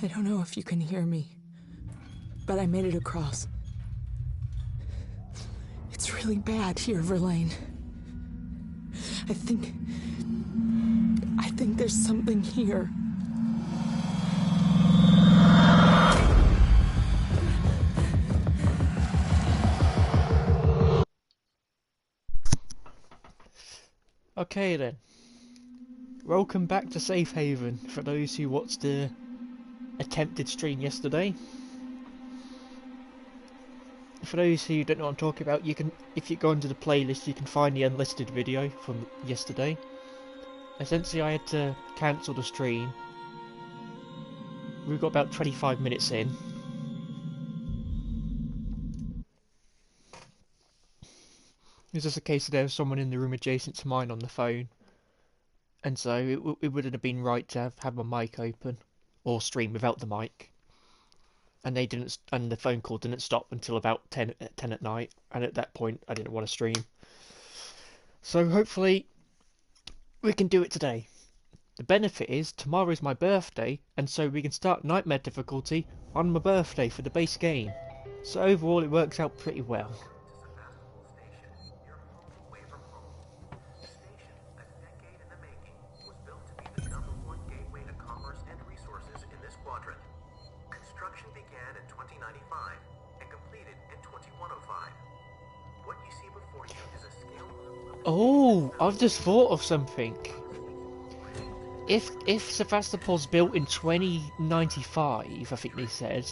I don't know if you can hear me, but I made it across. It's really bad here, Verlaine. I think there's something here. Okay then. Welcome back to Safe Haven for those who watched the attempted stream yesterday. For those who don't know what I'm talking about, you can, if you go into the playlist, you can find the unlisted video from yesterday. Essentially, I had to cancel the stream. We've got about 25 minutes in. It was just a case of there was someone in the room adjacent to mine on the phone, and so it wouldn't have been right to have my mic open or stream without the mic. And they didn't, and the phone call didn't stop until about 10 at night, and at that point I didn't want to stream. So hopefully we can do it today. The benefit is tomorrow's my birthday, and so we can start nightmare difficulty on my birthday for the base game. So overall it works out pretty well. Oh, I've just thought of something. If Sevastopol's built in 2095, I think they said,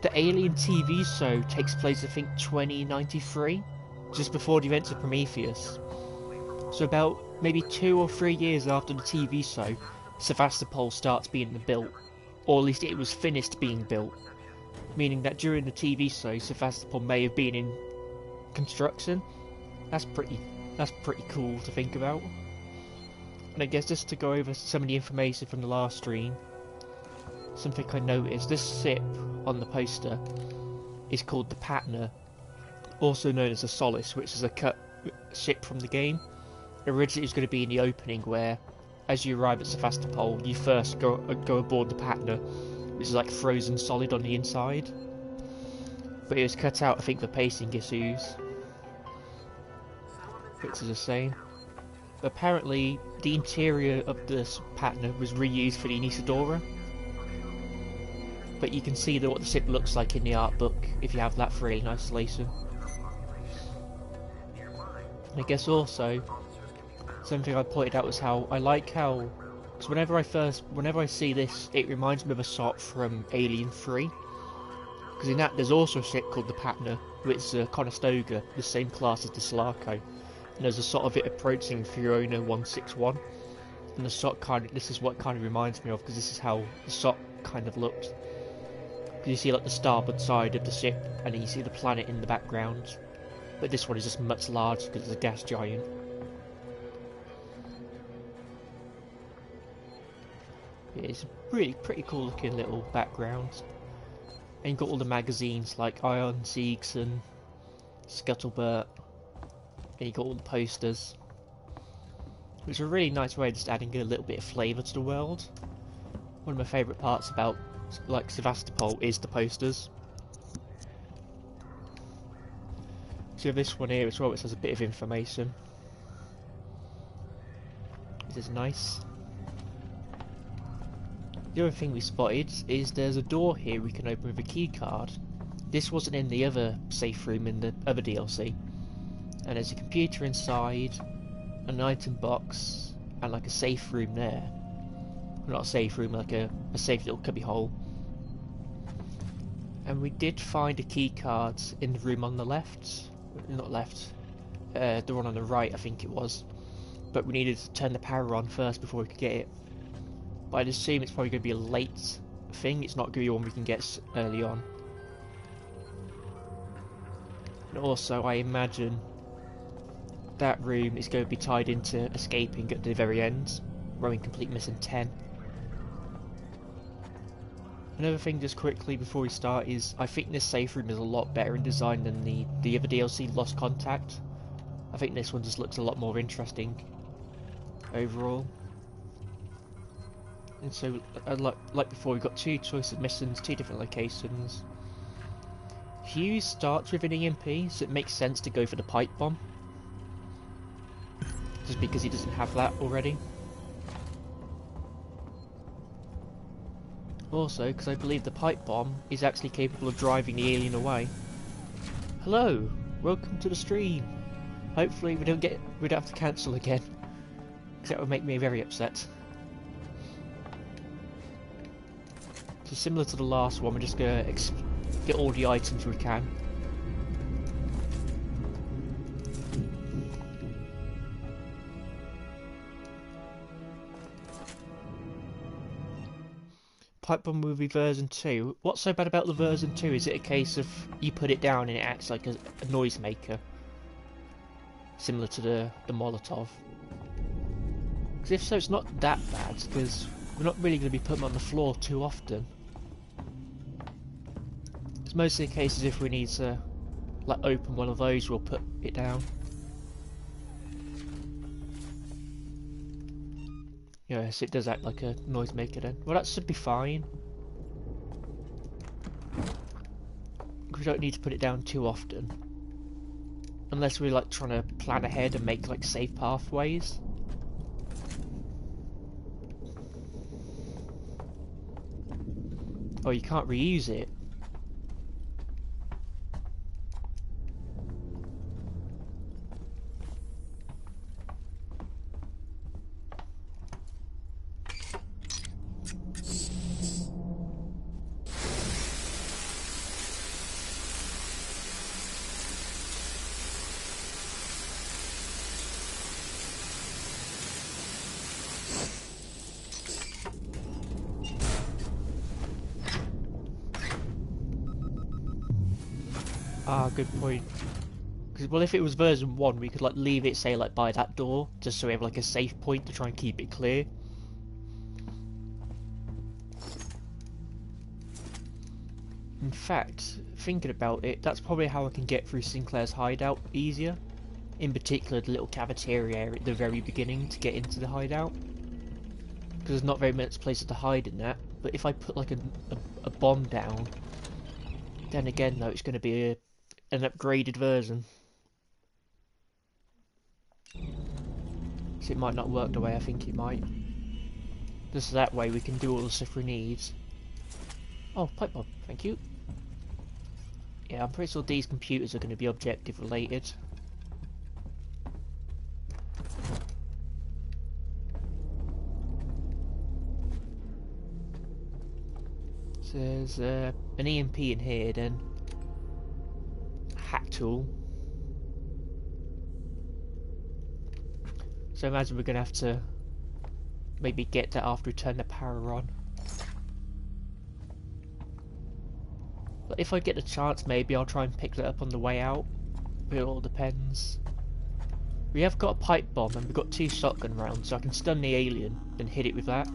the Alien TV show takes place, I think, 2093, just before the events of Prometheus. So about maybe 2 or 3 years after the TV show, Sevastopol starts being built, or at least it was finished being built, meaning that during the TV show, Sevastopol may have been in construction. That's pretty cool to think about. And I guess just to go over some of the information from the last stream, something I noticed, this ship on the poster is called the Patna, also known as the Solace, which is a cut ship from the game. Originally it was going to be in the opening where, as you arrive at Sevastopol, you first go aboard the Patna, which is like frozen solid on the inside. But it was cut out, I think, for pacing issues, which is a shame. Apparently, the interior of this Patna was reused for the Anisadora, but you can see what the ship looks like in the art book if you have that for in isolation. And I guess also, something I pointed out was how I like how, because whenever I see this, it reminds me of a shot from Alien 3, because in that there's also a ship called the Patna, which is a Conestoga, the same class as the Sulaco. And there's a shot of it approaching Fiona 161, and the shot this is what kind of reminds me of, because this is how the shot kind of looked. Because you see like the starboard side of the ship, and then you see the planet in the background, but this one is just much larger because it's a gas giant. Yeah, it's a pretty cool looking little background. And you've got all the magazines like Ion Siegs and Scuttlebutt. And you got all the posters, which is a really nice way of just adding a little bit of flavour to the world. One of my favourite parts about like Sevastopol is the posters. So this one here as well, which has a bit of information. This is nice. The other thing we spotted is there's a door here we can open with a key card. This wasn't in the other safe room in the other DLC. And there's a computer inside, an item box, and like a safe room there. Not a safe room, like a safe little cubby hole. And we did find a key card in the room on the left. Not left, the one on the right I think it was. But we needed to turn the power on first before we could get it. But I'd assume it's probably going to be a late thing, it's not going to be one we can get early on. And also I imagine that room is going to be tied into escaping at the very end, where we complete mission 10. Another thing just quickly before we start is, I think this safe room is a lot better in design than the other DLC, Lost Contact. I think this one just looks a lot more interesting overall. And so, like before, we've got two choice of missions, two different locations. Hughes starts with an EMP, so it makes sense to go for the pipe bomb. Just because he doesn't have that already. Also, because I believe the pipe bomb is actually capable of driving the alien away. Hello! Welcome to the stream! Hopefully we don't have to cancel again. Because that would make me very upset. So similar to the last one, we're just going to get all the items we can. Pipe bomb movie version 2. What's so bad about the version 2? Is it a case of you put it down and it acts like a noise maker? Similar to the Molotov. Because if so, it's not that bad, because we're not really going to be putting them on the floor too often. It's mostly cases if we need to like open one of those, we'll put it down. Yes, it does act like a noisemaker then. Well, that should be fine. We don't need to put it down too often. Unless we're like trying to plan ahead and make like safe pathways. Oh, you can't reuse it. Ah, good point. Because, well, if it was version 1, we could like leave it, say, like by that door, just so we have like a safe point to try and keep it clear. In fact, thinking about it, that's probably how I can get through Sinclair's hideout easier. In particular, the little cafeteria area at the very beginning to get into the hideout. Because there's not very much places to hide in that. But if I put like a bomb down, then again though, it's going to be an upgraded version. So it might not work the way I think it might. Just that way we can do all the stuff we need. Oh, pipe bomb, thank you. Yeah, I'm pretty sure these computers are going to be objective related. So there's an EMP in here then. Hack tool. So I imagine we're going to have to maybe get that after we turn the power on. But if I get the chance, maybe I'll try and pick that up on the way out. But it all depends. We have got a pipe bomb and we've got 2 shotgun rounds, so I can stun the alien and hit it with that.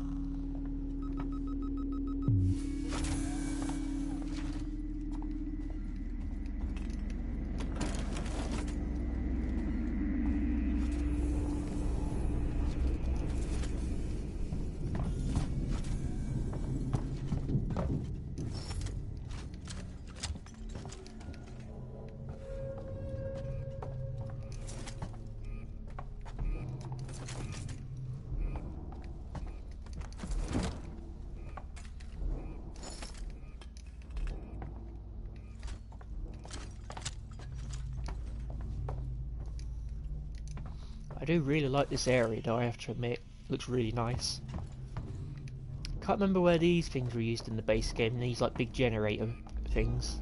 I do really like this area though, I have to admit. It looks really nice. Can't remember where these things were used in the base game, these like big generator things.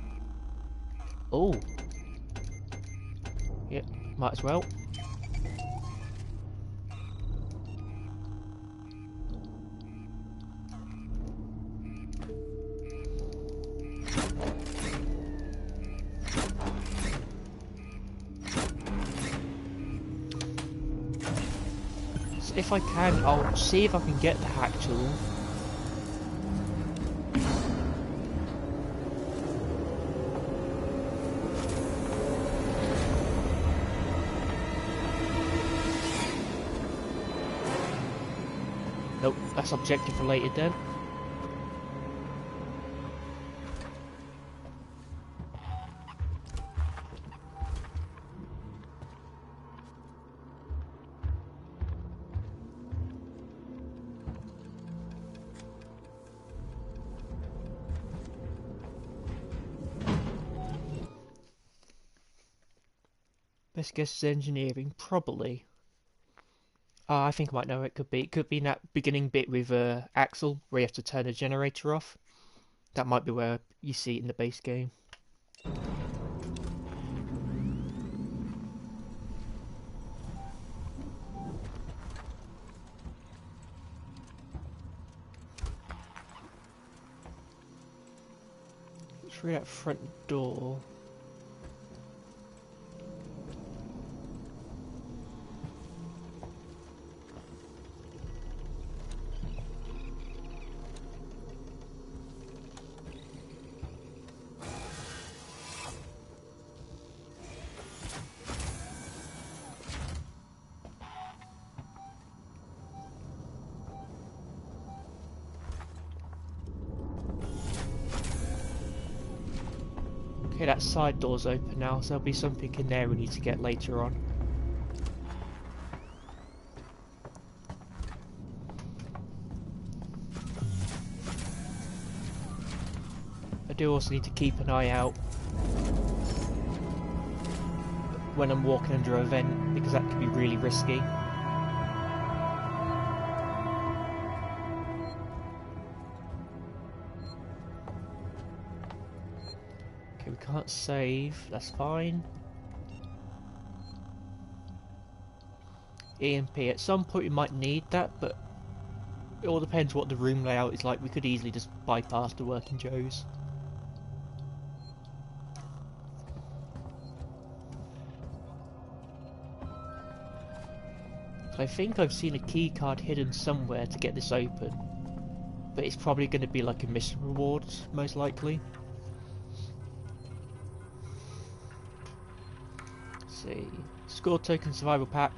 Oh! Yep, might as well. If I can, I'll see if I can get the hack tool. Nope, that's objective related then. Best guess is engineering, probably. I think I might know what it could be. It could be in that beginning bit with Axel, where you have to turn the generator off. That might be where you see it in the base game. Through that front door. Okay, that side door's open now, so there'll be something in there we need to get later on. I do also need to keep an eye out when I'm walking under a vent, because that could be really risky. Okay, we can't save, that's fine. EMP, at some point we might need that, but it all depends what the room layout is like. We could easily just bypass the working Joes. I think I've seen a key card hidden somewhere to get this open, but it's probably going to be like a mission reward, most likely. Let's see, score token survival pack.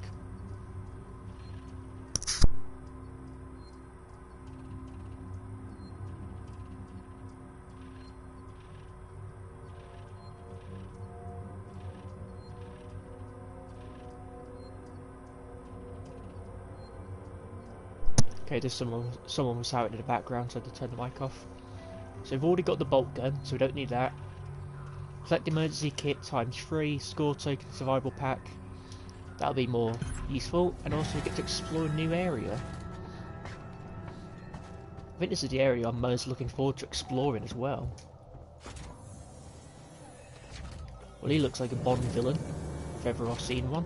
Okay, there's someone was shouting in the background, so I had to turn the mic off. So we've already got the bolt gun, so we don't need that. Collect emergency kit ×3, score token survival pack. That'll be more useful, and also we get to explore a new area. I think this is the area I'm most looking forward to exploring as well. Well, he looks like a Bond villain, if ever I've seen one.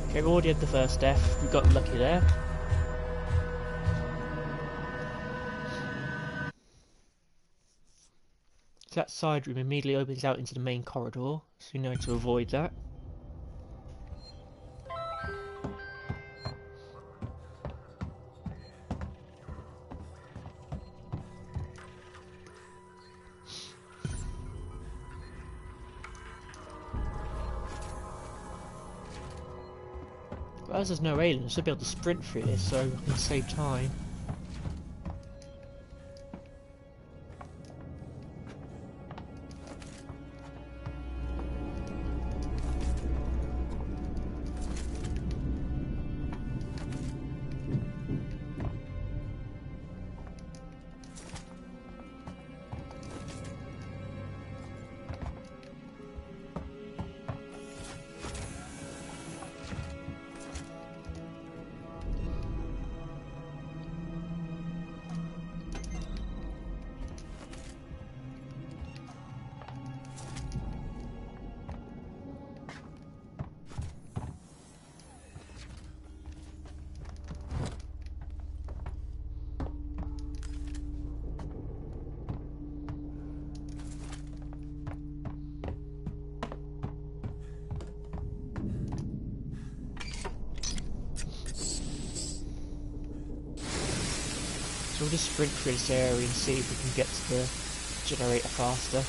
Okay, we already had the first death, we got lucky there. So that side room immediately opens out into the main corridor, so we know to avoid that. But as there's no aliens, I should be able to sprint through this, so I can save time. We'll just sprint through this area and see if we can get to the generator faster.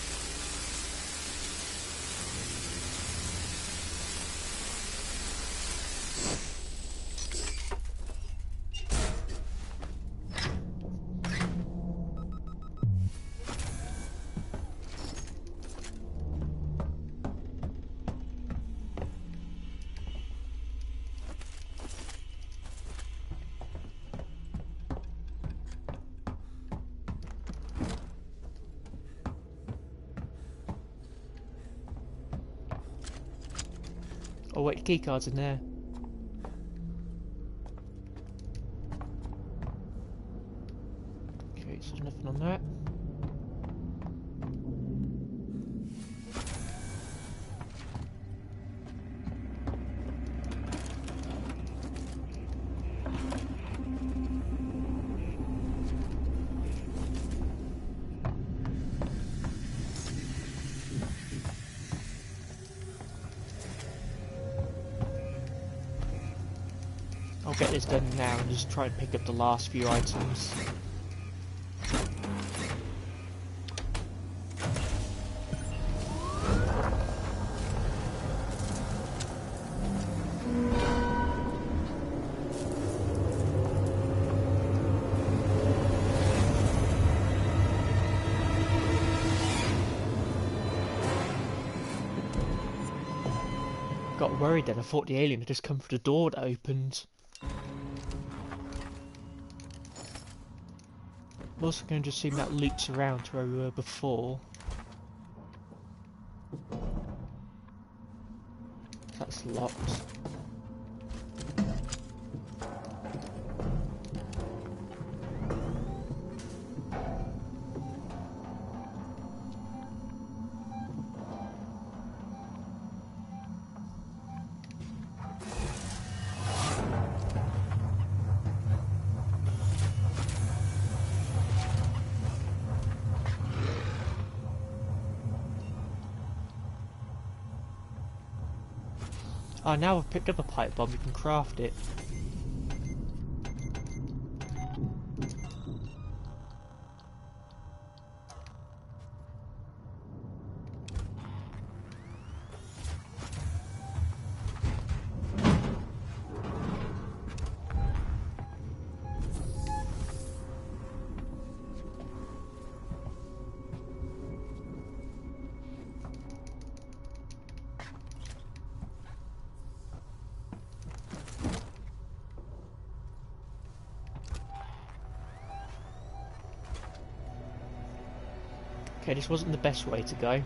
Oh wait, the keycard's in there. Okay, so there's nothing on that. I'll get this done now and just try and pick up the last few items. Got worried then, I thought the alien had just come through the door that opened. I'm also going to assume that loops around to where we were before. That's locked. Ah, now I've picked up a pipe bomb, we can craft it. Okay, this wasn't the best way to go. Okay,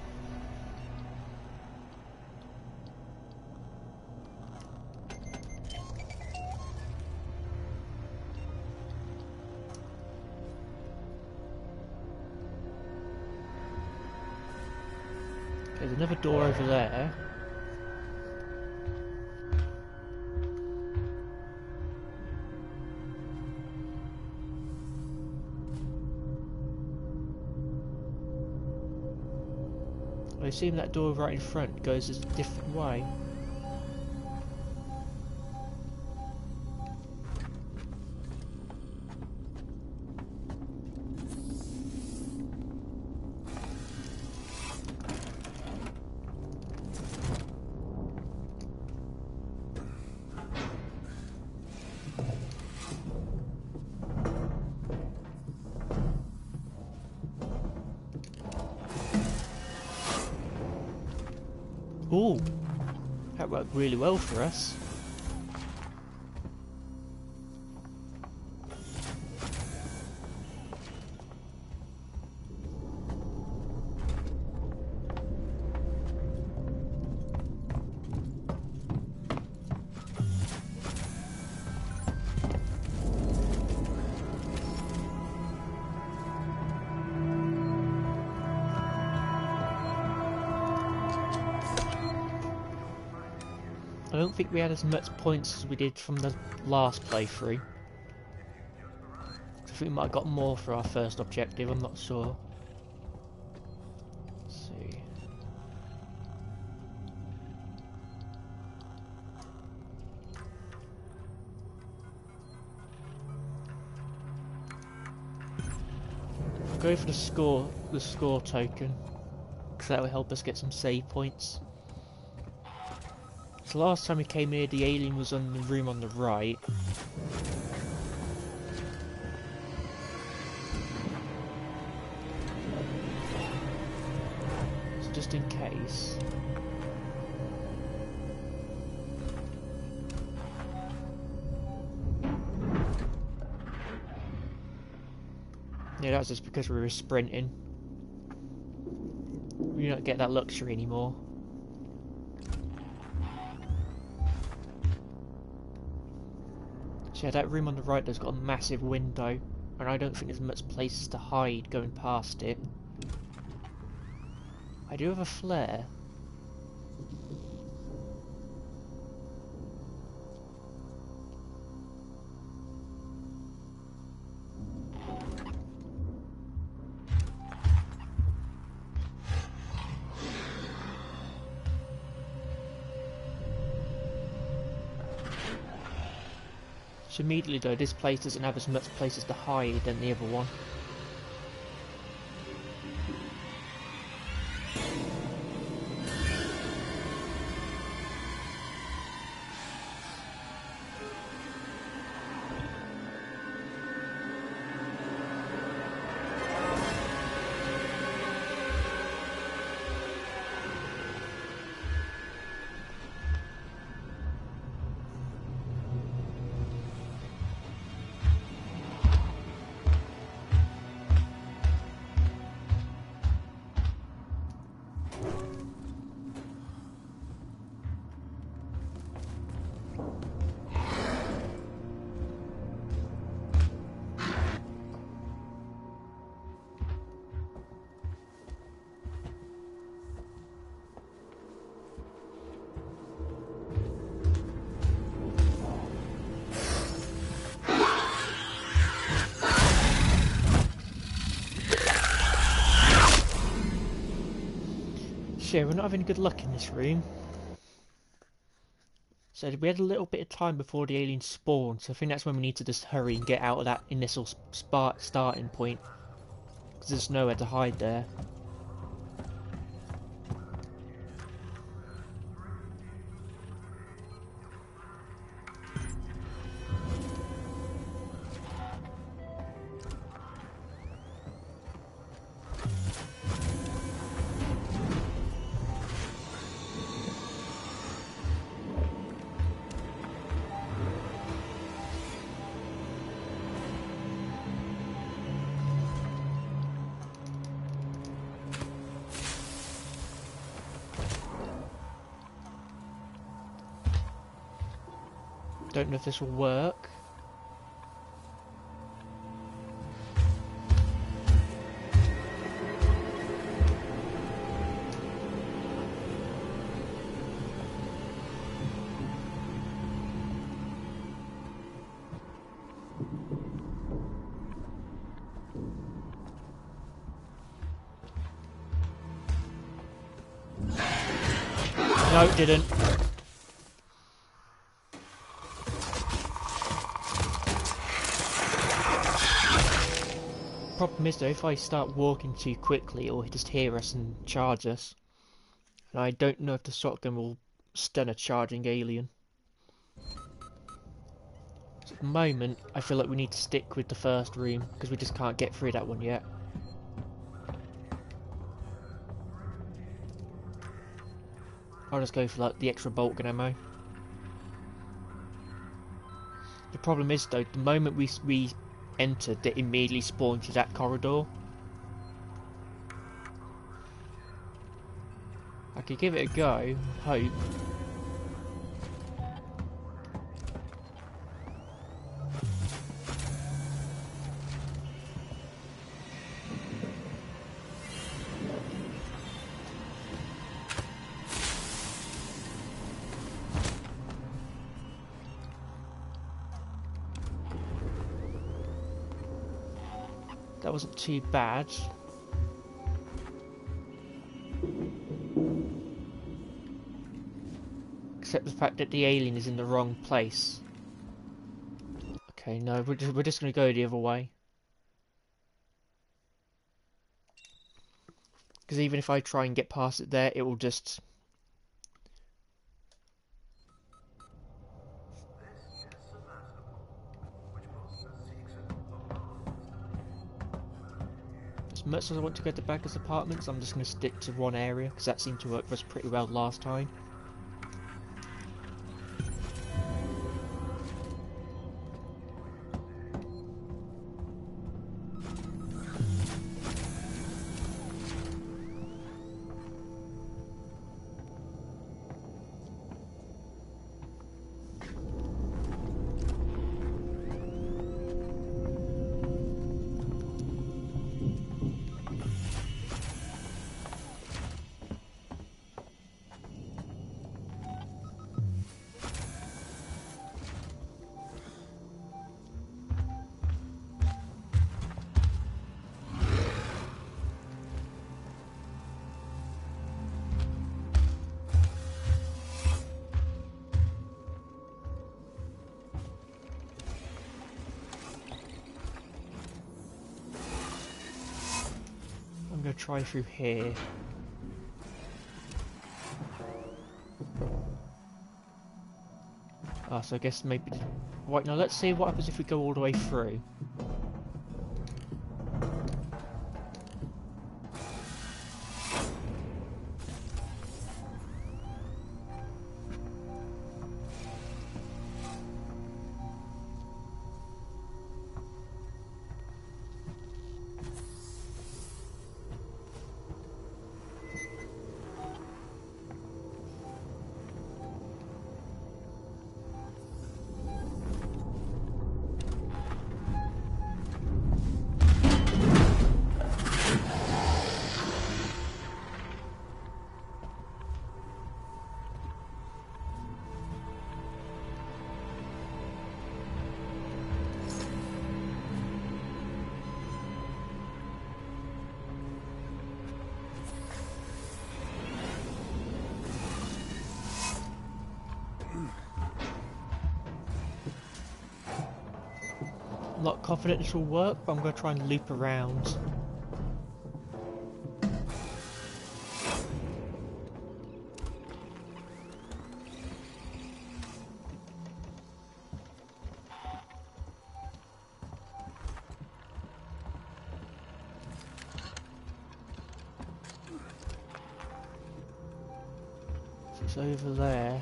there's another door over there. I assume that door right in front goes a different way. Ooh, that worked really well for us. I don't think we had as much points as we did from the last playthrough. I think we might have got more for our first objective, I'm not sure. Let's see. go for the score token, because that will help us get some save points. So last time we came here, the alien was in the room on the right. So just in case. Yeah, that's just because we were sprinting. We don't get that luxury anymore. So yeah, that room on the right has got a massive window, and I don't think there's much places to hide going past it. I do have a flare. So immediately though, this place doesn't have as much places to hide than the other one. Yeah, we're not having good luck in this room. So we had a little bit of time before the aliens spawned, so I think that's when we need to just hurry and get out of that initial starting point. Because there's nowhere to hide there. Don't know if this will work. No, it didn't. Problem is though, if I start walking too quickly, it'll just hear us and charge us. And I don't know if the shotgun will stun a charging alien. So at the moment, I feel like we need to stick with the first room, because we just can't get through that one yet. I'll just go for like the extra bolt gun ammo. The problem is though, the moment we entered, it immediately spawned to that corridor. I could give it a go, hope. That wasn't too bad. Except the fact that the alien is in the wrong place. Okay, no, we're just going to go the other way. Because even if I try and get past it there, it will just... As much as I want to go to Bagger's apartments, I'm just going to stick to one area, because that seemed to work for us pretty well last time. I'm going to try through here. So I guess maybe... Right, now let's see what happens if we go all the way through. I'm not confident this will work, but I'm going to try and loop around. So it's over there.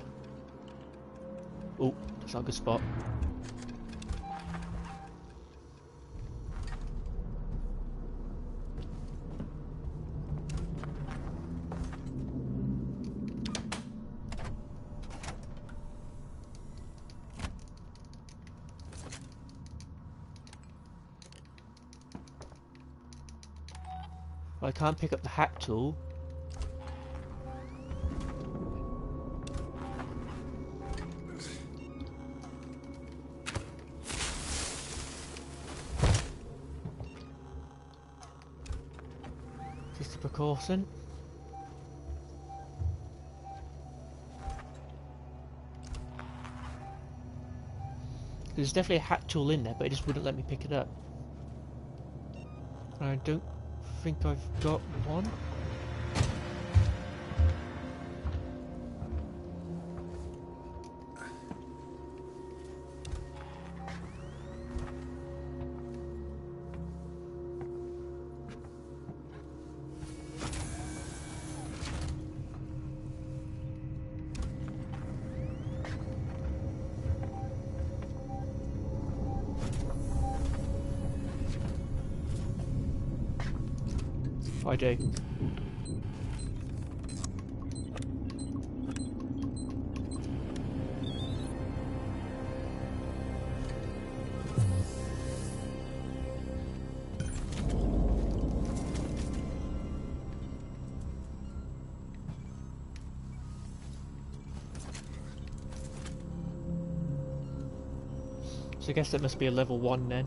Oh, that's not a good spot. I can't pick up the hack tool. Just a precaution. There's definitely a hack tool in there, but it just wouldn't let me pick it up. I don't think I've got one. I do. So I guess that must be a level 1 then.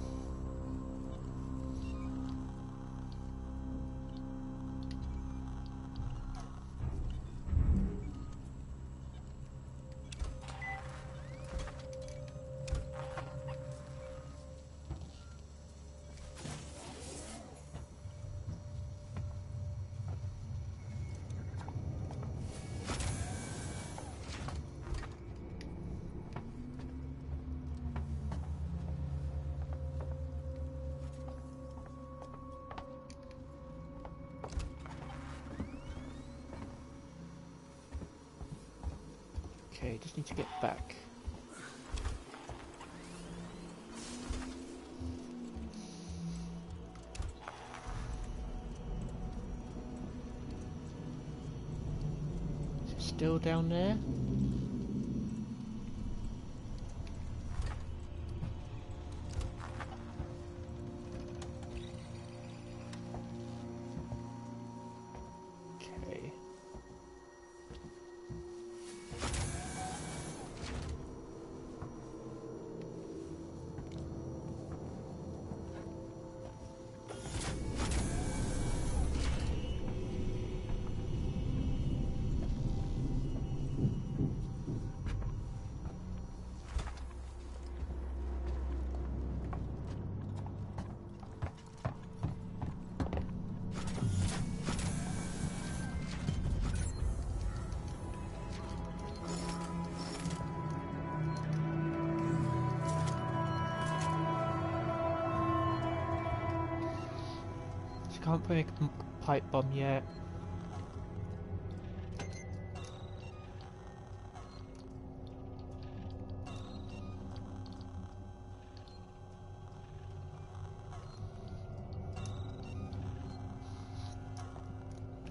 Okay, just need to get back. Is it still down there? Can't make a pipe bomb yet.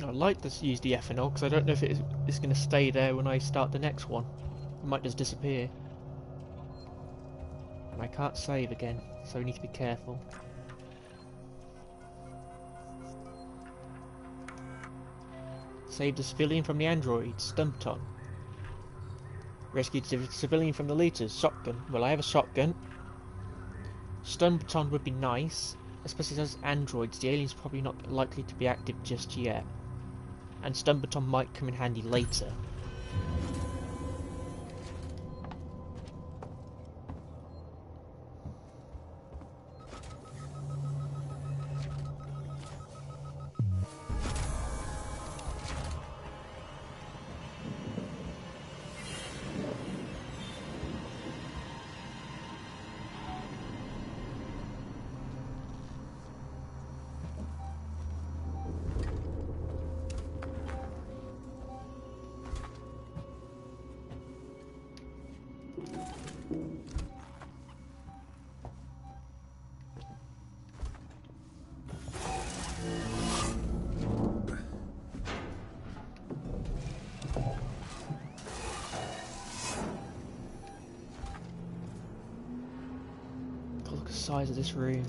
I'd like to use the ethanol because I don't know if it's going to stay there when I start the next one. It might just disappear. And I can't save again, so we need to be careful. Saved a civilian from the android, Stumpton. Rescued a civilian from the looters, shotgun. Well, I have a shotgun. Stumpton would be nice, especially as androids. The alien's probably not likely to be active just yet. And Stumpton might come in handy later. Look at the size of this room.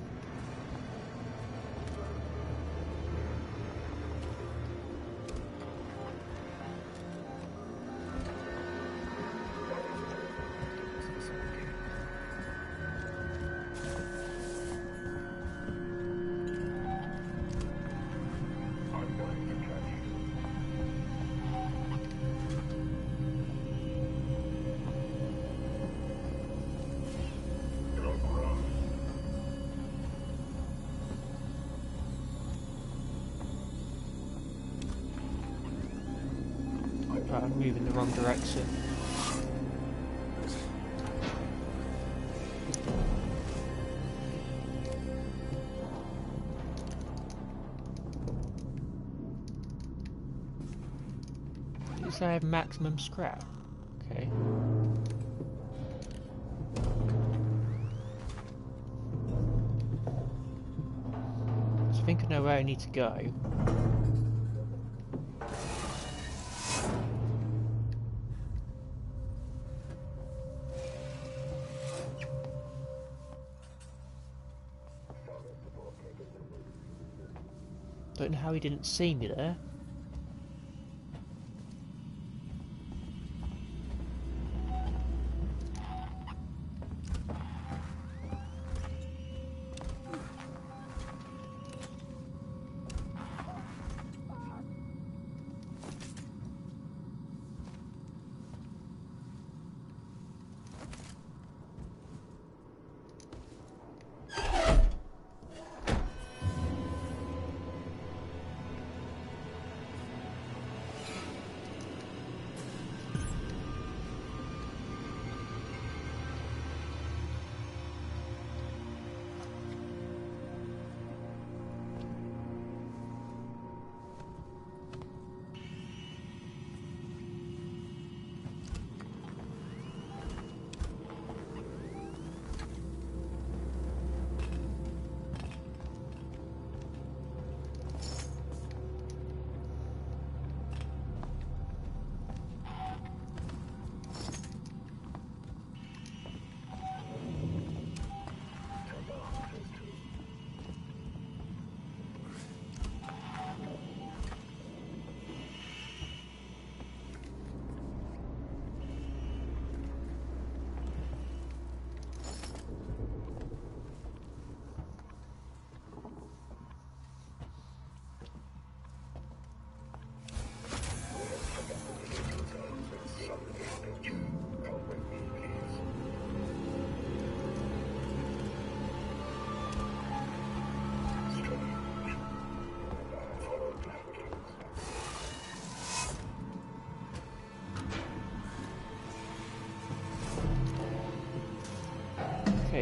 I'm moving in the wrong direction. Did you say I have maximum scrap? Okay. So I think I know where I need to go. Don't know how he didn't see me there.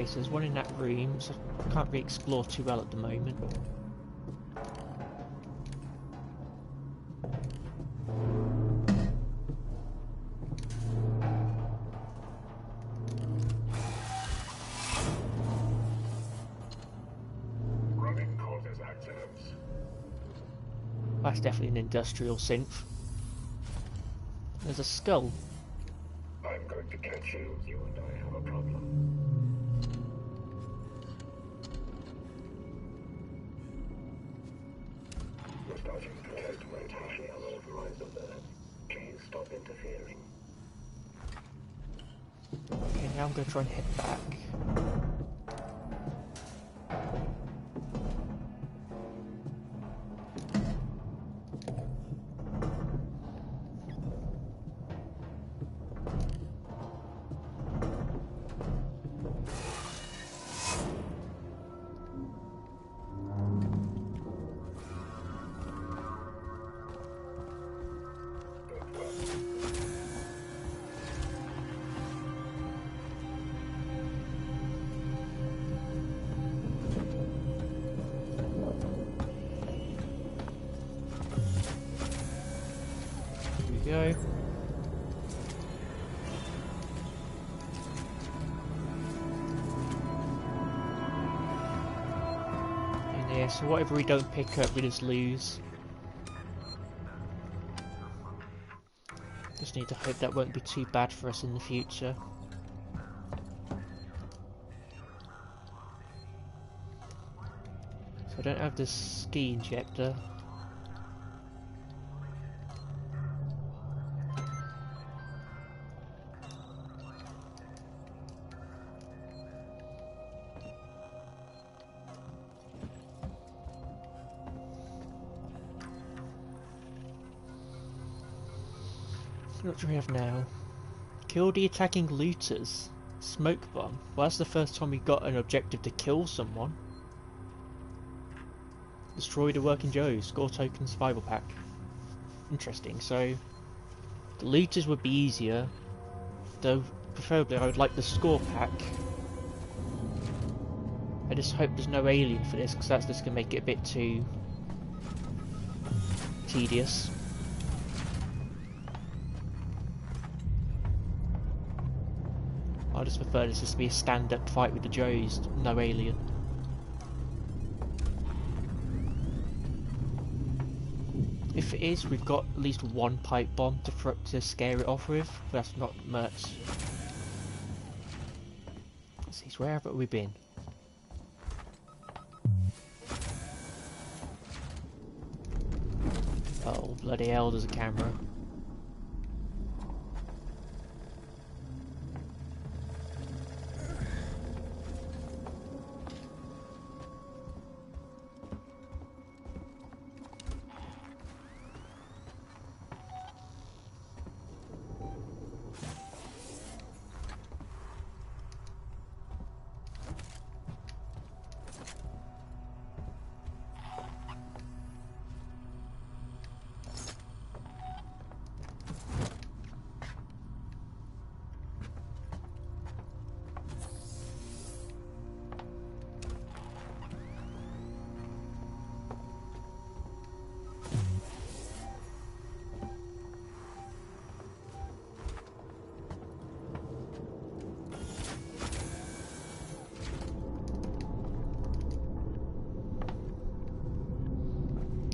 Okay, so there's one in that room, so I can't really explore too well at the moment. Running causes accidents. That's definitely an industrial synth. There's a skull. I'm going to catch you. You and I have a problem. You're starting to detect rotational overrides alert. Please stop interfering. Okay, now I'm going to try and head back. Go. And yeah, so whatever we don't pick up, we just lose. Just need to hope that won't be too bad for us in the future. So I don't have the ski injector. What do we have now? Kill the attacking looters. Smoke bomb. Well, that's the first time we got an objective to kill someone. Destroy the working Joes. Score token survival pack. Interesting. So the looters would be easier, though preferably I would like the score pack. I just hope there's no alien for this, because that's just going to make it a bit too tedious. I just prefer this just to be a stand-up fight with the Joes, no alien. If it is, we've got at least one pipe bomb to scare it off with, but that's not much. Let's see, where have we been? Oh, bloody hell, there's a camera.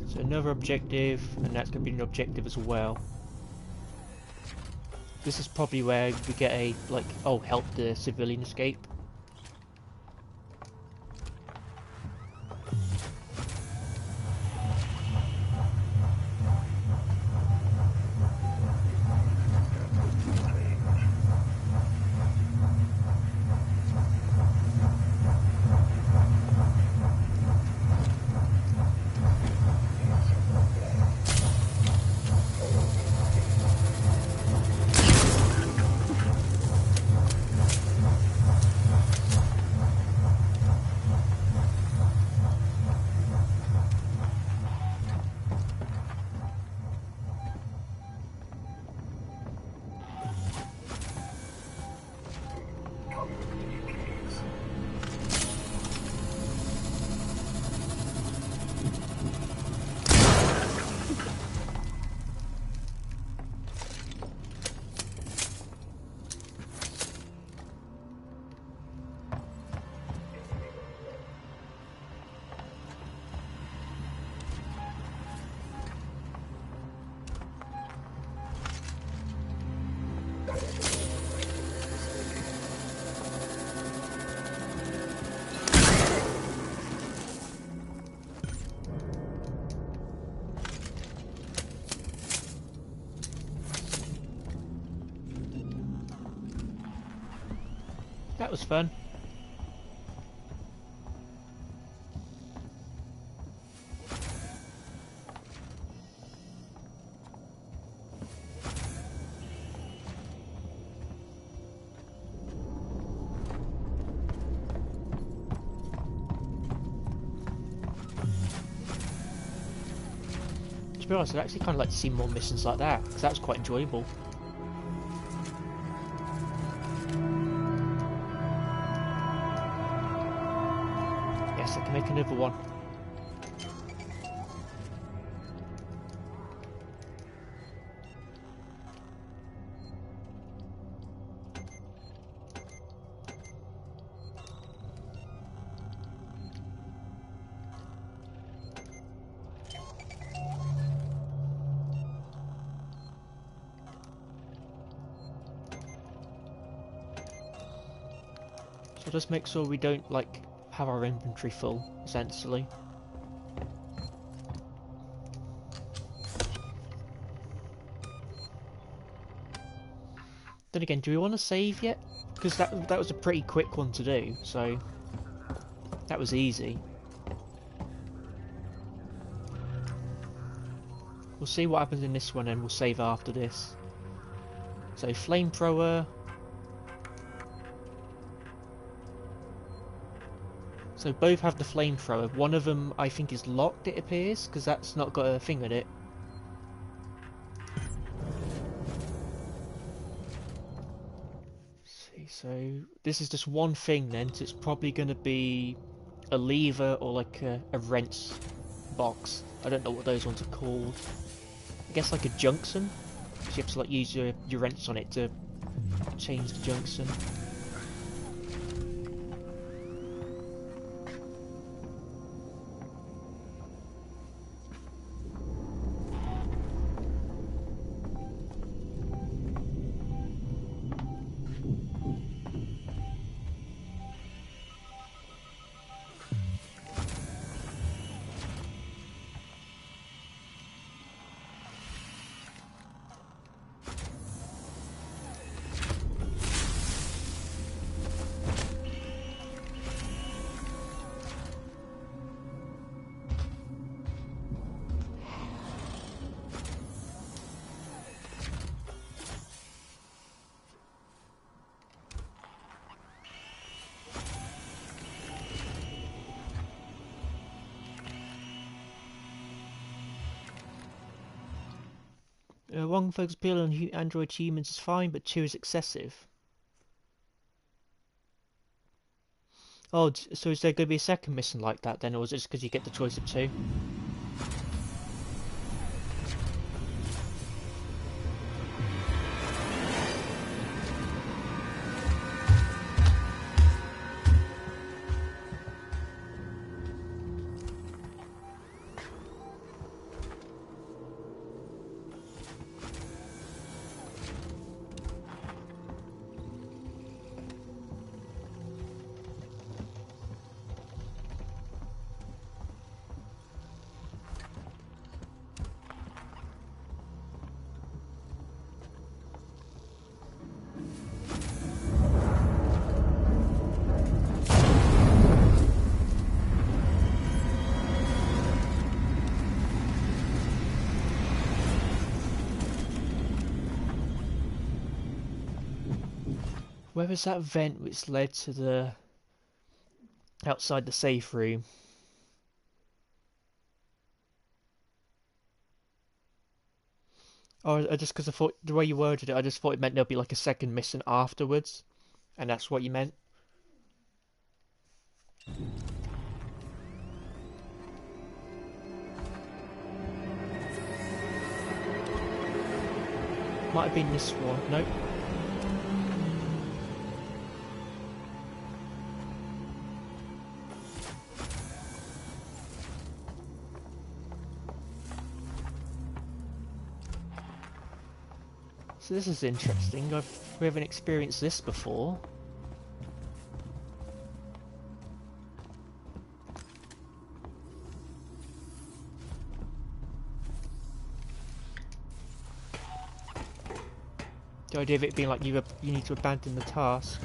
So another objective, and that's going to be an objective as well. This is probably where we get a, like, oh, help the civilian escape. That was fun. To be honest, I'd actually kind of like to see more missions like that, because that was quite enjoyable. Yes, I can make another one. So just make sure we don't, like, have our inventory full, essentially. Then again, do we want to save yet? Because that was a pretty quick one to do, so that was easy. We'll see what happens in this one and we'll save after this. So flamethrower. So both have the flamethrower. One of them I think is locked, it appears, because that's not got a thing in it. See, so this is just one thing then, so it's probably going to be a lever or like a wrench box. I don't know what those ones are called. I guess like a junction, because you have to like use your wrench on it to change the junction. One focus appeal on Android humans is fine, but 2 is excessive. Oh, so is there going to be a second mission like that then, or is it just because you get the choice of 2? Where was that vent which led to the outside the safe room? Or just because I thought the way you worded it, I just thought it meant there'll be like a second mission afterwards, and that's what you meant. Might have been this one. Nope. So this is interesting. We haven't experienced this before. The idea of it being like you need to abandon the task.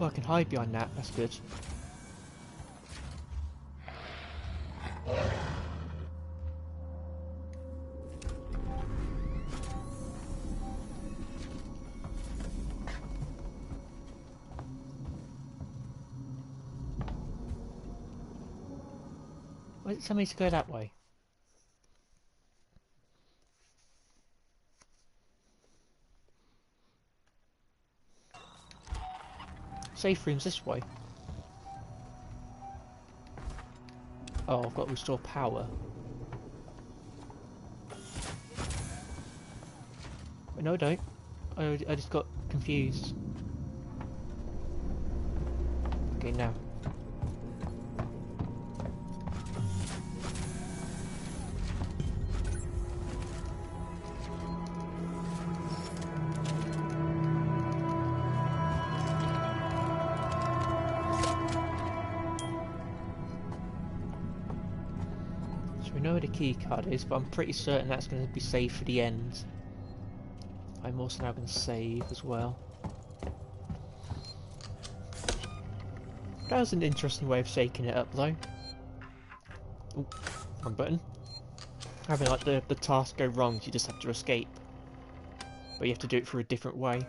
Oh, I can hide behind that. That's good. Why did it tell me to go that way? Safe room's this way. Oh, I've got to restore power. But no, I don't. I just got confused. Okay, now. We know where the key card is, but I'm pretty certain that's going to be saved for the end. I'm also now going to save as well. That was an interesting way of shaking it up though. Ooh, wrong button. Having like the task go wrong, you just have to escape. But you have to do it through a different way.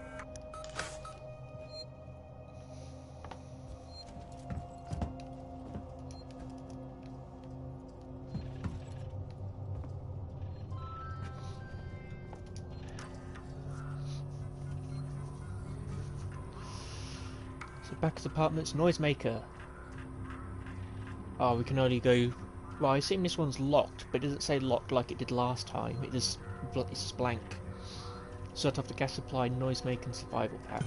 Back at apartment's noisemaker. Oh, we can only go. Well, I assume this one's locked, but it doesn't say locked like it did last time. It's just blank. Shut off the gas supply, noisemaker, and survival pack.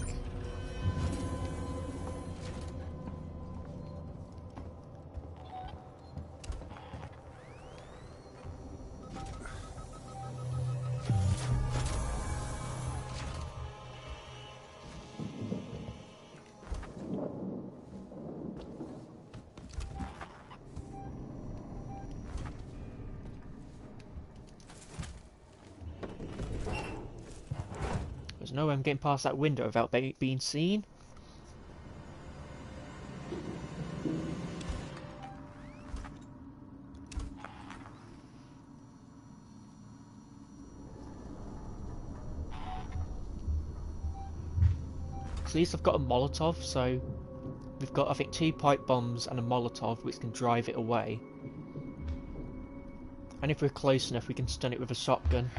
There's no way I'm getting past that window without being seen. At least I've got a Molotov, so we've got, I think, 2 pipe bombs and a Molotov which can drive it away. And if we're close enough, we can stun it with a shotgun.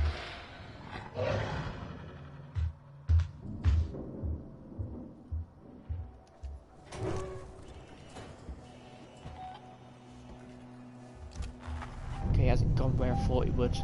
Okay, hasn't gone where I thought it would.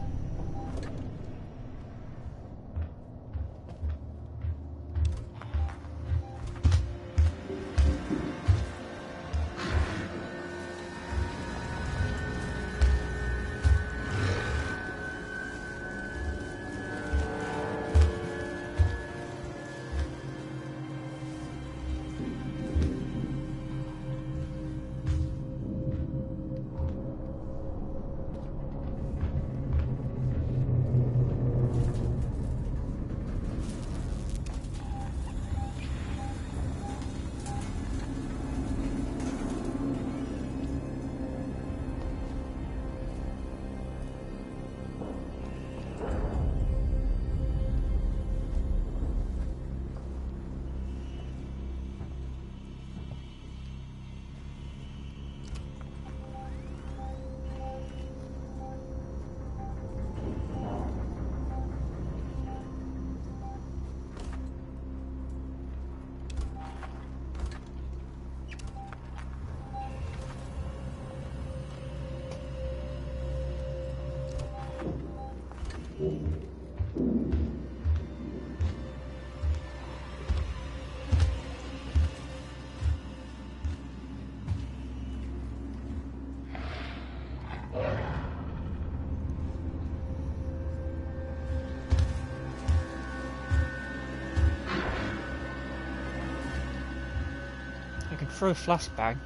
I can throw a flashbang.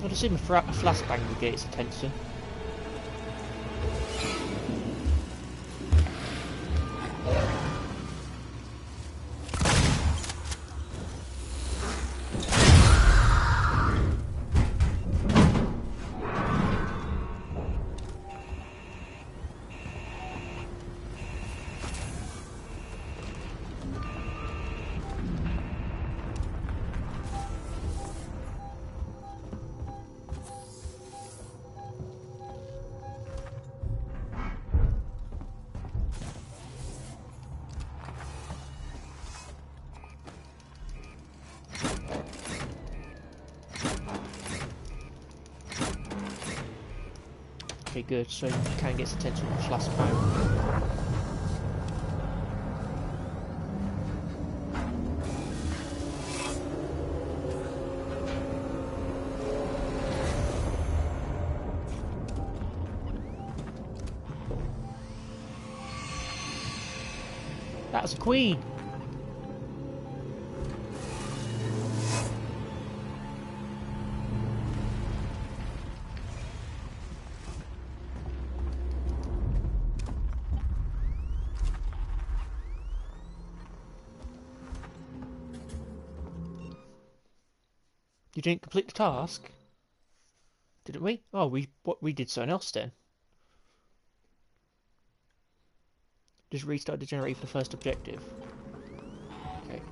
I'd assume a flashbang would get its attention. Okay, good, so you can get its attention with a flashbang. That's a queen! You didn't complete the task? Didn't we? Oh, we did something else then. Just restart the generator for the first objective. Okay.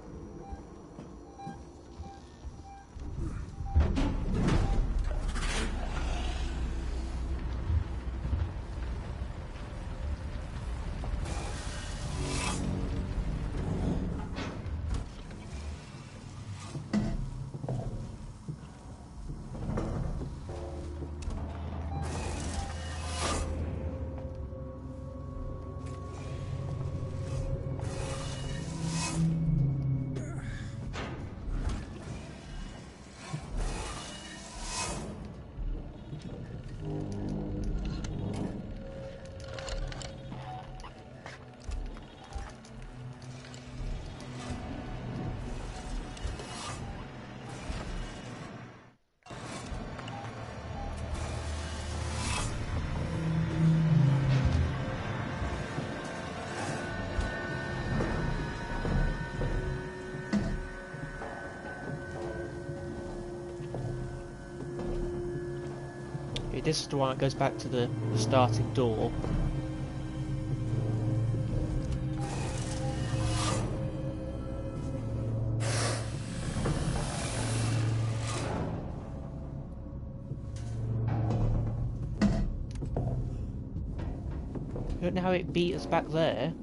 Okay, this is the one that goes back to the starting door. I don't know how it beat us back there.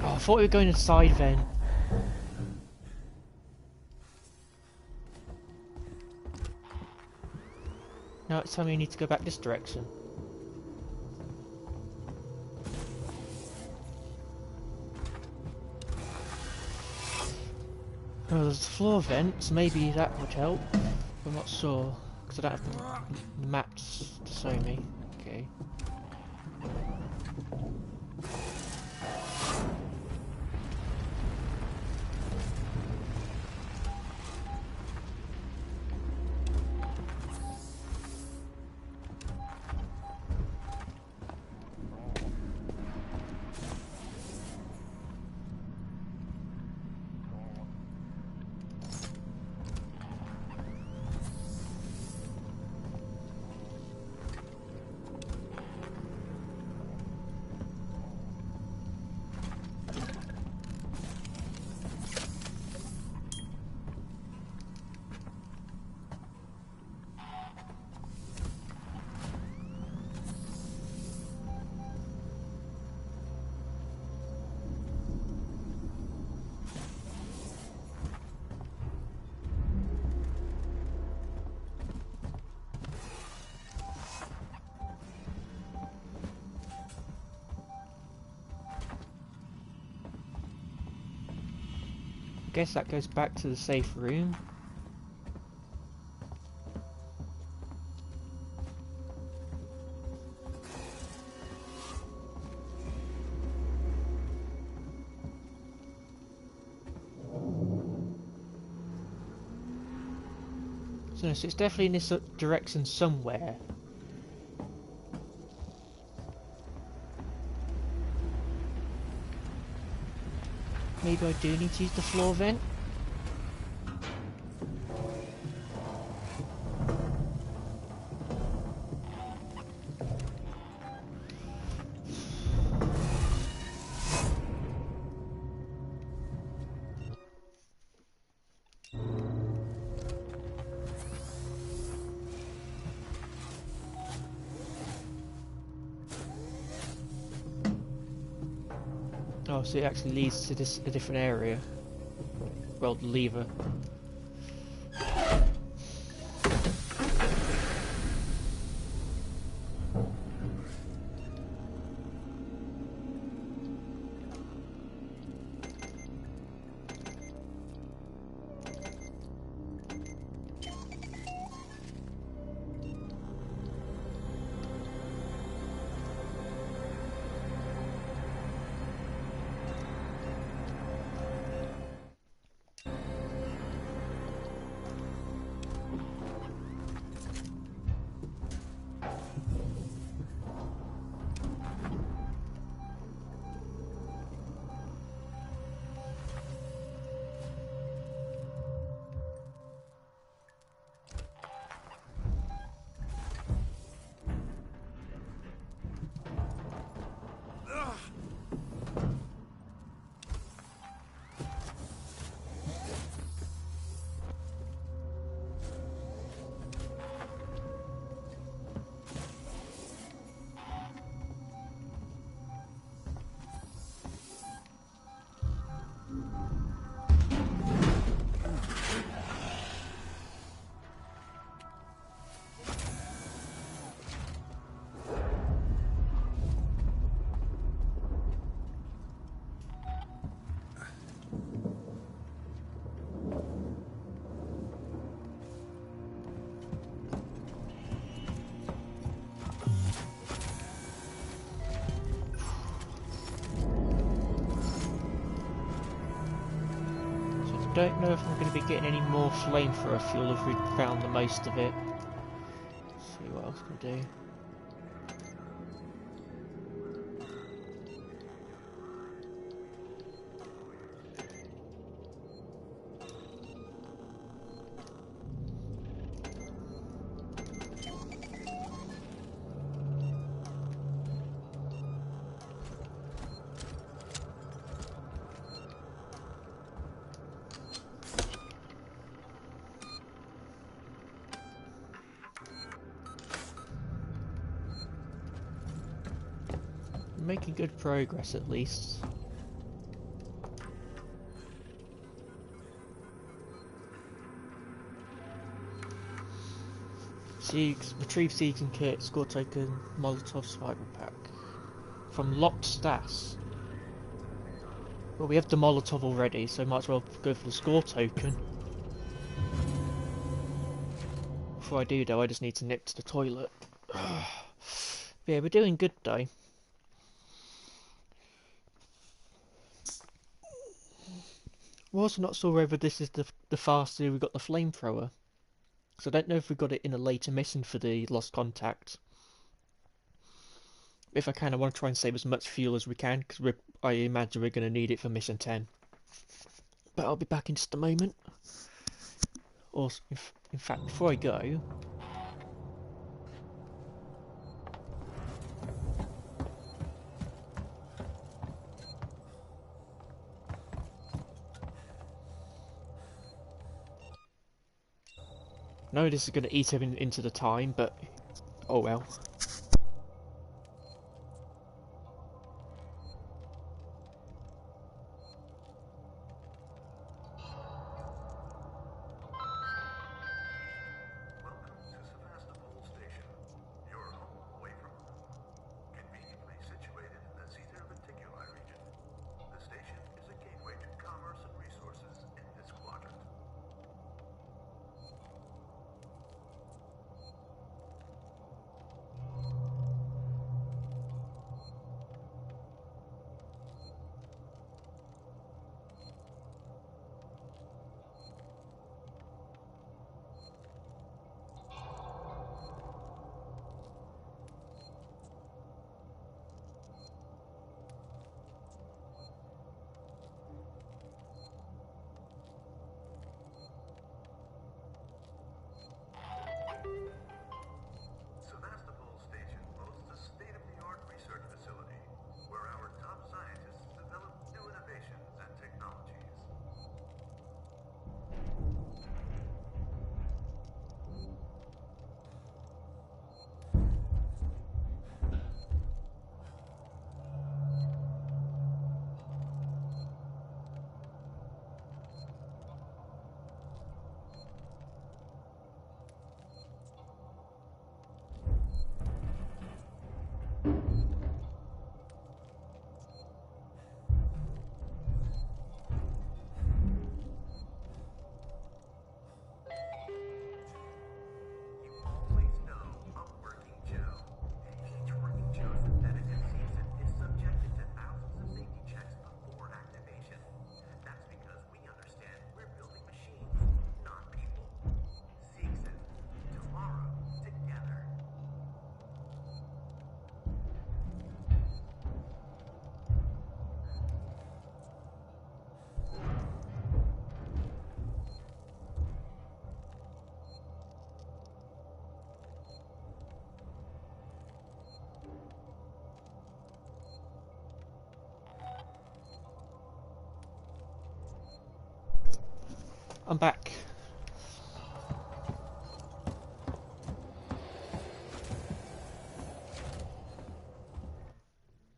I thought we were going inside then. Now it's telling me you need to go back this direction. Oh, there's a floor vent, so maybe that would help. I'm not sure, because I don't have the map to show me. Okay. I guess that goes back to the safe room. So it's definitely in this direction somewhere. Maybe I do need to use the floor vent. Oh, so it actually leads to a different area. Well, the lever. don't know if I'm going to be getting any more flamethrower fuel if we found the most of it. Let's see what else we can do. Making good progress at least. Retrieve seeds and kit, score token, Molotov survival pack. From locked stats. Well, we have the Molotov already, so might as well go for the score token. Before I do though, I just need to nip to the toilet. Yeah, we're doing good though. I'm also not sure whether this is the faster we got the flamethrower. So I don't know if we got it in a later mission for the Lost Contact. If I can, I want to try and save as much fuel as we can, because I imagine we're going to need it for mission 10. But I'll be back in just a moment. Or, in fact, before I go... No, this is going to eat everything into the time, but oh well. I'm back.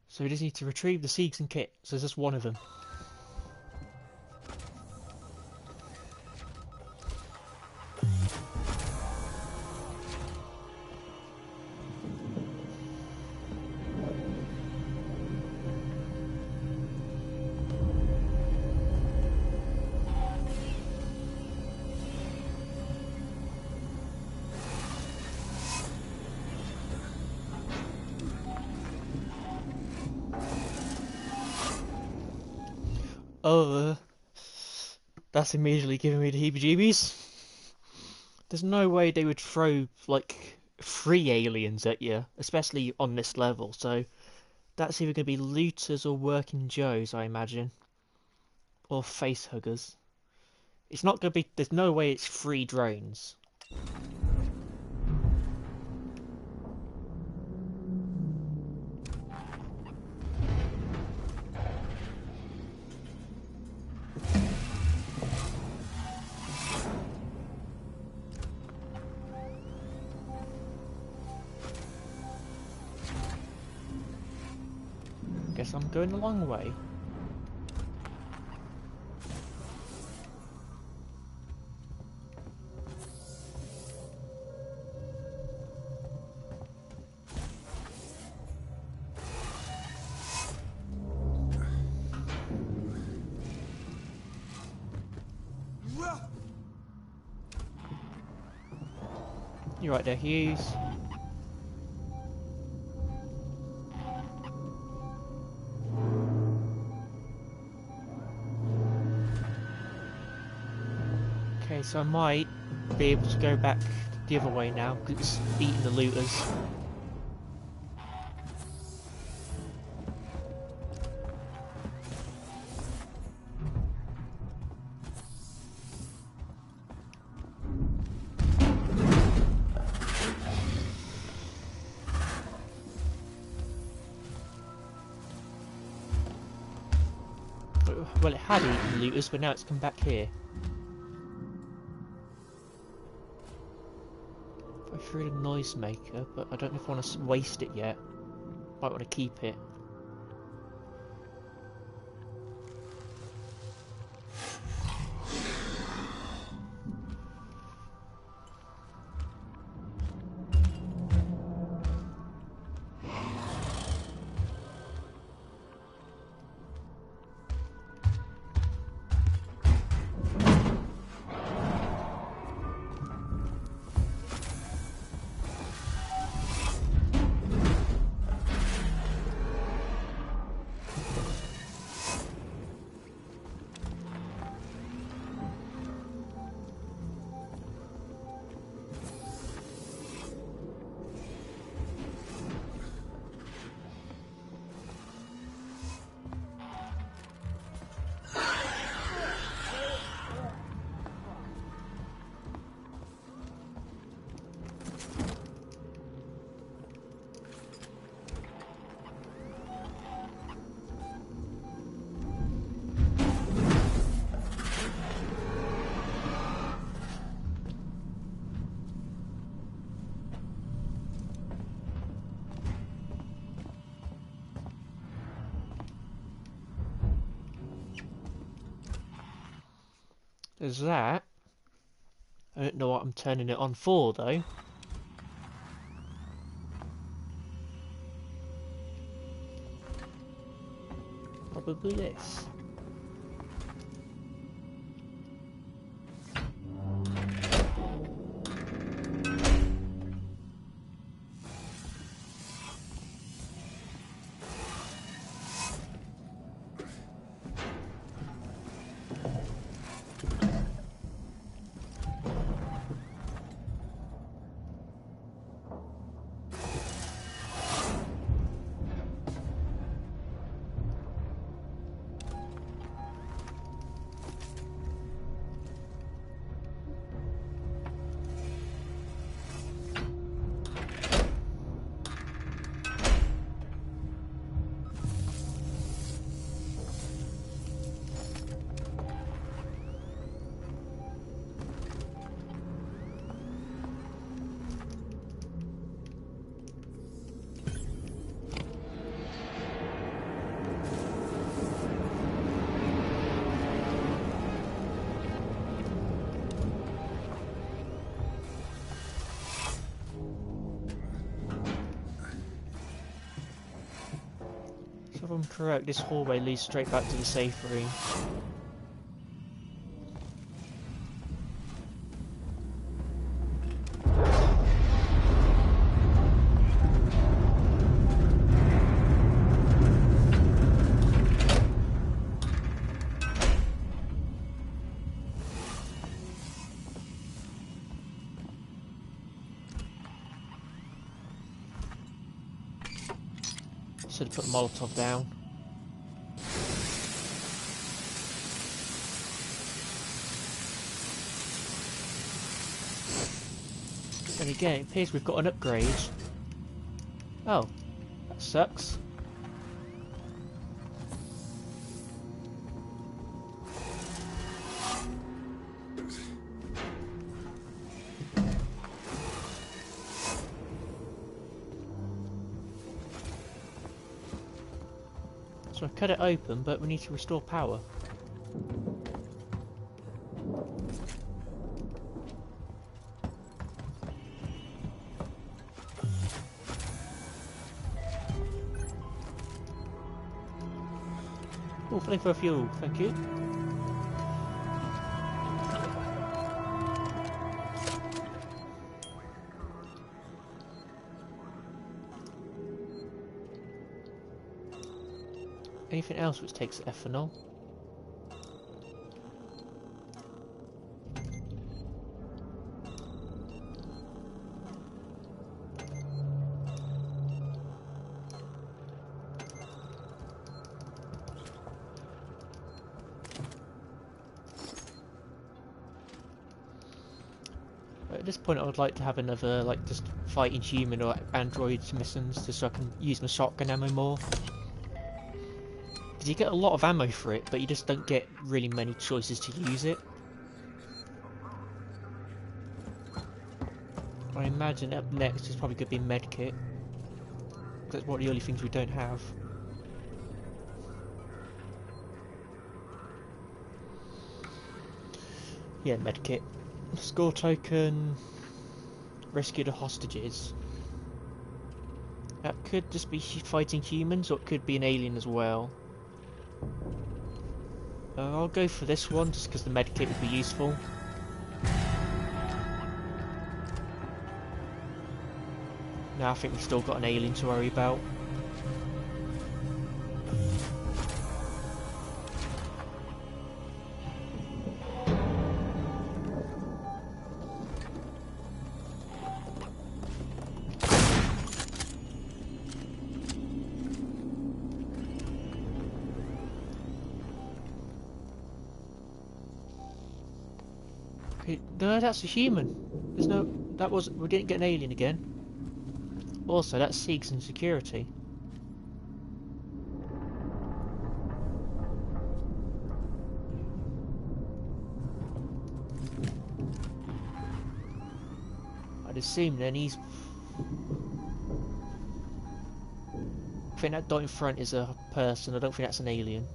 So we just need to retrieve the seeds and kit. So there's just one of them. That's immediately giving me the heebie-jeebies. There's no way they would throw, like, 3 aliens at you, especially on this level, so that's either going to be looters or working Joes, I imagine. Or face huggers. It's not going to be... There's no way it's 3 drones. Guess I'm going the long way. You're right there, Hughes. Okay, so I might be able to go back the other way now, because it's eating the looters. Well, it had eaten the looters, but now it's come back here. I threw the noisemaker, but I don't know if I want to waste it yet. Might want to keep it. There's that. I don't know what I'm turning it on for, though. Probably this. If I'm correct, this hallway leads straight back to the safe room. Should have put the Molotov down. And again, it appears we've got an upgrade. Oh, that sucks. So I've cut it open, but we need to restore power. Oh, filling for fuel, thank you. Anything else which takes ethanol? At this point I would like to have another, like, just fighting human or android missions, just so I can use my shotgun ammo more. Because you get a lot of ammo for it, but you just don't get really many choices to use it. I imagine up next is probably going to be medkit. That's one of the only things we don't have. Yeah, medkit. Score token. Rescue the hostages. That could just be fighting humans, or it could be an alien as well. I'll go for this one, just because the medkit would be useful. Now I think we've still got an alien to worry about. Okay, no, that's a human. There's no... That was... We didn't get an alien again. Also, that seeks in security. I'd assume then he's... I think that dot in front is a person. I don't think that's an alien.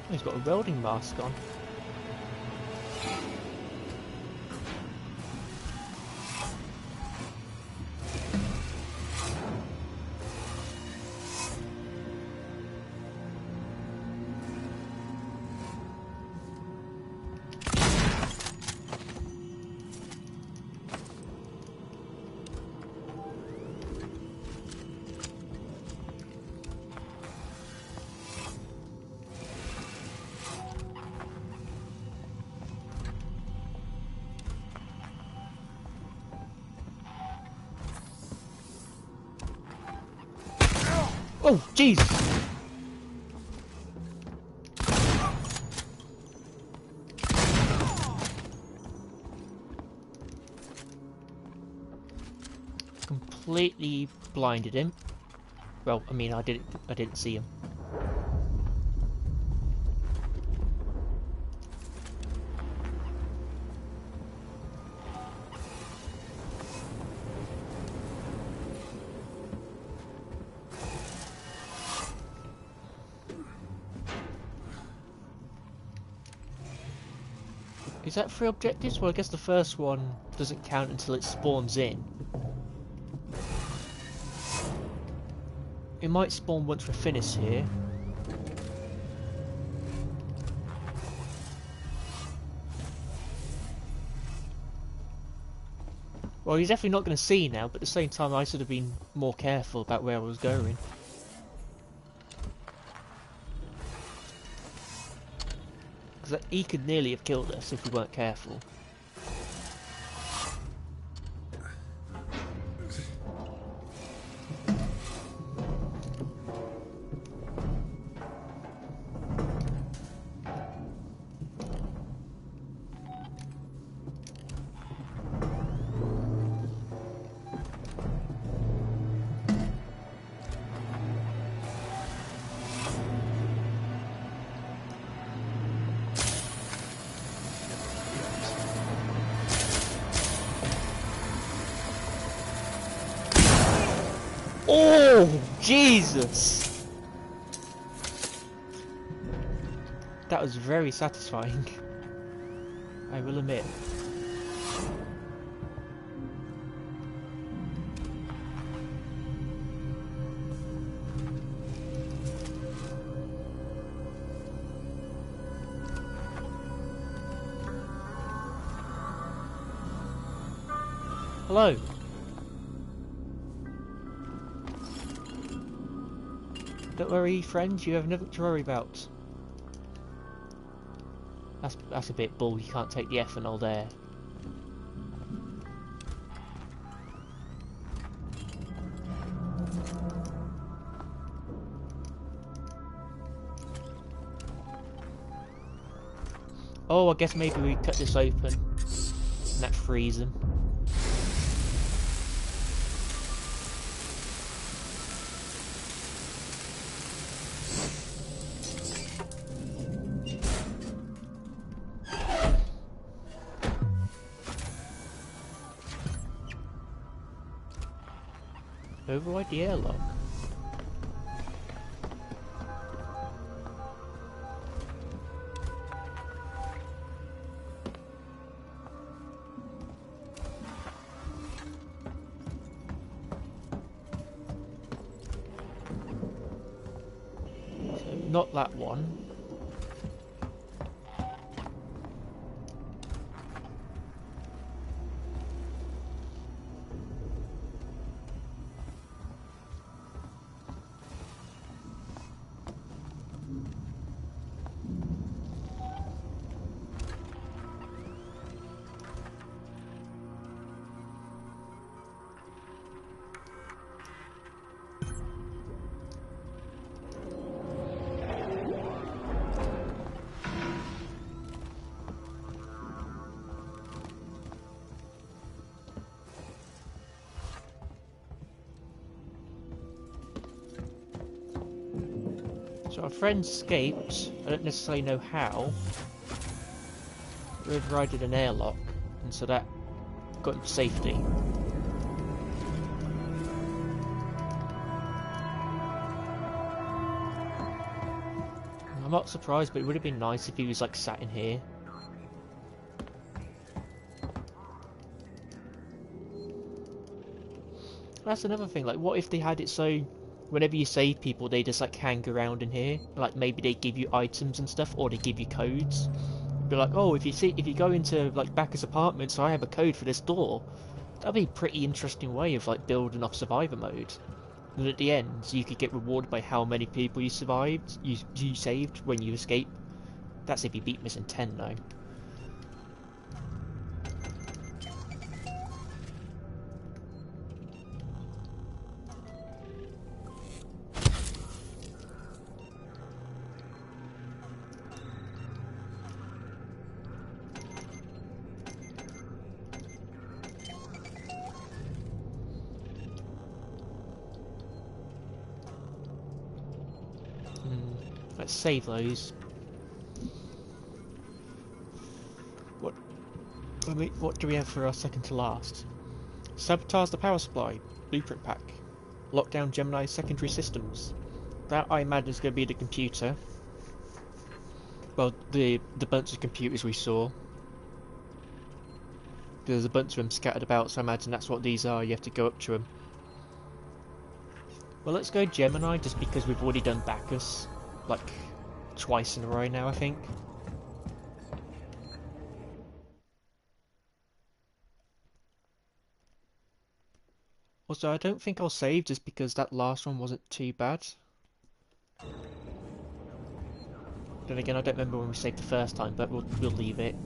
He's got a welding mask on. Oh, Jesus! Completely blinded him. Well, I mean, I didn't see him. Is that 3 objectives? Well, I guess the first one doesn't count until it spawns in. It might spawn once we're finished here. Well, he's definitely not going to see now, but at the same time I should have been more careful about where I was going. Because he could nearly have killed us if we weren't careful. Oh, Jesus! That was very satisfying, I will admit. Hello. Don't worry, friend, you have nothing to worry about. That's a bit bull, you can't take the ethanol there. Oh, I guess maybe we cut this open and that frees them. Override the airlock. So not that one. So our friend escaped, I don't necessarily know how. We overrided an airlock, and so that got him to safety. I'm not surprised, but it would have been nice if he was like sat in here. That's another thing, like what if they had it so whenever you save people they just like hang around in here, like maybe they give you items and stuff, or they give you codes. Be like, oh, if you go into like Bacchus apartment, so I have a code for this door. That'd be a pretty interesting way of like building off survivor mode. And at the end you could get rewarded by how many people you saved when you escape. That's if you beat Mission 10 though. Let's save those. What do we have for our second to last? Sabotage the power supply. Blueprint pack. Lock down Gemini's secondary systems. That I imagine is going to be the computer. Well, the bunch of computers we saw. There's a bunch of them scattered about, so I imagine that's what these are. You have to go up to them. Well, let's go Gemini, just because we've already done Bacchus, like, twice in a row now, I think. Also, I don't think I'll save, just because that last one wasn't too bad. Then again, I don't remember when we saved the first time, but we'll leave it.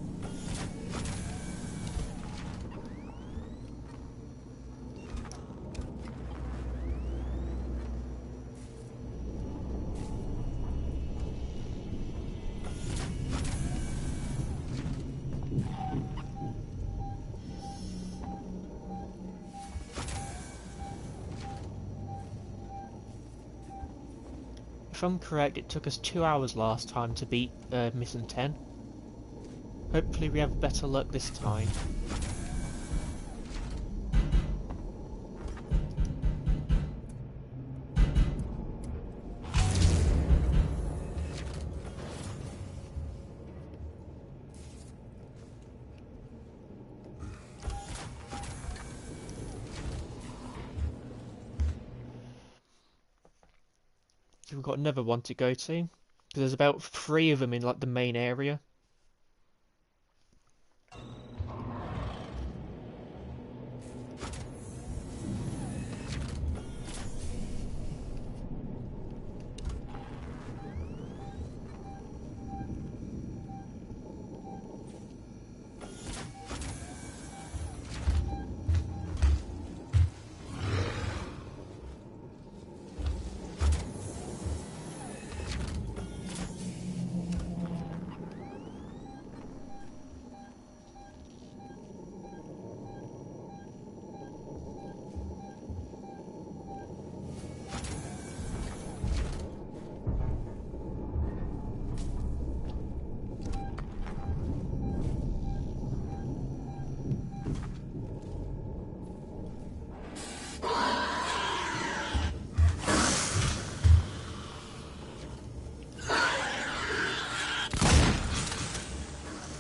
If I'm correct, it took us 2 hours last time to beat Mission 10. Hopefully we have better luck this time. We've got another one to go to, because there's about 3 of them in like the main area.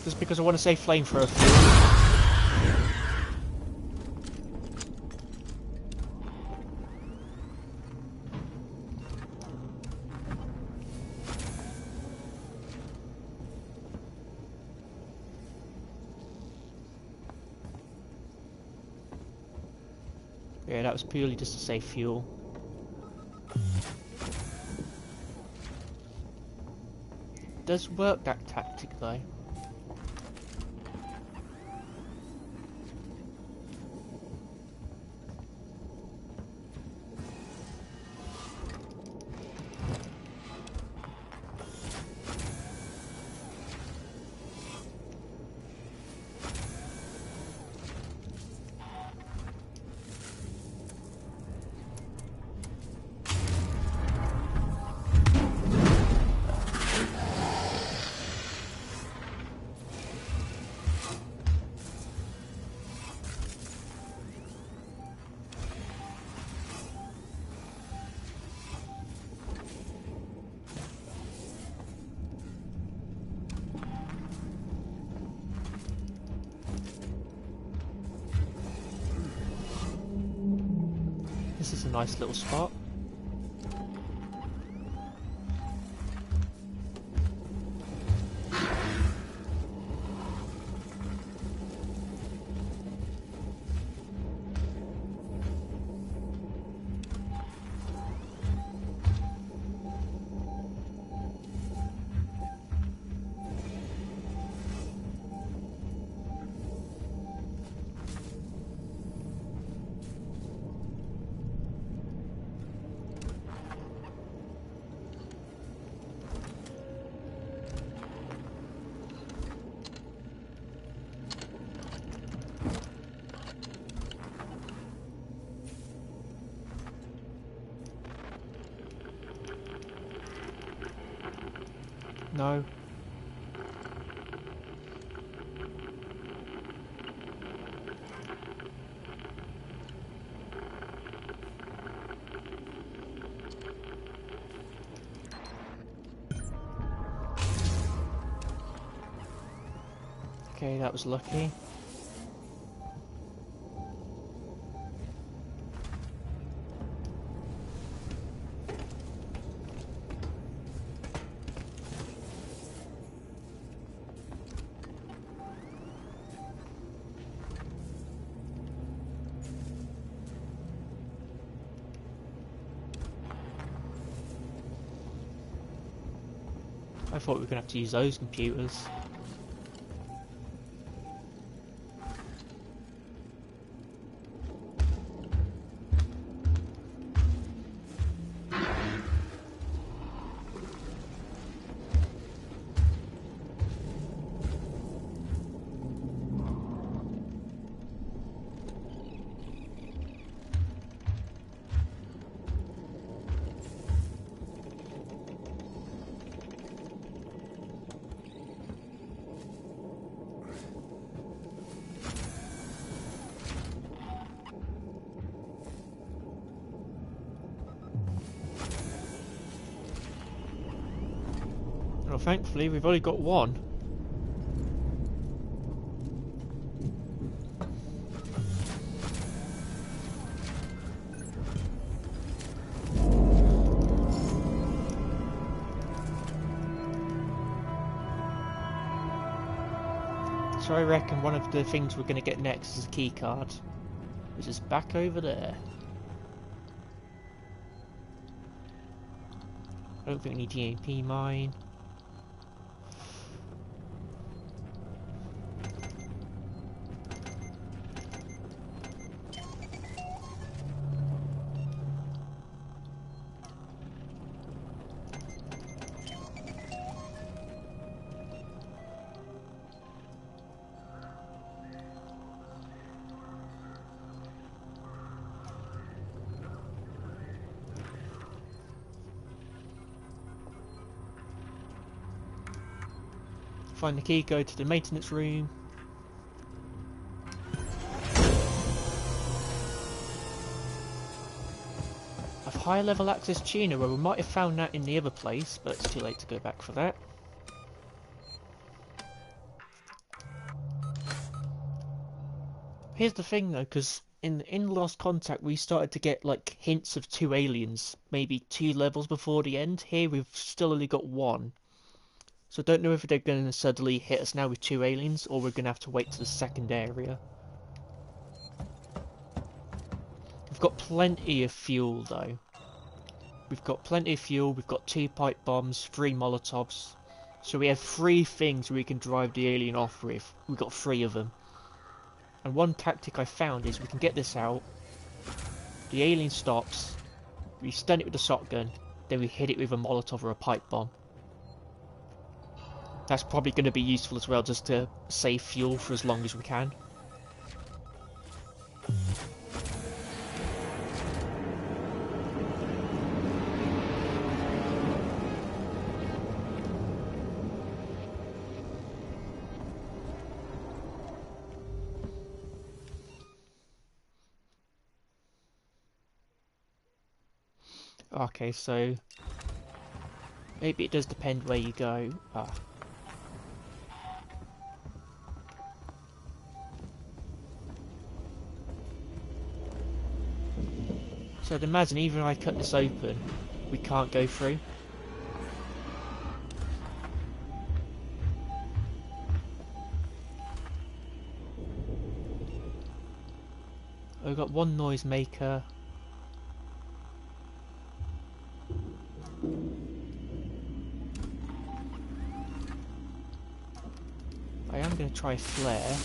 Just because I want to say flamethrower fuel. Yeah, that was purely just to save fuel. Does work, that tactic though. This is a nice little spot. No. Okay, that was lucky. I thought we were going to have to use those computers. Well, thankfully, we've only got one. So I reckon one of the things we're going to get next is a key card, which is back over there. I don't think we need the EMP mine. Find the key, go to the maintenance room. I've high level access tuner, where we might have found that in the other place, but it's too late to go back for that. Here's the thing though, because in Lost Contact we started to get like hints of 2 aliens, maybe 2 levels before the end. Here we've still only got 1. So I don't know if they're going to suddenly hit us now with 2 aliens, or we're going to have to wait to the second area. We've got plenty of fuel though. We've got plenty of fuel, we've got 2 pipe bombs, 3 Molotovs. So we have 3 things we can drive the alien off with. We've got 3 of them. And one tactic I found is we can get this out, the alien stops, we stun it with a shotgun, then we hit it with a Molotov or a pipe bomb. That's probably going to be useful as well, just to save fuel for as long as we can. Okay, so maybe it does depend where you go. So I'd imagine even if I cut this open, we can't go through. I've got 1 noisemaker. I am going to try flare.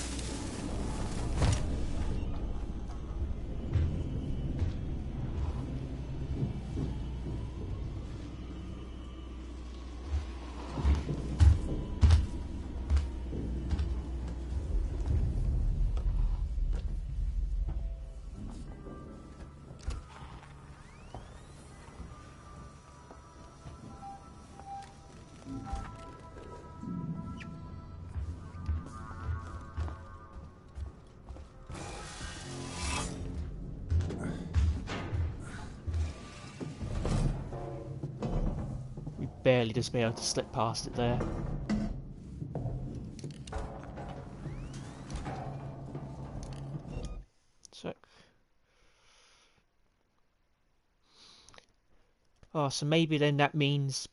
Barely just be able to slip past it there. So maybe then that means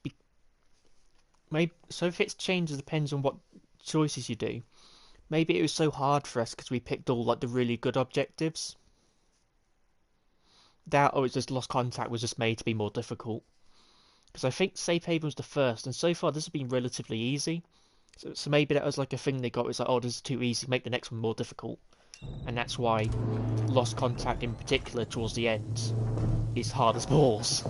so if it's changed, it depends on what choices you do. Maybe it was so hard for us because we picked all like the really good objectives. That, or it's just Lost Contact was just made to be more difficult. Because I think Safe Haven was the first, and so far this has been relatively easy. So maybe that was like a thing they got. It's like, oh, this is too easy, make the next one more difficult. And that's why Lost Contact in particular, towards the end, is hard as balls.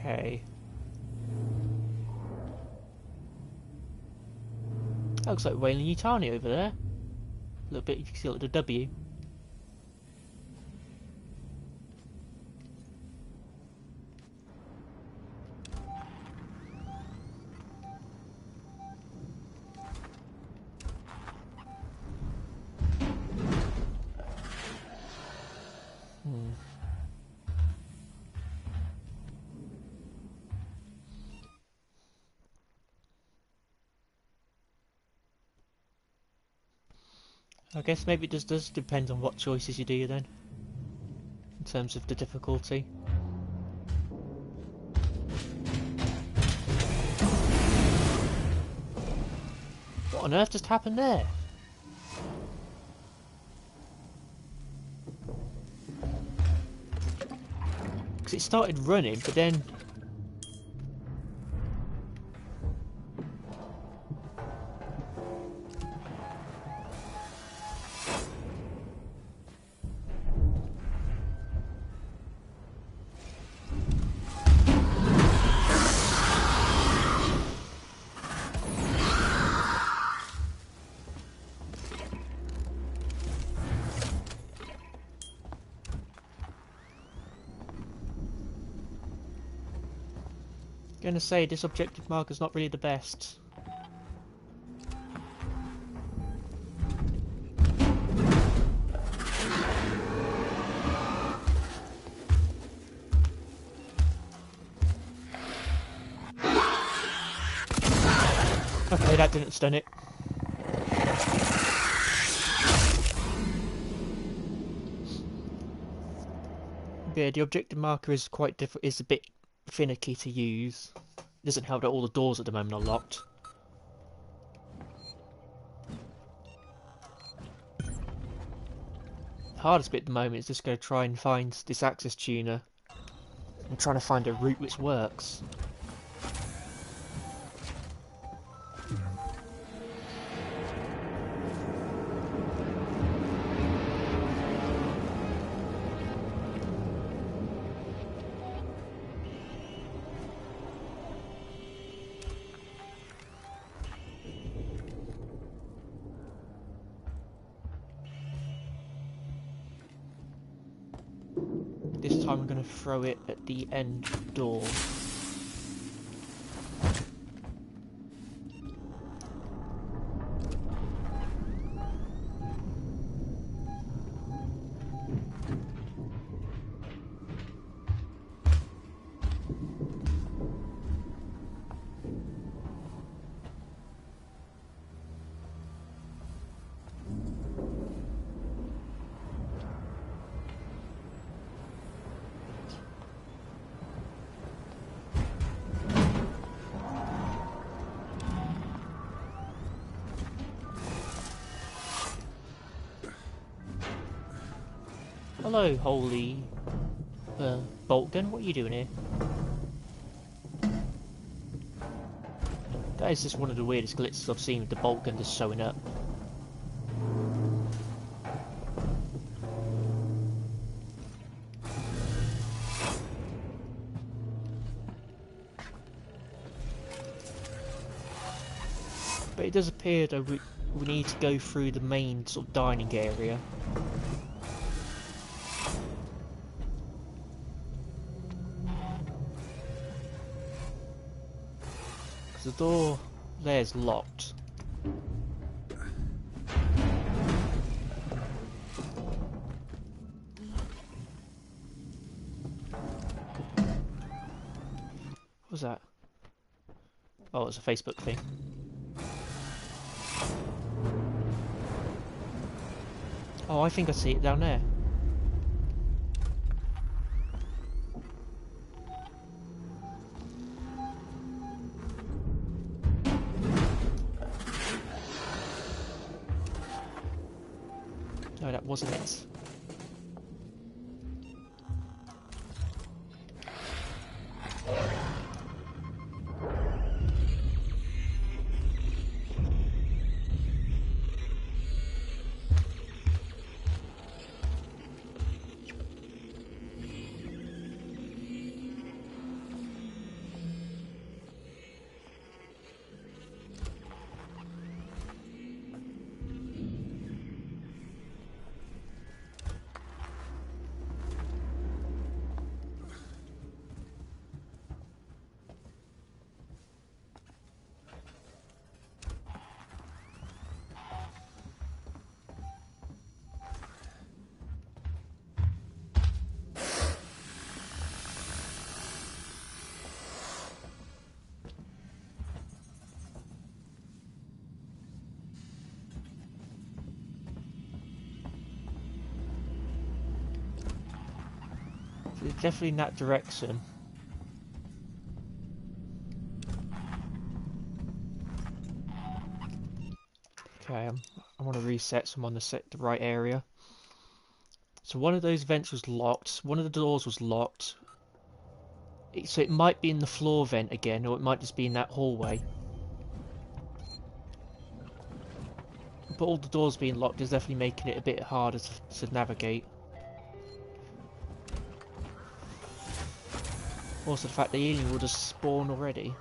Okay. That looks like Wayland Yutani over there. A little bit, you can see like the W. I guess maybe it just does depend on what choices you do then, in terms of the difficulty. What on earth just happened there? Because it started running, but then... Gonna say this objective marker's not really the best. Okay, that didn't stun it. Yeah, the objective marker is quite is a bit finicky to use. It doesn't help that all the doors at the moment are locked. The hardest bit at the moment is just going to try and find this access tuner and trying to find a route which works. This time I'm going to throw it at the end door. Hello, holy bolt gun. What are you doing here? That is just one of the weirdest glitches I've seen with the bolt gun just showing up. But it does appear that we need to go through the main sort of dining area. the door there's locked. What was that? Oh, it's a Facebook thing. Oh, I think I see it down there. No, that wasn't it. It's definitely in that direction. Okay, I want to reset so I'm on the right area. So one of those vents was locked. One of the doors was locked. So it might be in the floor vent again, or it might just be in that hallway. But all the doors being locked is definitely making it a bit harder to navigate. Also the fact the alien will just spawn already.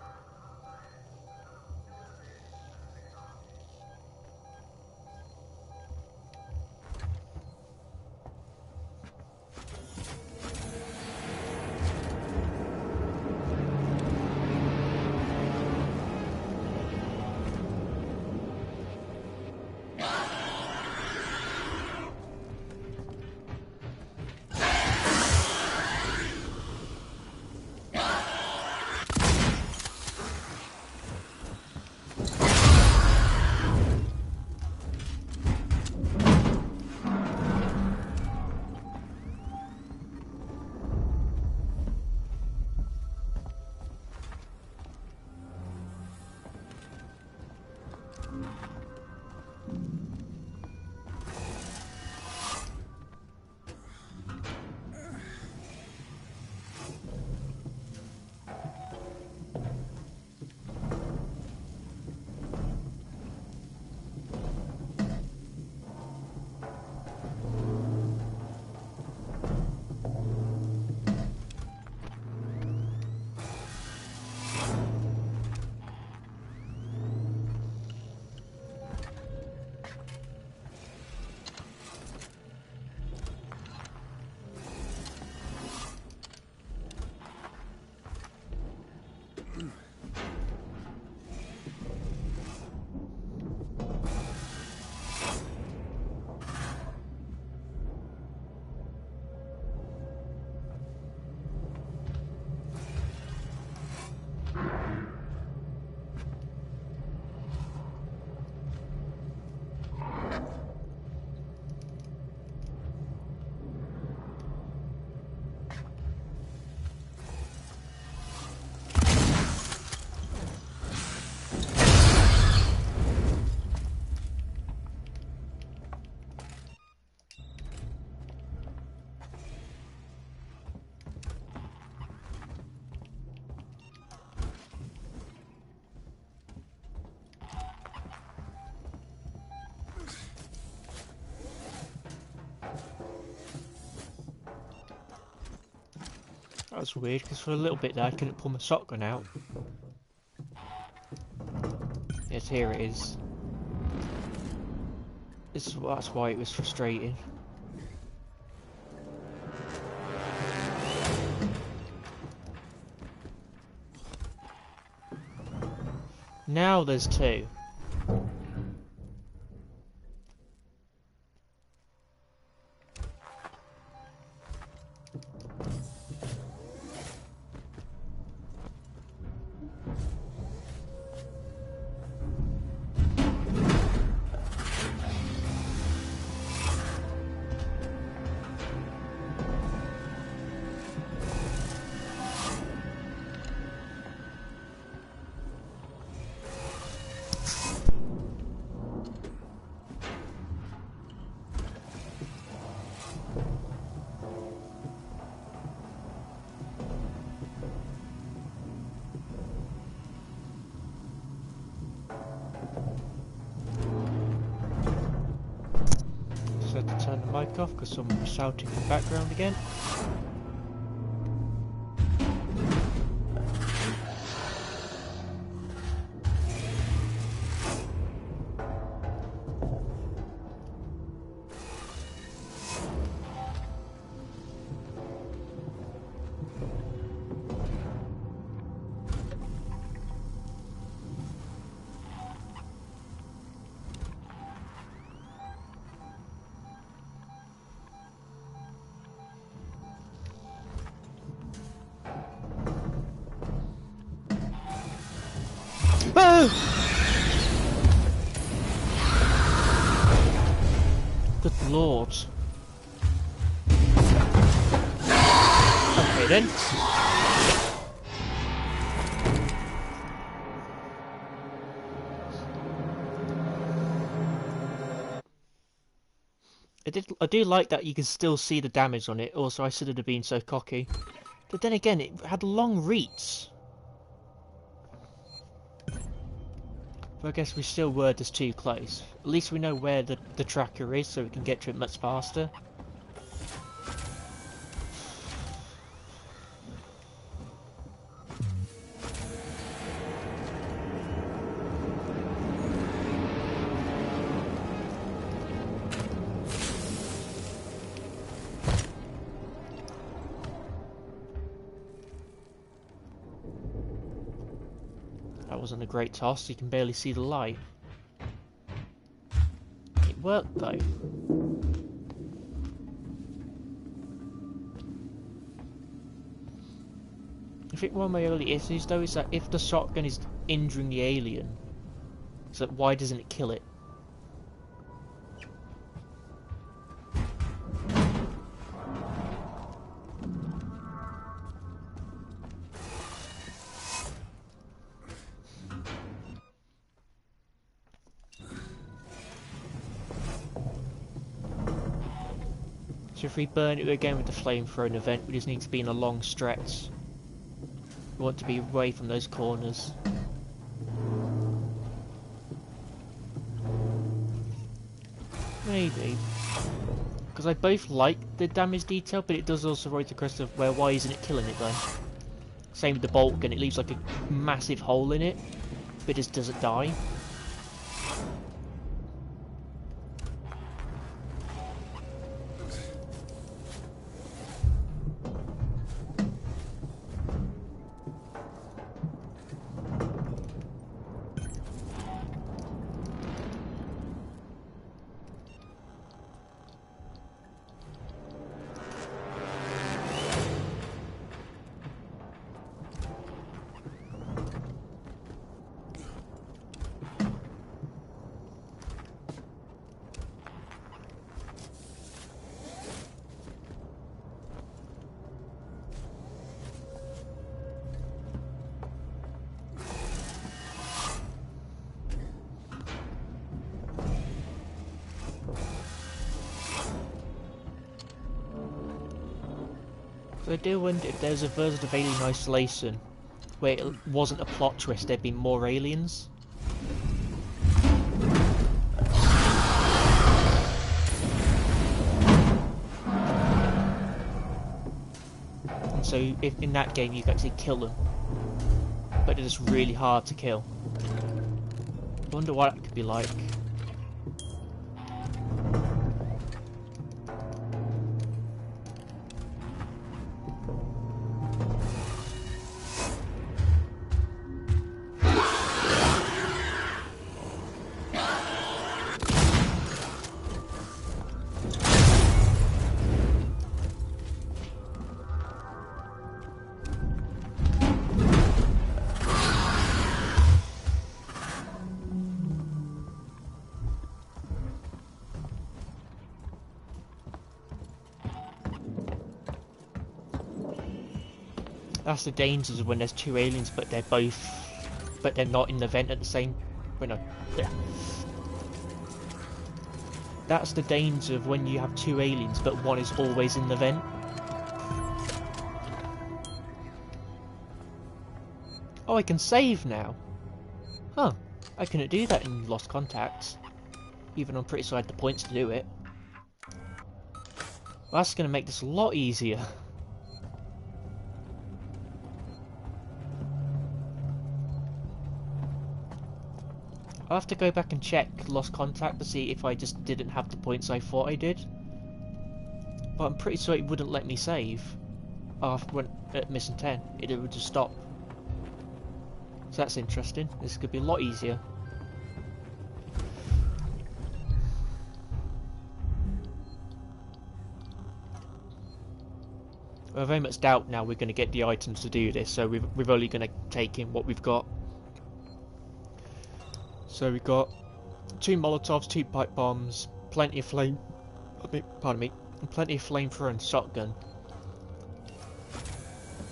That was weird, because for a little bit there I couldn't pull my shotgun out. Yes, here it is. That's why it was frustrating. Now there's two. Had to turn the mic off because someone was shouting in the background again. Oh! Good lord. Okay then. I do like that you can still see the damage on it. Also, I shouldn't have been so cocky. But then again, it had long reach. But I guess we still were just too close. At least we know where the tracker is, so we can get to it much faster. That wasn't a great toss, you can barely see the light. It worked though. I think one of my early issues though is that if the shotgun is injuring the alien, so why doesn't it kill it? So if we burn it again with the flamethrower event, we just need to be in a long stretch. We want to be away from those corners. Maybe. Because I both like the damage detail, but it does also raise the question of, well, why isn't it killing it then? Same with the bolt gun, it leaves like a massive hole in it, but it just doesn't die. So I do wonder if there's a version of Alien Isolation where it wasn't a plot twist, there'd be more aliens. And so if in that game you can actually kill them, but it is really hard to kill. I wonder what it could be like. That's the dangers of when there's two aliens, but they're not in the vent at the same. Wait, no. Yeah. That's the danger of when you have two aliens, but one is always in the vent. Oh, I can save now. Huh. I couldn't do that in Lost Contacts. Even I'm pretty sure I had the points to do it. Well, that's going to make this a lot easier. I'll have to go back and check Lost Contact to see if I just didn't have the points I thought I did. But I'm pretty sure it wouldn't let me save after at Mission 10. It would just stop. So that's interesting. This could be a lot easier. I very much doubt now we're going to get the items to do this, so we're only going to take in what we've got. So we've got 2 Molotovs, 2 pipe bombs, plenty of flame. Pardon me, plenty of flamethrower and shotgun.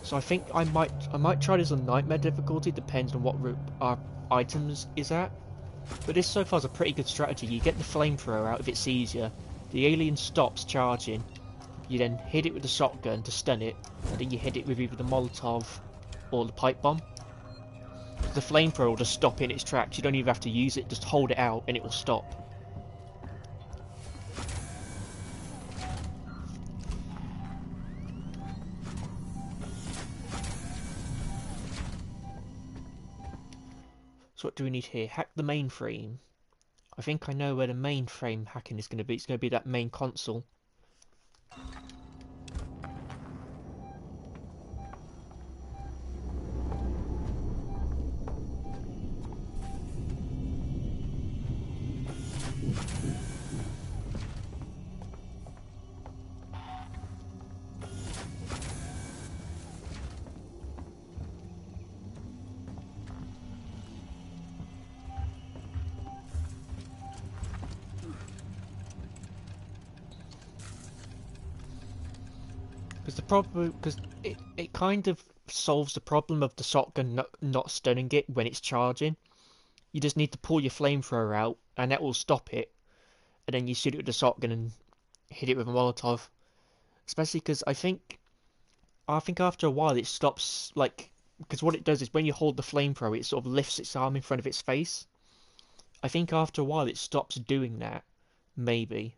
So I think I might try this on nightmare difficulty. Depends on what our items is at. But this so far is a pretty good strategy. You get the flamethrower out if it's easier. The alien stops charging. You then hit it with the shotgun to stun it, and then you hit it with either the Molotov or the pipe bomb. The flamethrower will just stop in its tracks. You don't even have to use it, just hold it out and it will stop. So what do we need here? Hack the mainframe. I think I know where the mainframe hacking is going to be. It's going to be that main console. Because it kind of solves the problem of the shotgun not stunning it when it's charging. You just need to pull your flamethrower out and that will stop it, and then you shoot it with the shotgun and hit it with a Molotov. Especially because I think after a while it stops, like, because what it does is when you hold the flamethrower it sort of lifts its arm in front of its face. I think after a while it stops doing that, maybe.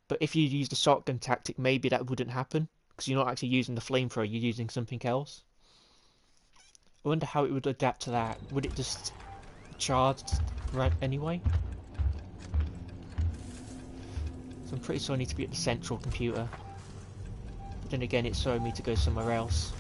But if you use the shotgun tactic, maybe that wouldn't happen, because you're not actually using the flamethrower, you're using something else. I wonder how it would adapt to that. Would it just charge right anyway? So I'm pretty sure I need to be at the central computer. But then again, it's showing me to go somewhere else.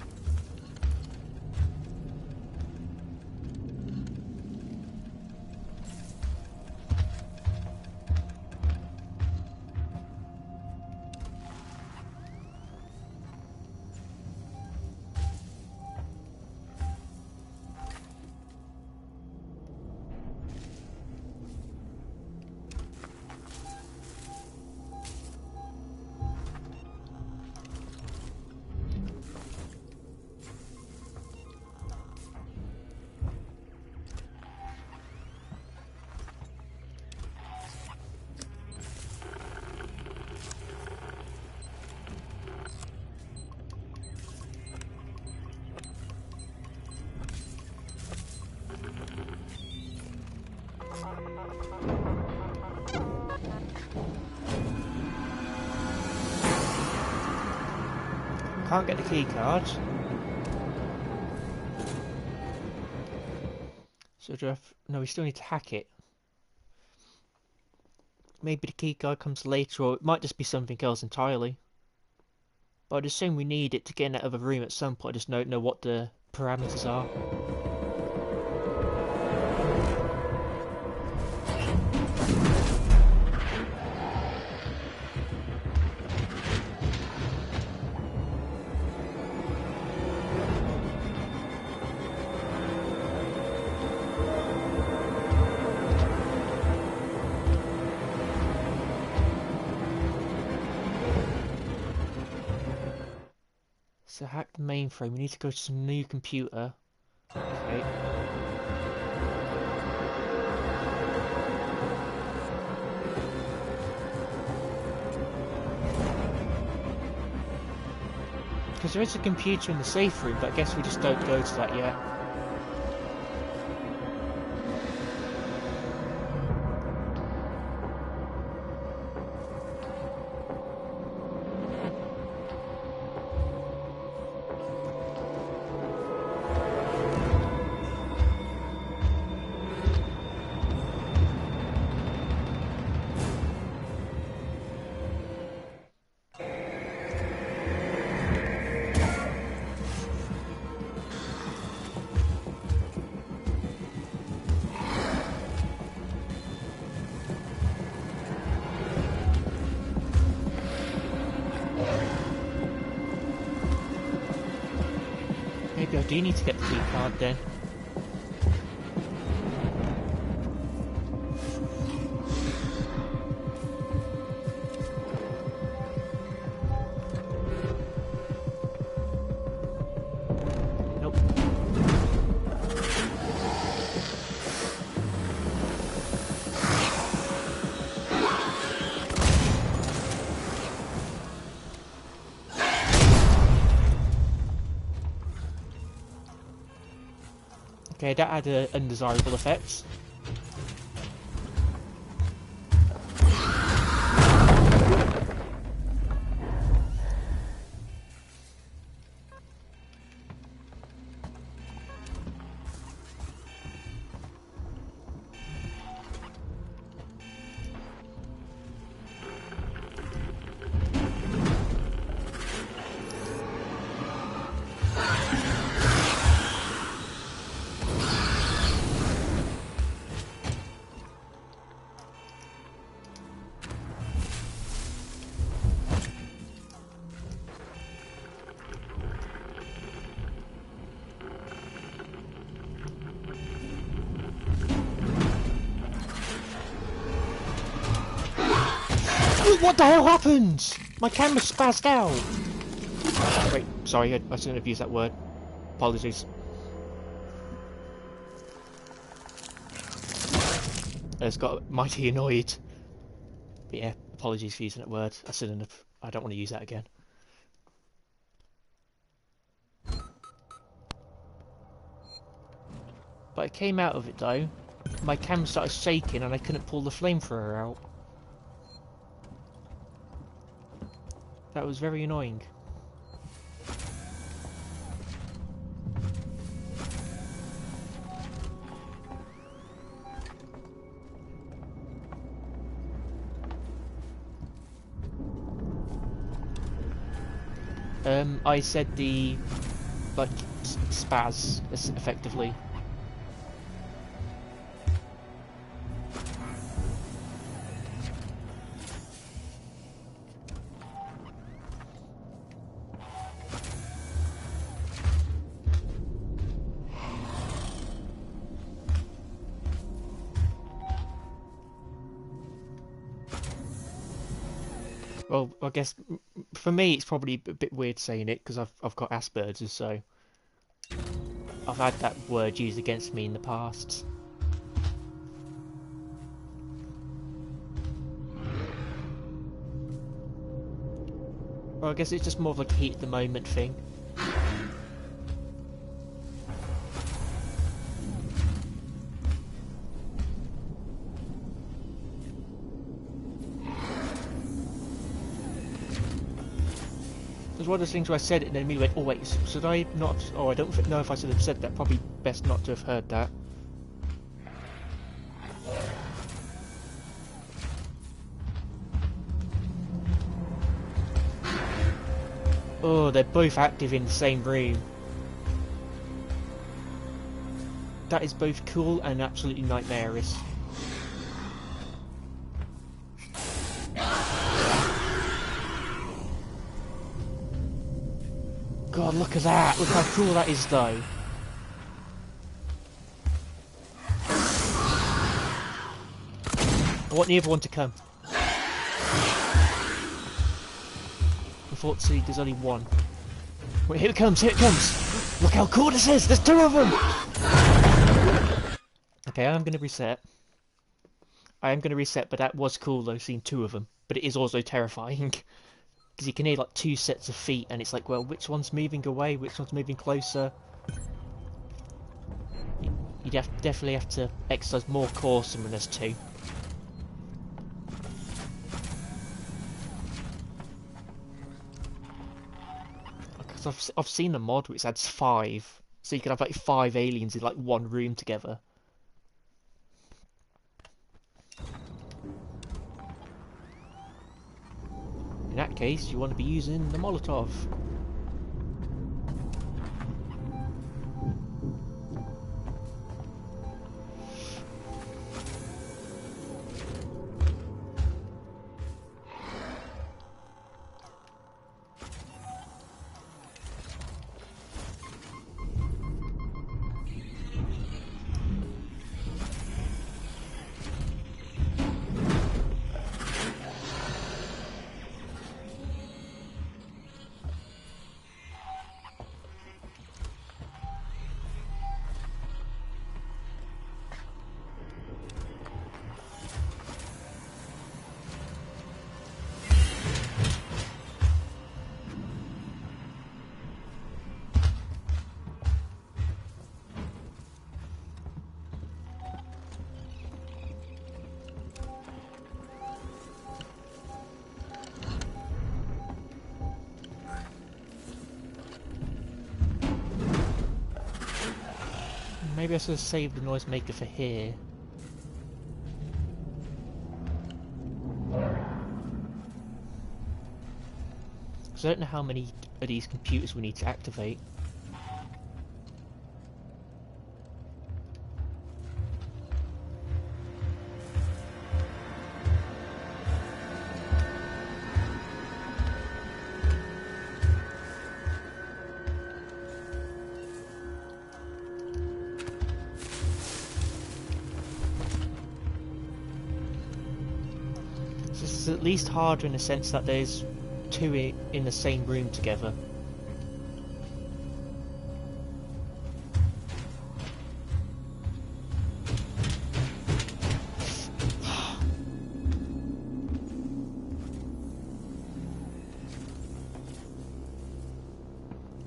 Can't get the key card. So do I have... No, we still need to hack it. Maybe the key card comes later, or it might just be something else entirely. But I'd assume we need it to get in that other room at some point. I just don't know what the parameters are. So hack the mainframe. We need to go to some new computer. Okay. Because there is a computer in the safe room, but I guess we just don't go to that yet. Maybe I do need to get the key card then. Nope. Okay, that had undesirable effects. What the hell happened? My camera spazzed out. Wait, sorry, I shouldn't have used that word. Apologies. I just got mighty annoyed. But yeah, apologies for using that word. I shouldn't have. I don't want to use that again. But I came out of it though. My camera started shaking and I couldn't pull the flamethrower out. That was very annoying. I said the like spaz effectively. Well, I guess for me it's probably a bit weird saying it because I've got Asperger's, so I've had that word used against me in the past. Well, I guess it's just more of like a heat of the moment thing. It was one of those things where I said it and then me went, oh wait, should I not? Oh, I don't know if I should have said that. Probably best not to have heard that. Oh, they're both active in the same room. That is both cool and absolutely nightmarish. God, look at that! Look how cool that is, though. I want the other one to come. Unfortunately, there's only one. Wait, here it comes, here it comes! Look how cool this is! There's 2 of them! Okay, I'm gonna reset. I am gonna reset, but that was cool though, seeing 2 of them. But it is also terrifying. Because you can hear like 2 sets of feet, and it's like, well, which one's moving away, which one's moving closer? You'd definitely have to exercise more caution when there's 2. Because I've seen a mod which adds 5, so you can have like 5 aliens in like one room together. In that case, you want to be using the Molotov. Maybe I should have saved the noisemaker for here. Because I don't know how many of these computers we need to activate. This is at least harder in the sense that there's 2 in the same room together.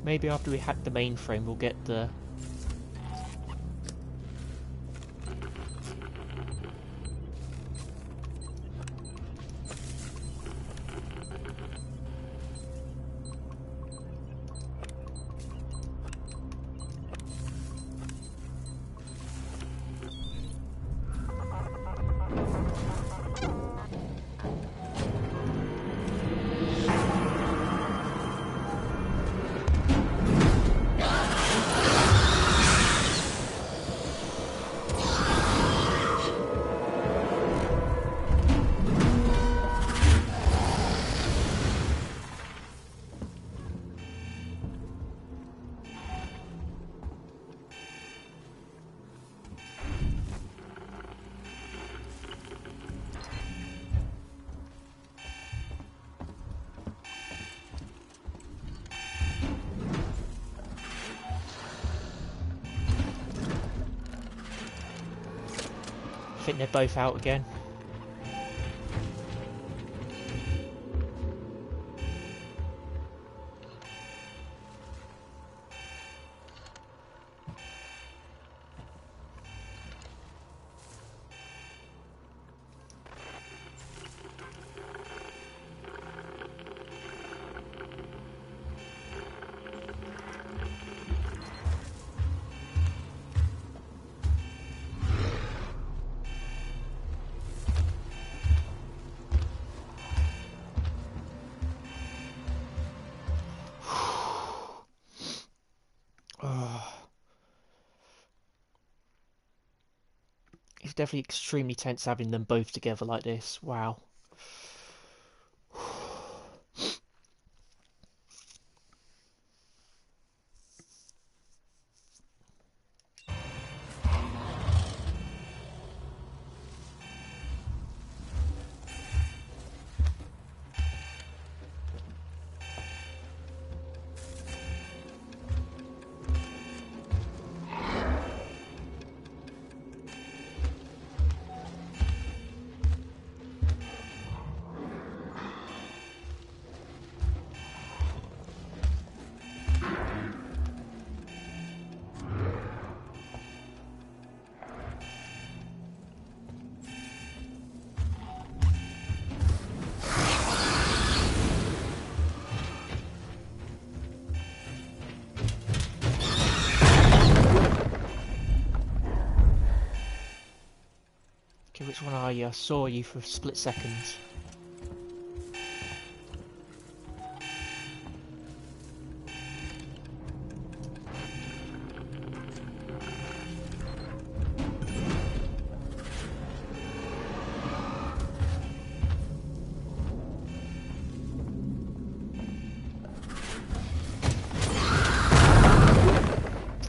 Maybe after we hack the mainframe we'll get the... I think they're both out again. It's definitely extremely tense having them both together like this. Wow. just when I saw you for a split second.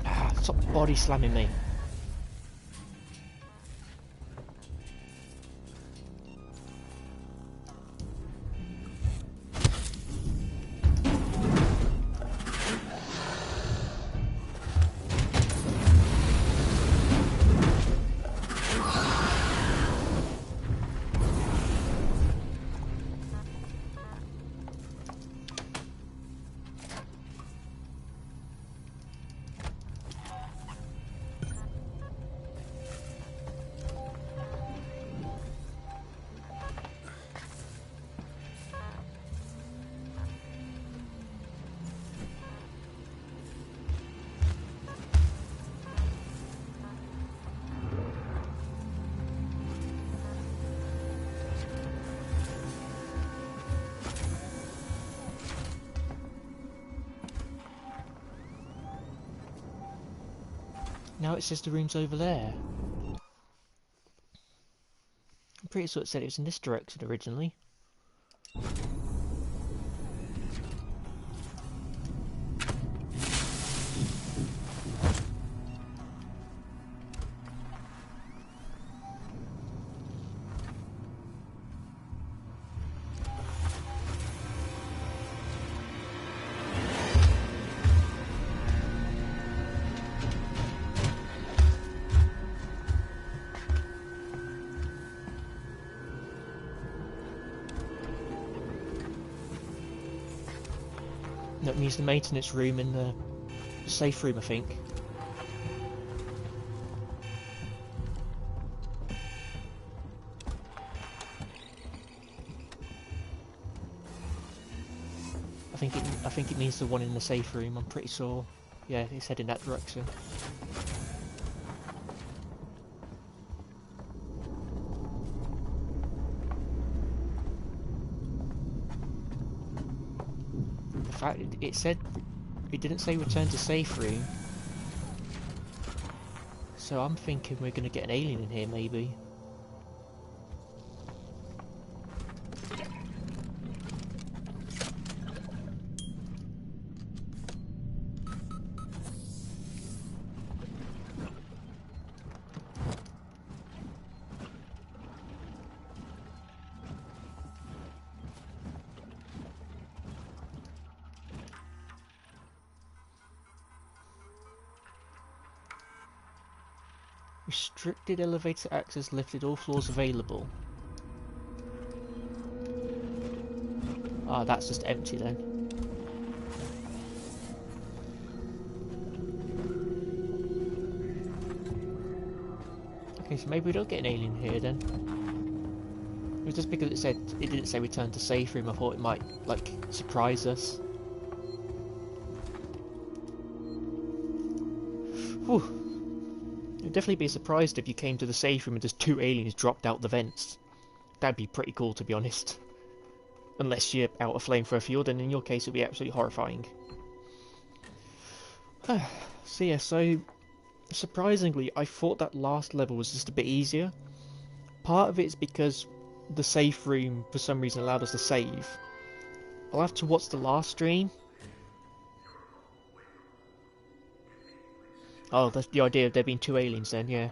Ah, stop body slamming me. Now it says the room's over there. I'm pretty sure it said it was in this direction originally. That means the maintenance room and the safe room, I think. I think it means the one in the safe room. I'm pretty sure. Yeah, it's heading that direction. In fact, it said it didn't say return to safe room. So I'm thinking we're gonna get an alien in here, maybe. Restricted elevator access lifted, all floors available. Ah, that's just empty then. Okay, so maybe we don't get an alien here then. It was just because it didn't say return to safe room, I thought it might, like, surprise us. Whew. I'd definitely be surprised if you came to the safe room and just 2 aliens dropped out the vents. That'd be pretty cool, to be honest. Unless you're out of flamethrower fuel, then in your case it'd be absolutely horrifying. So yeah, so surprisingly, I thought that last level was just a bit easier. Part of it's because the safe room for some reason allowed us to save. I'll have to watch the last stream. Oh, that's the idea of there being 2 aliens then, yeah.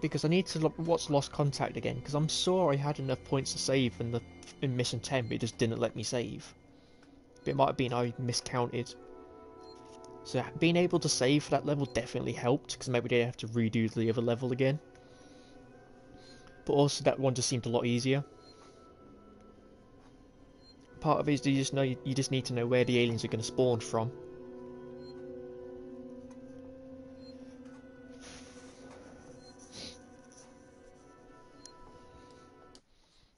Because I need to watch Lost Contact again, because I'm sure I had enough points to save in Mission 10, but it just didn't let me save. But it might have been I miscounted. So being able to save for that level definitely helped, because maybe they have to redo the other level again. But also that one just seemed a lot easier. Part of it is you just need to know where the aliens are going to spawn from.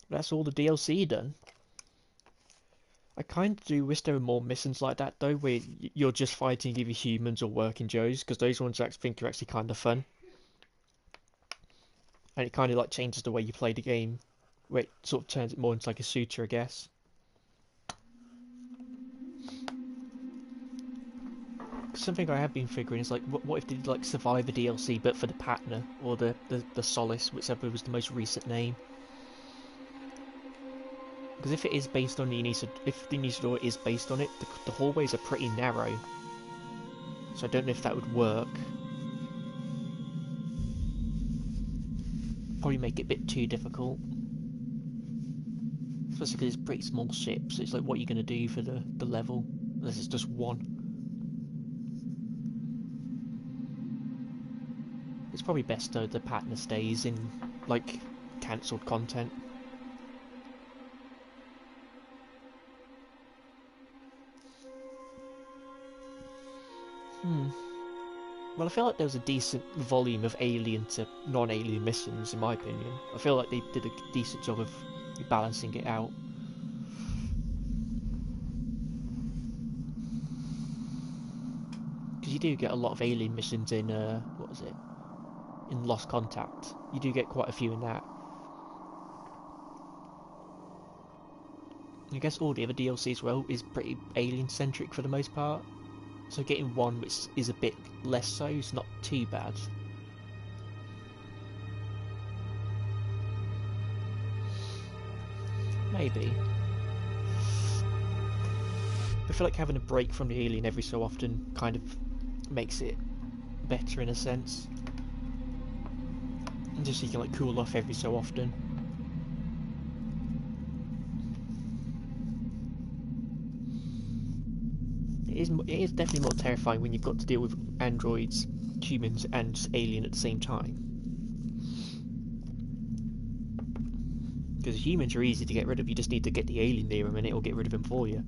That's all the DLC done. I kind of do wish there were more missions like that though, where you're just fighting either humans or working Joes, because those ones I think are actually kind of fun. and it kind of like changes the way you play the game, where it sort of turns it more into like a shooter, I guess. Something I have been figuring is like, what if they did like Survivor DLC, but for the Patna or the Solace, whichever was the most recent name. Because if it is based on if the Inisudora is based on it, the hallways are pretty narrow. So I don't know if that would work. Probably make it a bit too difficult. Especially because it's a pretty small ship, so it's like, what are you going to do for the level? Unless it's just one. It's probably best though the Patna stays in, like, cancelled content. Well, I feel like there was a decent volume of alien to non-alien missions, in my opinion. I feel like they did a decent job of balancing it out. Because you do get a lot of alien missions in, what was it? In Lost Contact. You do get quite a few in that. I guess all the other DLC as well is pretty alien-centric for the most part. So getting one which is a bit less so is not too bad. Maybe. I feel like having a break from the alien every so often kind of makes it better in a sense. And just so you can like cool off every so often. It is definitely more terrifying when you've got to deal with androids, humans, and alien at the same time. Because humans are easy to get rid of, you just need to get the alien near them and it'll get rid of him for you.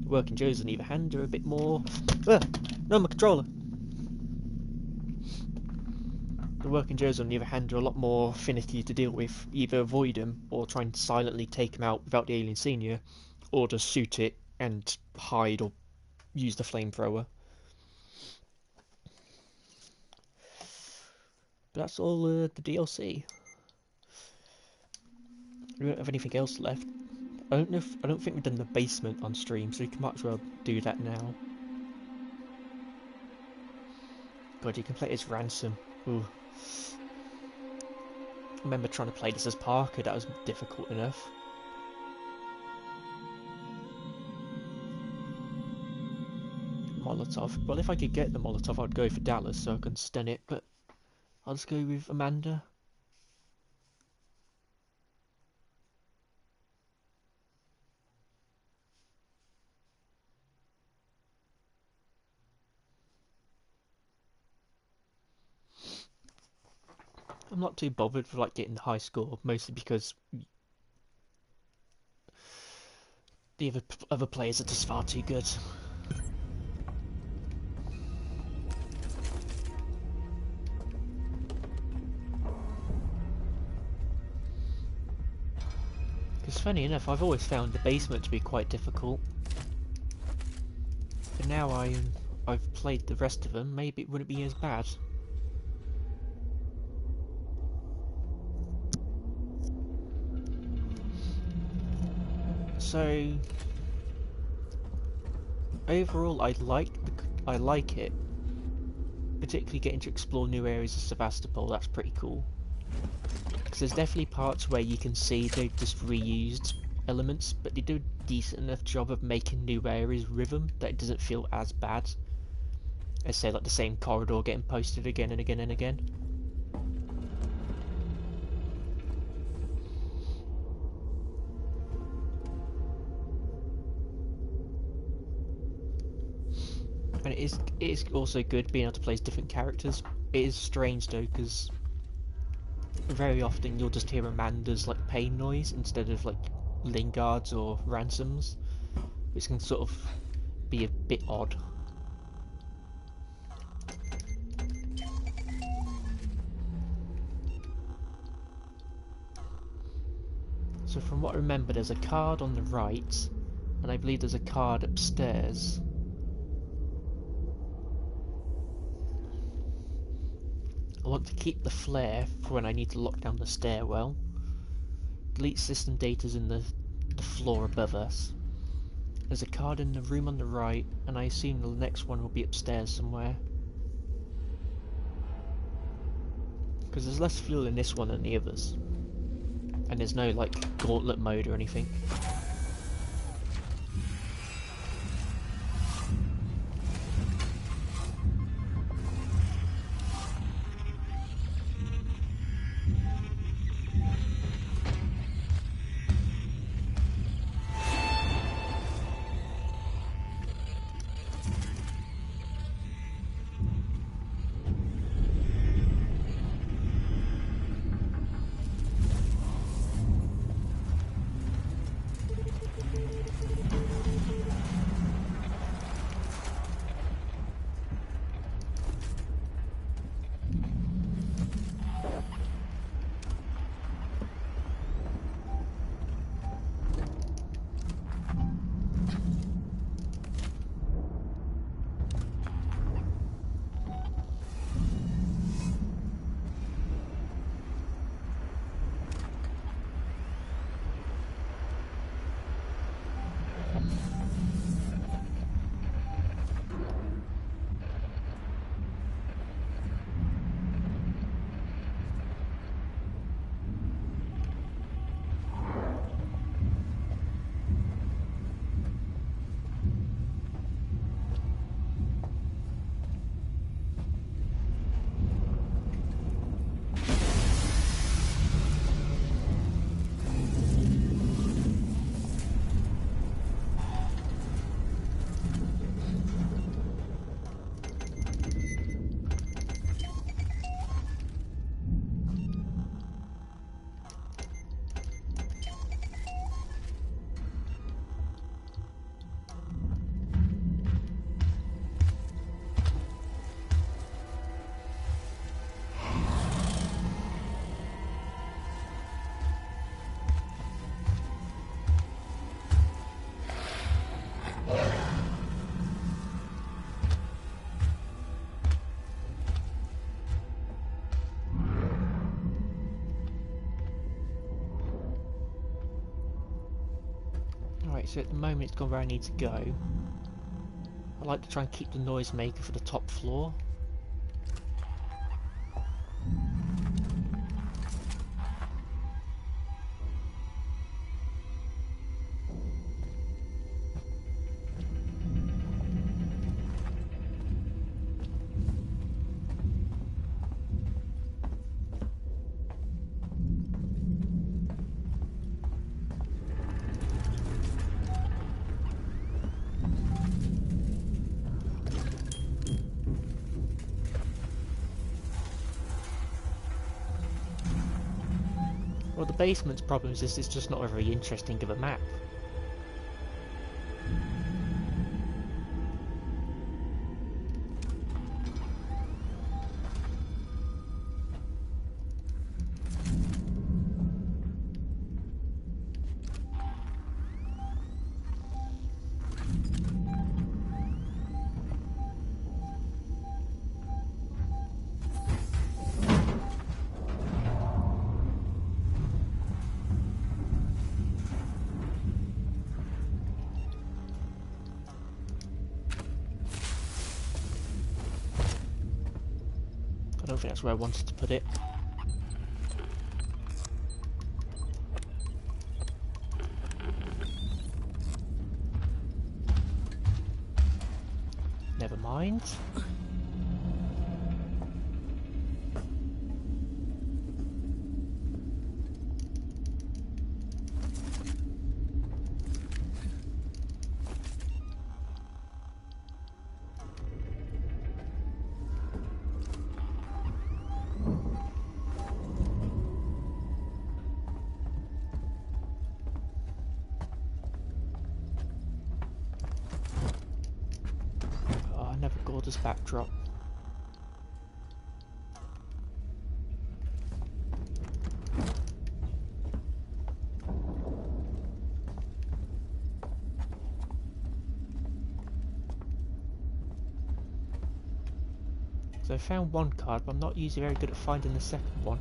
The Working Joes on either hand are a bit more... No, my controller! The Working Joes on the other hand are a lot more finicky to deal with. Either avoid them, or try and silently take them out without the alien seeing you, or just shoot it and hide or use the flamethrower. But that's all the DLC. We don't have anything else left. I don't think we've done the basement on stream, so we might as well do that now. God, you can play it as Ransom. Ooh. I remember trying to play this as Parker, that was difficult enough. Molotov. Well, if I could get the Molotov, I'd go for Dallas so I can stun it, but I'll just go with Amanda. I'm not too bothered for like getting the high score, mostly because the other players are just far too good. Because funny enough, I've always found the basement to be quite difficult. But now I've played the rest of them, maybe it wouldn't be as bad. So overall, I like it. Particularly getting to explore new areas of Sevastopol. That's pretty cool. Because there's definitely parts where you can see they've just reused elements, but they do a decent enough job of making new areas with them that it doesn't feel as bad as, say, like the same corridor getting posted again and again and again. And it is also good being able to play as different characters. It is strange though, because very often you'll just hear Amanda's like pain noise instead of like Lingard's or Ransom's, which can sort of be a bit odd. So from what I remember, there's a card on the right, and I believe there's a card upstairs. I want to keep the flare for when I need to lock down the stairwell. Delete system data's in the floor above us. There's a card in the room on the right, and I assume the next one will be upstairs somewhere. Because there's less fuel in this one than the others. And there's no, like, gauntlet mode or anything. Alright, so at the moment it's gone where I need to go. I like to try and keep the noisemaker for the top floor. Well, the basement's problem is this, it's just not a very interesting of a map. I don't think that's where I wanted to put it. Never mind. Gorgeous backdrop. So I found one card, but I'm not usually very good at finding the second one.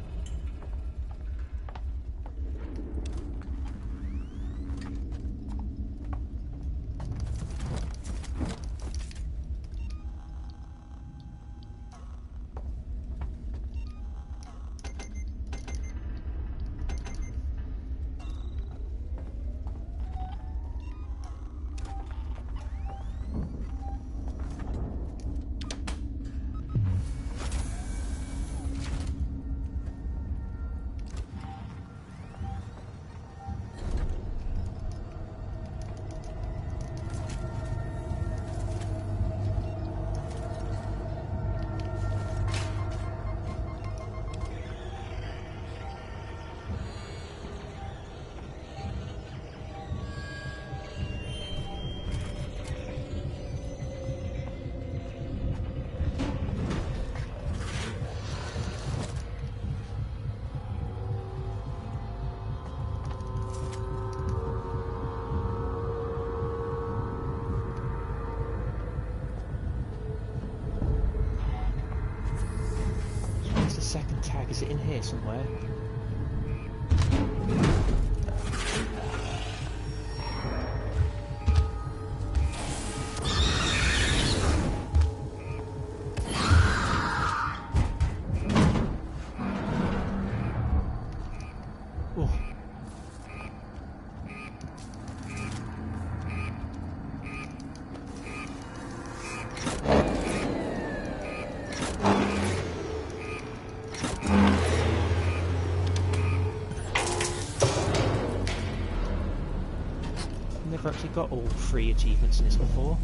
Where's the second tag? Is it in here somewhere? Oh. I've never actually got all 3 achievements in this before.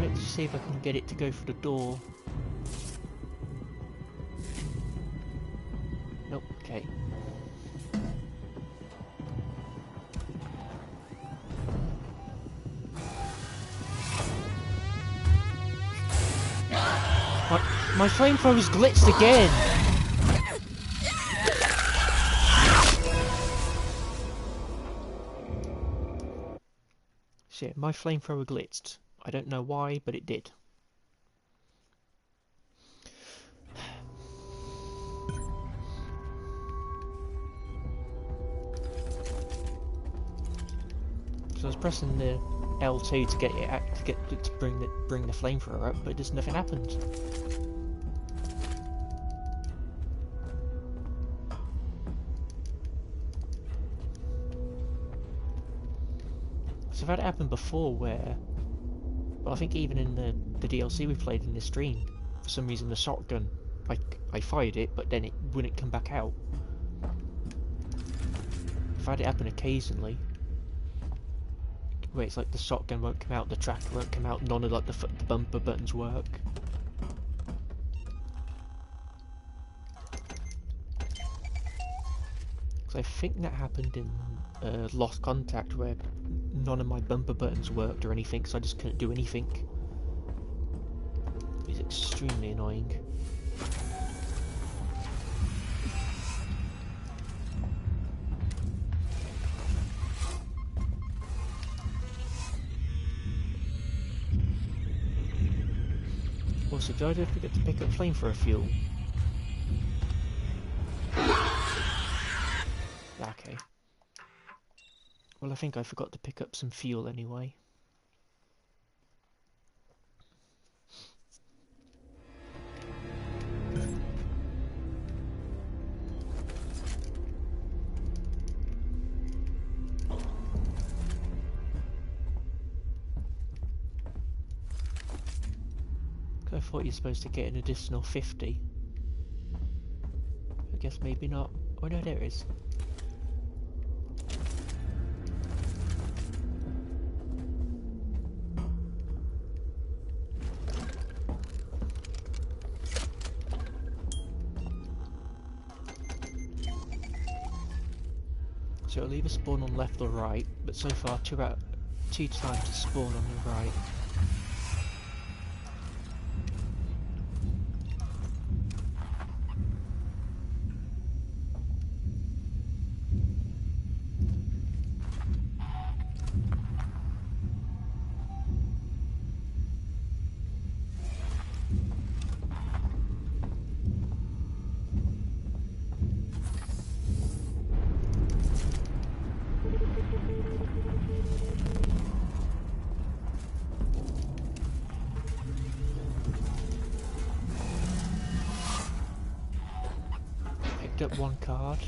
Let's see if I can get it to go for the door. Nope, okay. My flamethrower's glitched again! Shit, my flamethrower glitched. I don't know why, but it did. So I was pressing the L2 to get it to bring the flamethrower up, but just nothing happened. So I've had it happen before where, well, I think even in the DLC we played in this stream, for some reason the shotgun, I fired it, but then it wouldn't come back out. I've had it happen occasionally, where it's like the shotgun won't come out, the tracker won't come out, none of like the bumper buttons work. So I think that happened in Lost Contact, where none of my bumper buttons worked or anything, so I just couldn't do anything. It's extremely annoying. Also, do I forget to pick up flamethrower fuel? Okay. Well, I think I forgot to pick up some fuel anyway. thought you're supposed to get an additional 50. I guess maybe not. Oh no, there it is. So it'll either spawn on left or right, but so far two times to spawn on the right. Up one card.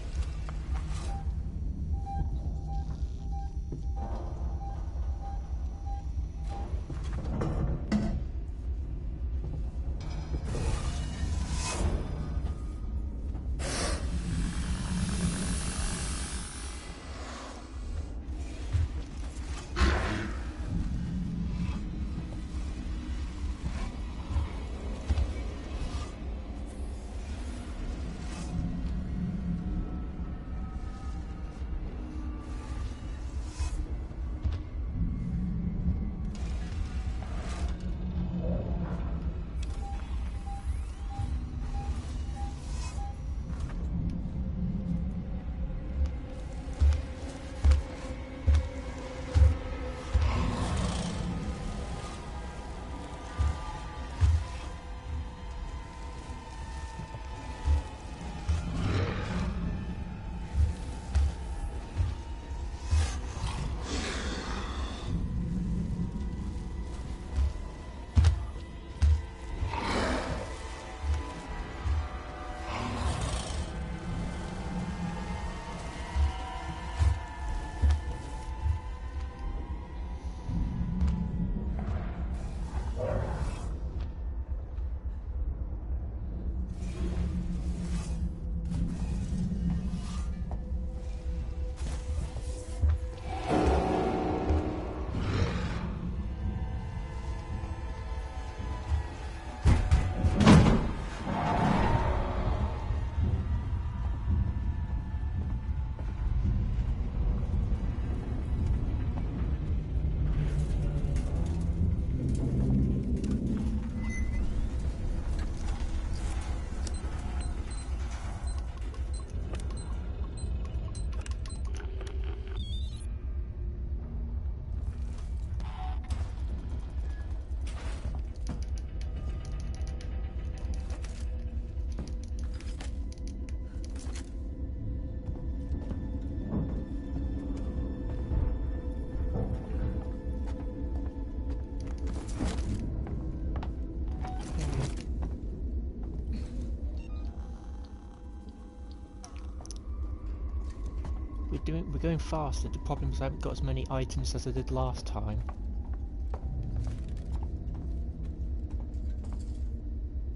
We're going faster. The problem is I haven't got as many items as I did last time.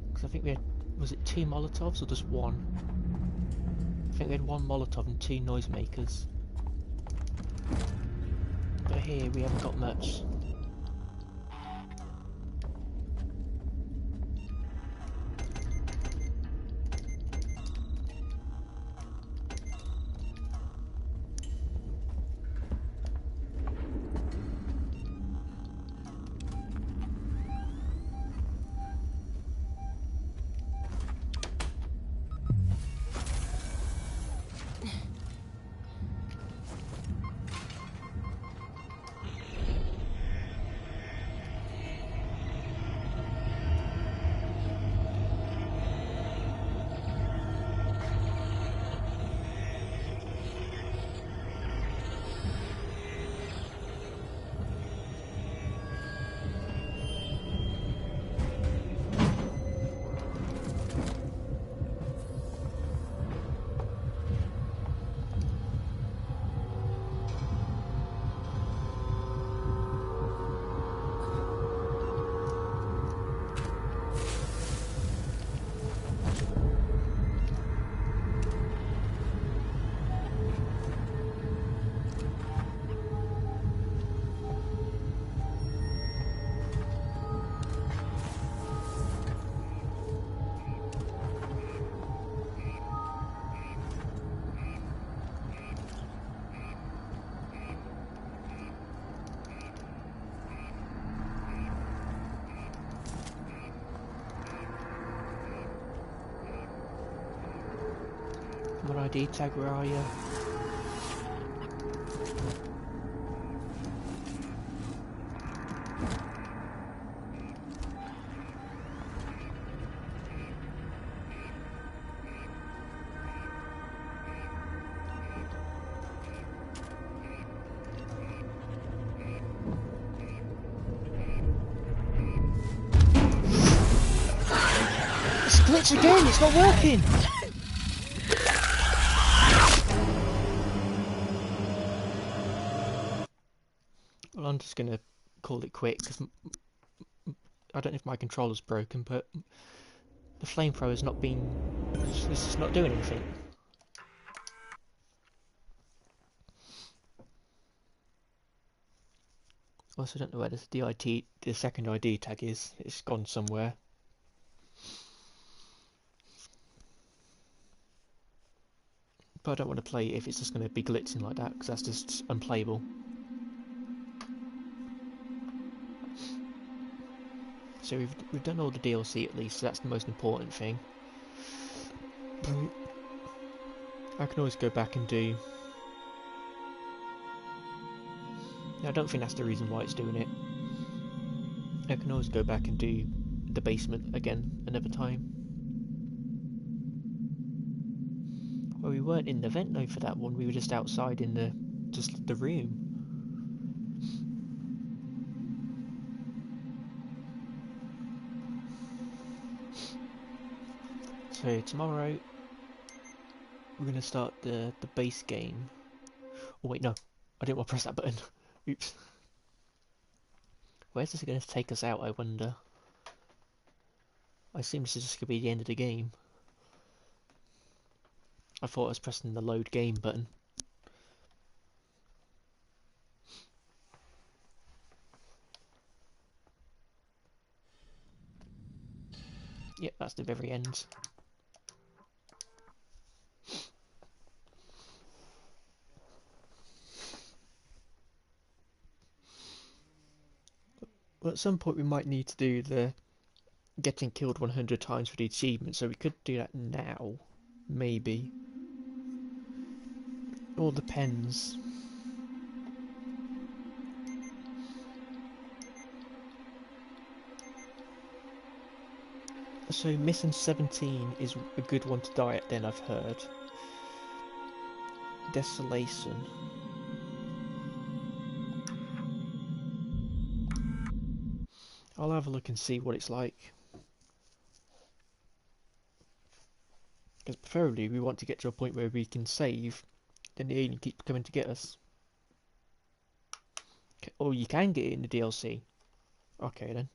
Because I think we had, was it 2 Molotovs or just 1? I think we had 1 Molotov and 2 noisemakers. But here we haven't got much. Come on, ID tag, where are you? It's glitched again, it's not working! Well, I'm just gonna call it quick, because I don't know if my controller's broken, but the flamethrower's not being... it's just not doing anything. Also, I don't know where the second ID tag is. It's gone somewhere. But I don't want to play it if it's just going to be glitching like that, because that's just unplayable. So we've done all the DLC at least, so that's the most important thing. But I can always go back and do... I don't think that's the reason why it's doing it. I can always go back and do the basement again another time. Well, we weren't in the vent though for that one, we were just outside in the room. So tomorrow we're going to start the base game. Oh wait, no, I didn't want to press that button. Oops. Where's this going to take us out, I wonder? I assume this is just going to be the end of the game. I thought I was pressing the load game button. Yep, that's the very end. Well, at some point we might need to do the getting killed 100 times for the achievement, so we could do that now, maybe. It all depends. So Mission 17 is a good one to die at then, I've heard. Desolation. I'll have a look and see what it's like. Because preferably we want to get to a point where we can save, then the alien keeps coming to get us. Okay. Oh, you can get it in the DLC. Okay then.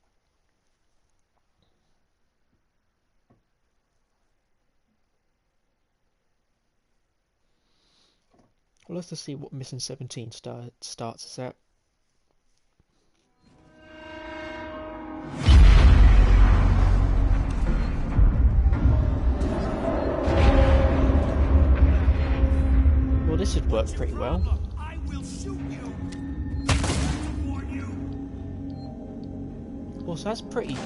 Well, let's just see what Mission 17 starts us at. Well, this should work pretty well. I will shoot you. Well, so that's pretty...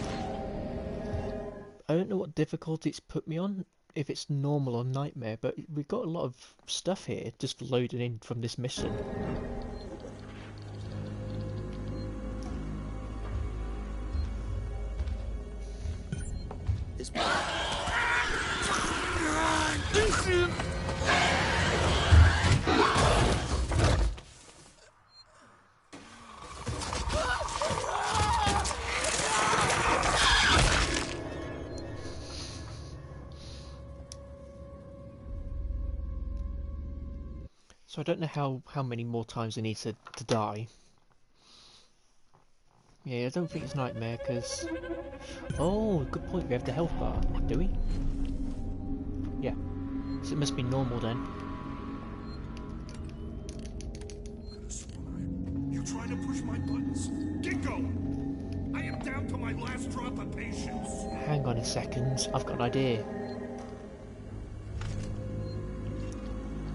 I don't know what difficulty it's put me on, if it's normal or nightmare, but we've got a lot of stuff here just loaded in from this mission. This So I don't know how many more times I need to die. Yeah, I don't think it's nightmare, because... Oh, good point, we have the health bar, do we? Yeah, so it must be normal then. You're trying to push my buttons. Get going. I am down to my last drop of patience. Hang on a second, I've got an idea.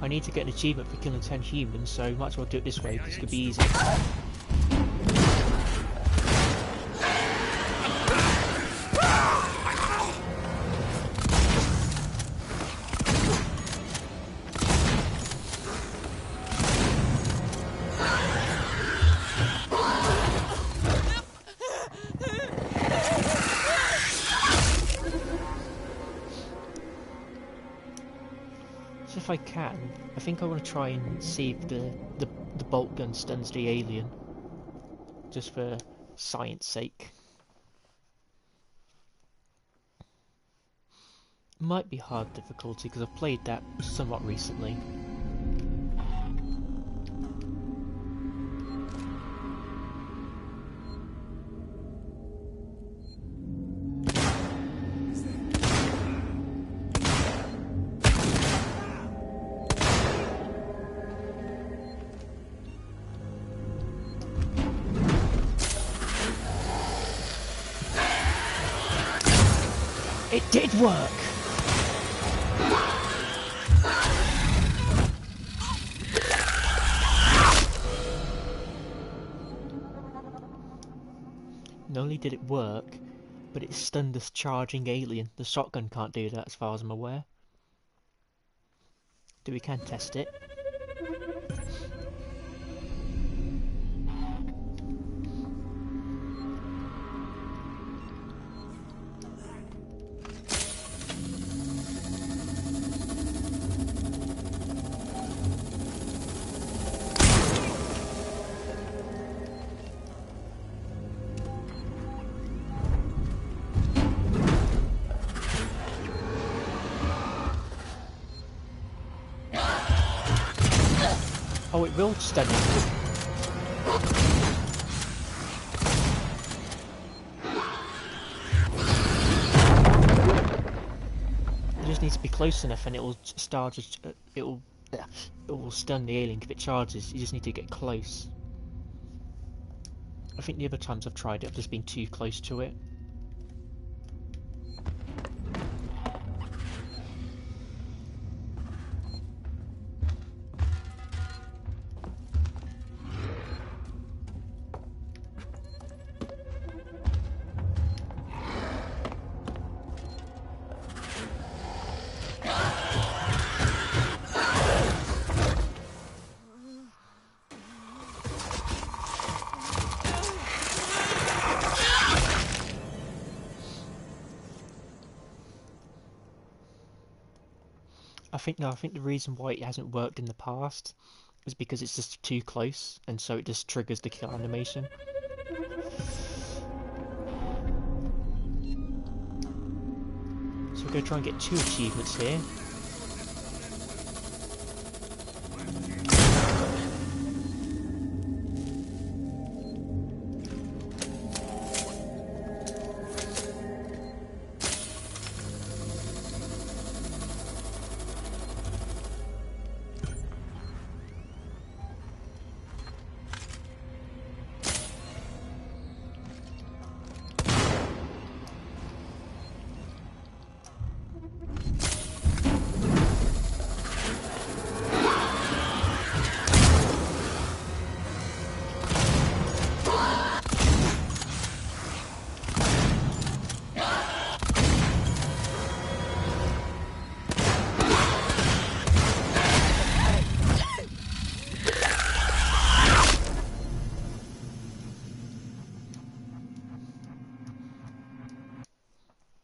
I need to get an achievement for killing 10 humans, so might as well do it this way, because it could be easy. So if I can, I think I want to try and see if the bolt gun stuns the alien. Just for science sake. Might be hard difficulty because I've played that somewhat recently. It did work! Not only did it work, but it stunned this charging alien. The shotgun can't do that as far as I'm aware. We can test it. Oh, it will stun it. You just need to be close enough and it will start to, it will stun the alien if it charges. You just need to get close. I think the other times I've tried it, I've just been too close to it. I think the reason why it hasn't worked in the past is because it's just too close, and so it just triggers the kill animation. So we're going to try and get 2 achievements here.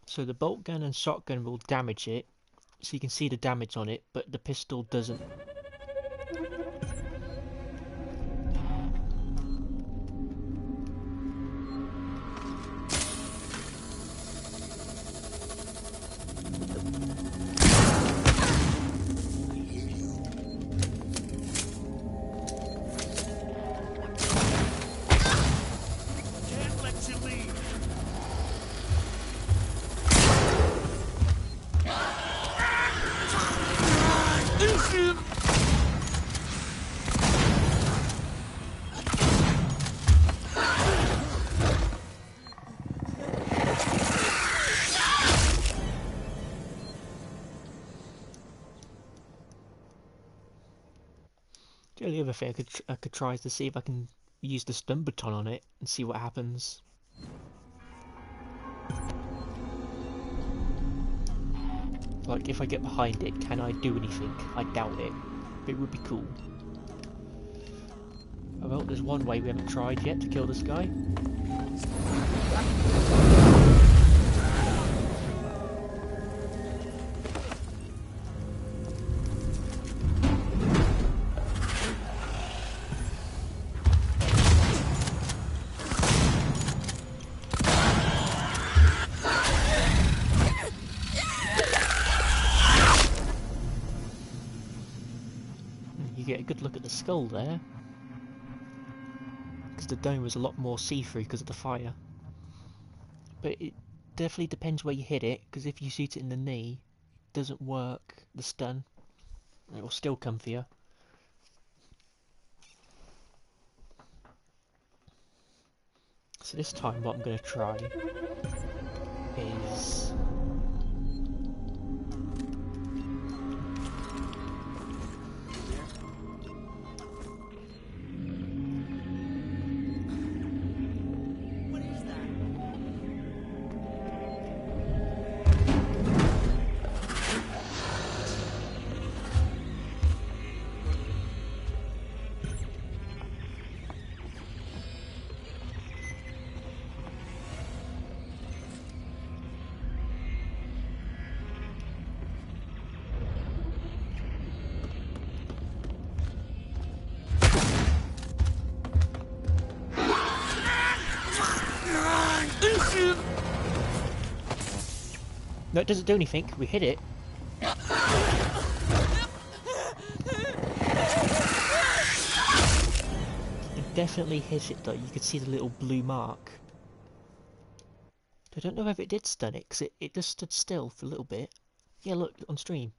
So the bolt gun and shotgun will damage it, so you can see the damage on it, but the pistol doesn't. Can't let you leave. The only other thing I could try is to see if I can use the stun baton on it and see what happens. Like, if I get behind it, can I do anything? I doubt it, but it would be cool. Oh well, there's one way we haven't tried yet to kill this guy. get a good look at the skull there. Because the dome was a lot more see-through because of the fire. But it definitely depends where you hit it, because if you shoot it in the knee, it doesn't work, the stun. It will still come for you. So this time what I'm going to try is... No, it doesn't do anything. We hit it. It definitely hit it though. You could see the little blue mark. I don't know if it did stun it, because it just stood still for a little bit. Yeah, look, on stream.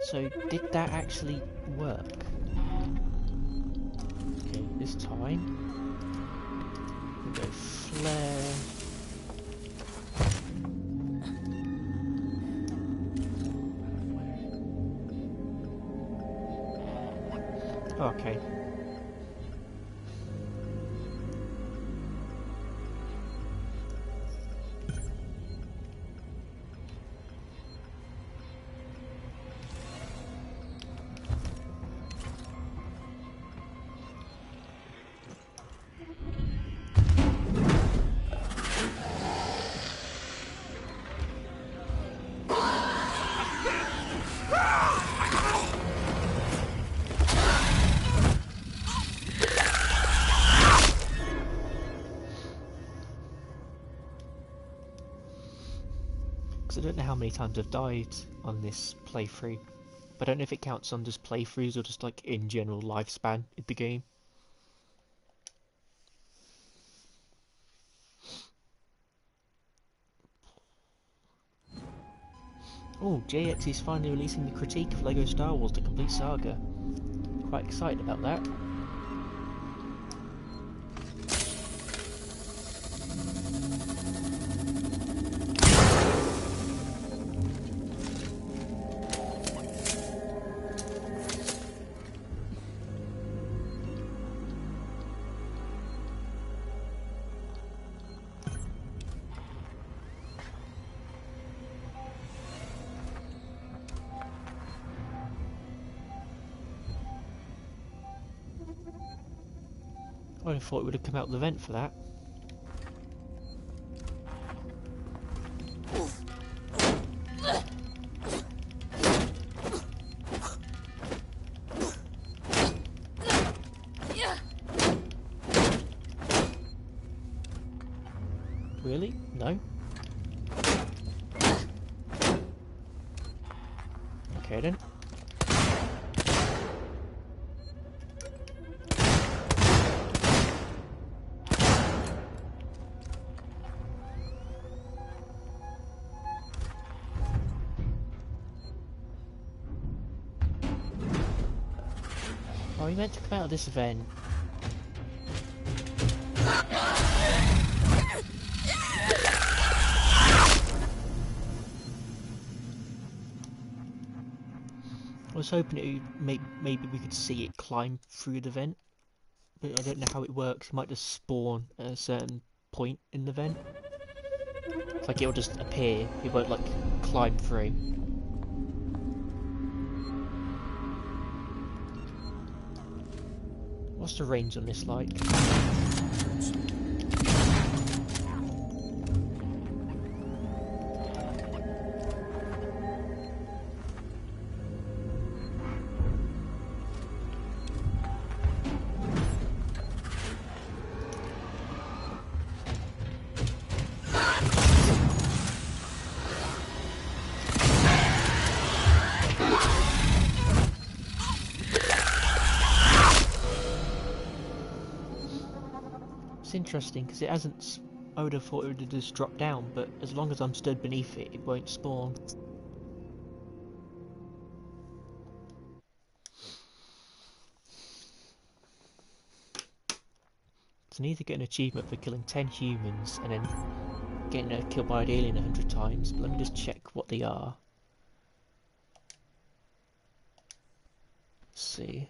So, did that actually work? Okay, this time... we'll go flare... Okay. I don't know how many times I've died on this playthrough. I don't know if it counts on just playthroughs or just like in general lifespan in the game. Oh, JX is finally releasing the critique of LEGO Star Wars: The Complete Saga. Quite excited about that. I thought it would have come out the vent for that. Really? No? Okay then. Oh, he meant to come out of this event. I was hoping it would maybe we could see it climb through the vent, but I don't know how it works. It might just spawn at a certain point in the vent. It's like it'll just appear, it won't like climb through. What's the range on this like? It's interesting because it hasn't. I would have thought it would have just dropped down, but as long as I'm stood beneath it, it won't spawn. So I need to get an achievement for killing 10 humans and then getting killed by an alien 100 times. But let me just check what they are. Let's see.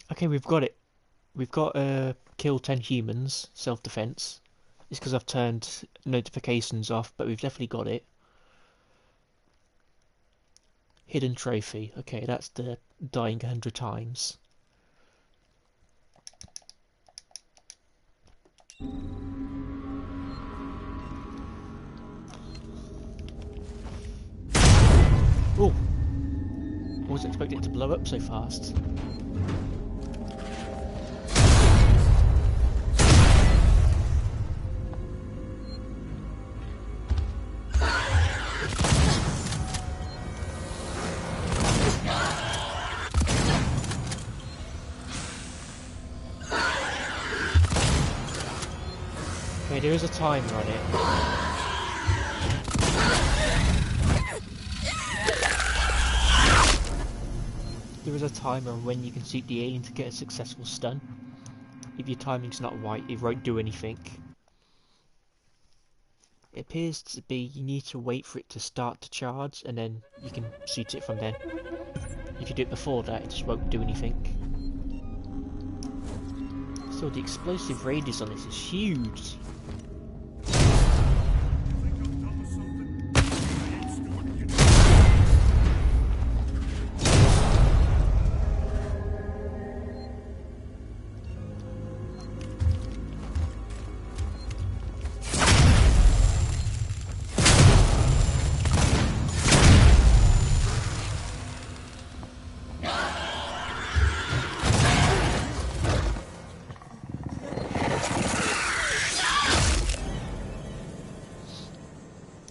Okay, we've got it. We've got kill 10 humans, self-defense. It's because I've turned notifications off, but we've definitely got it. Hidden trophy. Okay, that's the dying 100 times. Oh! I wasn't expecting it to blow up so fast. Okay, there is a timer on it. There is a timer on when you can shoot the alien to get a successful stun. If your timing's not right, it won't do anything. It appears to be you need to wait for it to start to charge and then you can shoot it from then. If you do it before that, it just won't do anything. So the explosive radius on this is huge.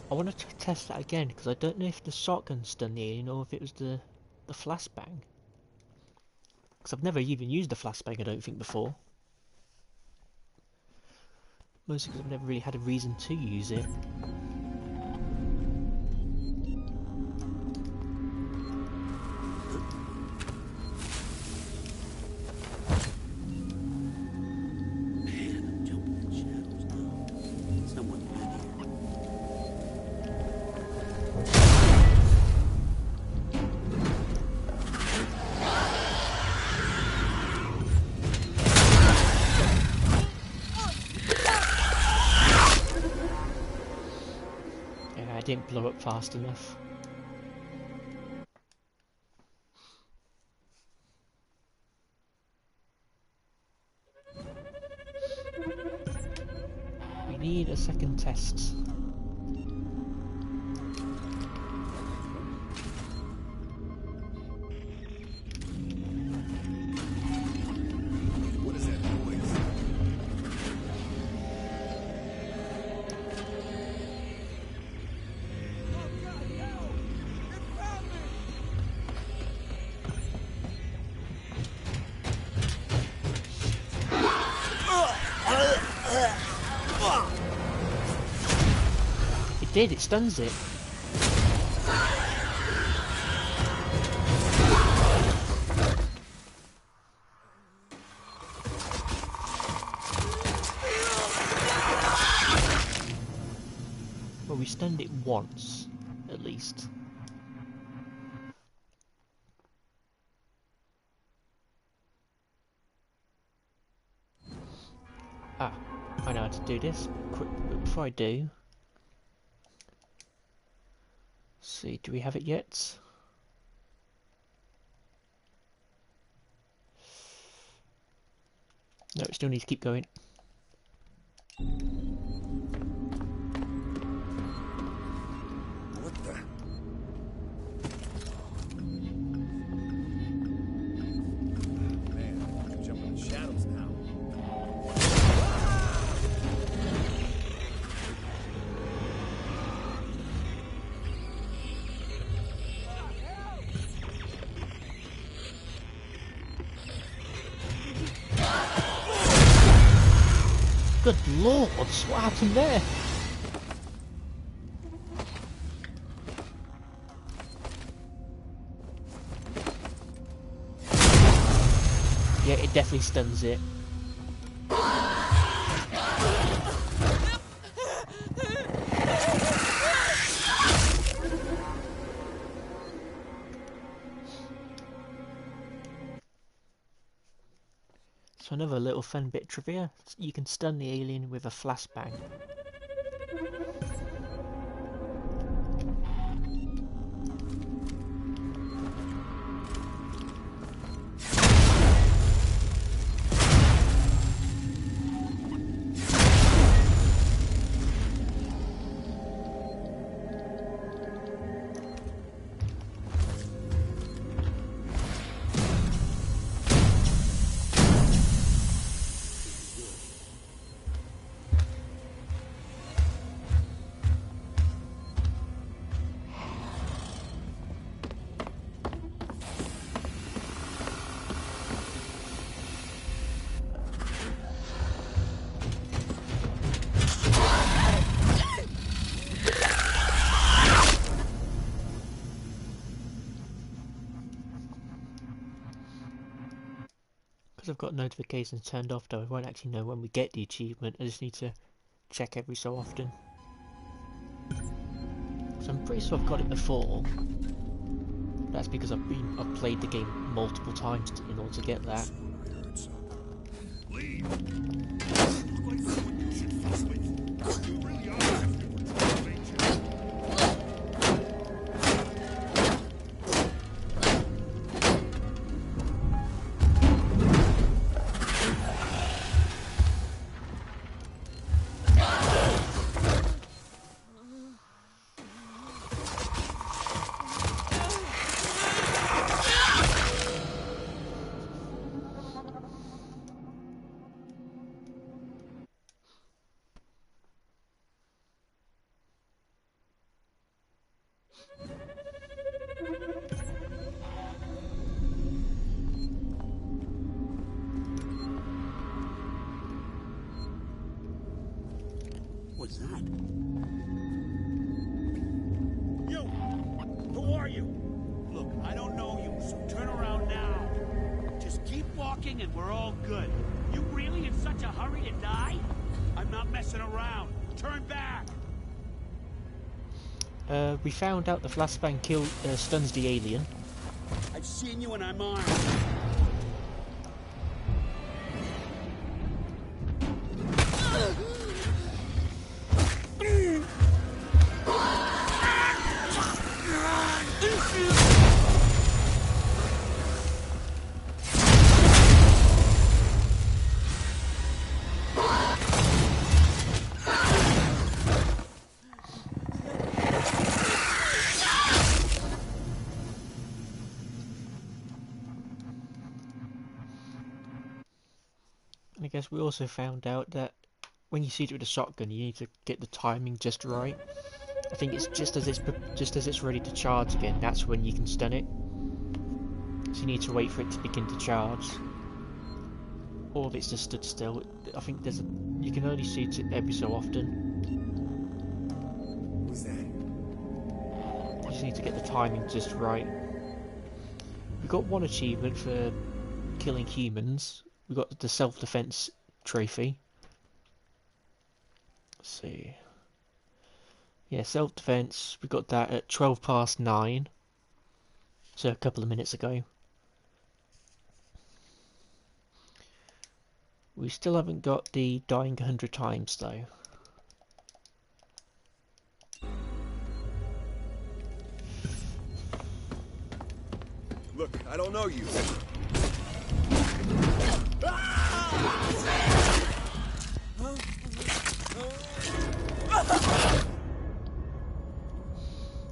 I want to test that again because I don't know if the shotgun stunned the alien or if it was the flashbang. Because I've never even used the flashbang, I don't think, before. Mostly because I've never really had a reason to use it. Didn't blow up fast enough. We need a second test. What is that noise? It stuns it. Well, we stunned it once, at least. Ah, I know how to do this. Quick, but before I do... see, do we have it yet? No, we still need to keep going. What the? Man, I can jump in the shadows now. Good lord, what happened there? Yeah, it definitely stuns it. So another little fun bit trivia, you can stun the alien with a flashbang. Because I've got notifications turned off though, I won't actually know when we get the achievement, I just need to check every so often. So I'm pretty sure I've got it before. That's because I've played the game multiple times in order to get that. Leave. Look like someone you should fuss with. You really are hefty with trouble, ain't you? What's that? You! Who are you? Look, I don't know you, so turn around now. Just keep walking and we're all good. You really in such a hurry to die? I'm not messing around. Turn back! We found out the flashbang stuns the alien. I've seen you and I'm armed. I guess we also found out that when you shoot it with a shotgun, you need to get the timing just right. I think it's just as it's ready to charge again. That's when you can stun it. So you need to wait for it to begin to charge, or if it's just stood still. I think you can only shoot it every so often. Who's that? You just need to get the timing just right. We got one achievement for killing humans. We got the self-defense trophy. Let's see. Yeah, self-defense. We got that at 9:12, so a couple of minutes ago. We still haven't got the dying 100 times though. Look, I don't know you.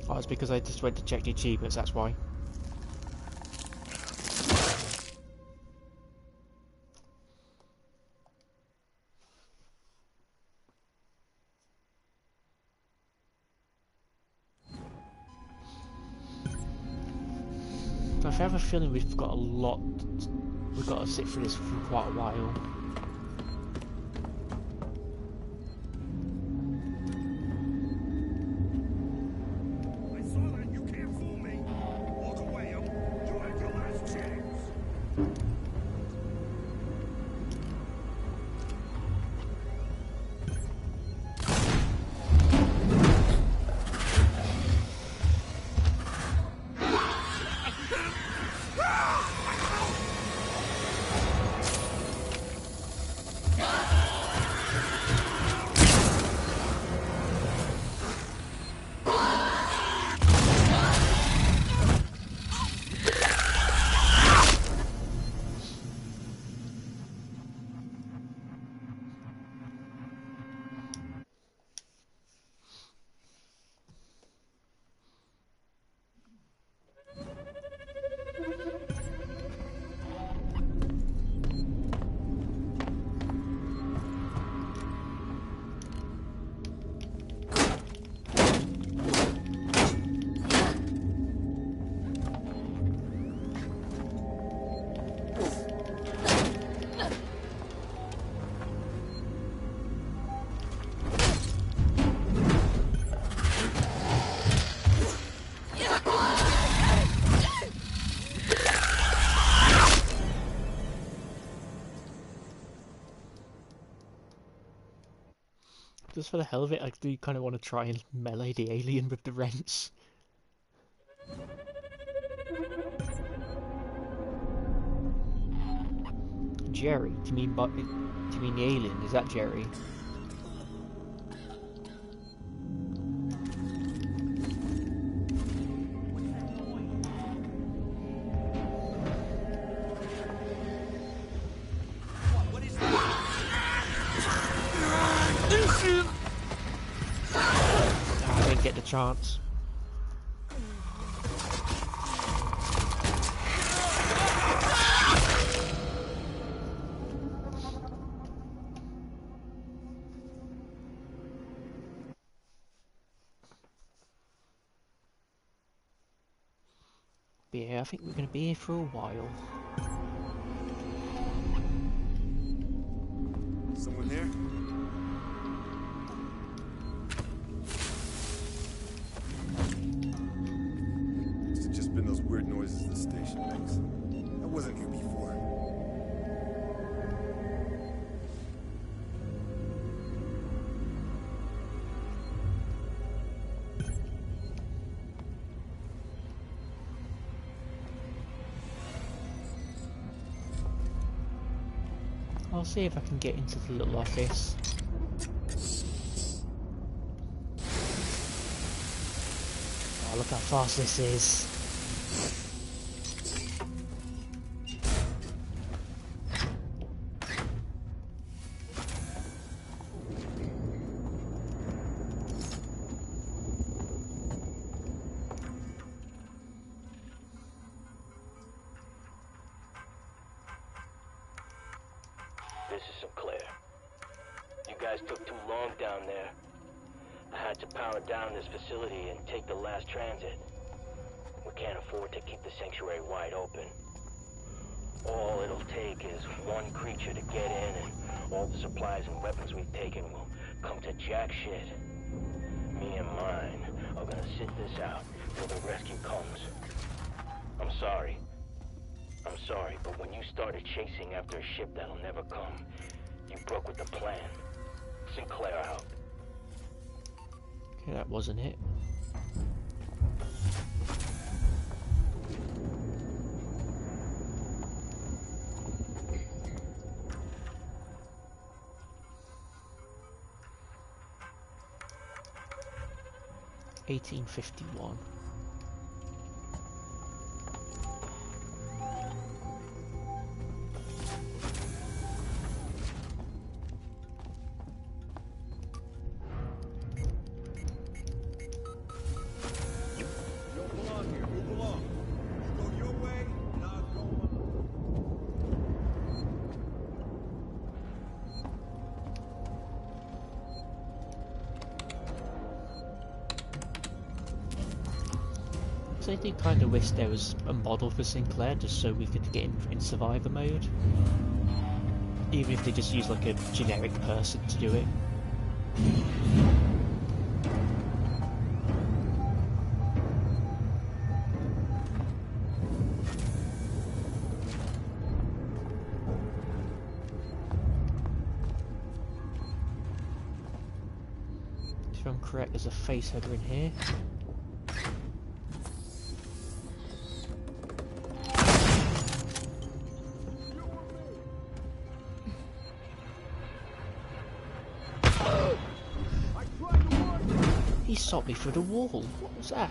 Oh, it's because I just went to check the achievements, that's why. I have a feeling we've got to sit through this for quite a while. Just for the hell of it, I do kind of want to try and melee the alien with the wrench. Jerry? Do you mean the alien? Is that Jerry? I didn't get the chance. But yeah, I think we're going to be here for a while. Someone there? Must have just been those weird noises the station makes. I wasn't here before. I'll see if I can get into the little office. Oh, look how fast this is. This is Sinclair. You guys took too long down there. I had to power down this facility and take the last transit. We can't afford to keep the sanctuary wide open. All it'll take is one creature to get in, and all the supplies and weapons we've taken will come to jack shit. Me and mine are gonna sit this out till the rescue comes. I'm sorry, but when you started chasing after a ship that'll never come, you broke with the plan. Sinclair out. Okay, that wasn't it. $1851. So I do kind of wish there was a model for Sinclair just so we could get in survivor mode. Even if they just use like a generic person to do it. If I'm correct, there's a face hugger in here. He shot me through the wall. What was that?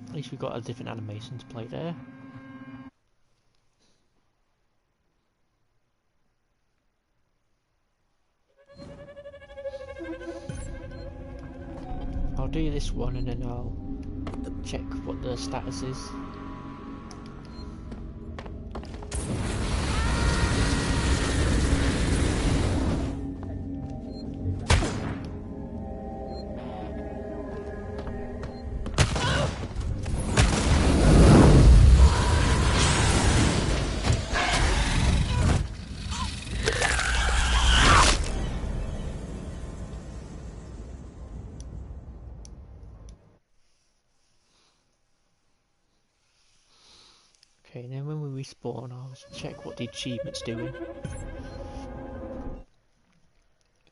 At least we've got a different animation to play there. I'll do this one and then I'll check what the status is. Okay, then when we respawn, I'll check what the achievement's doing.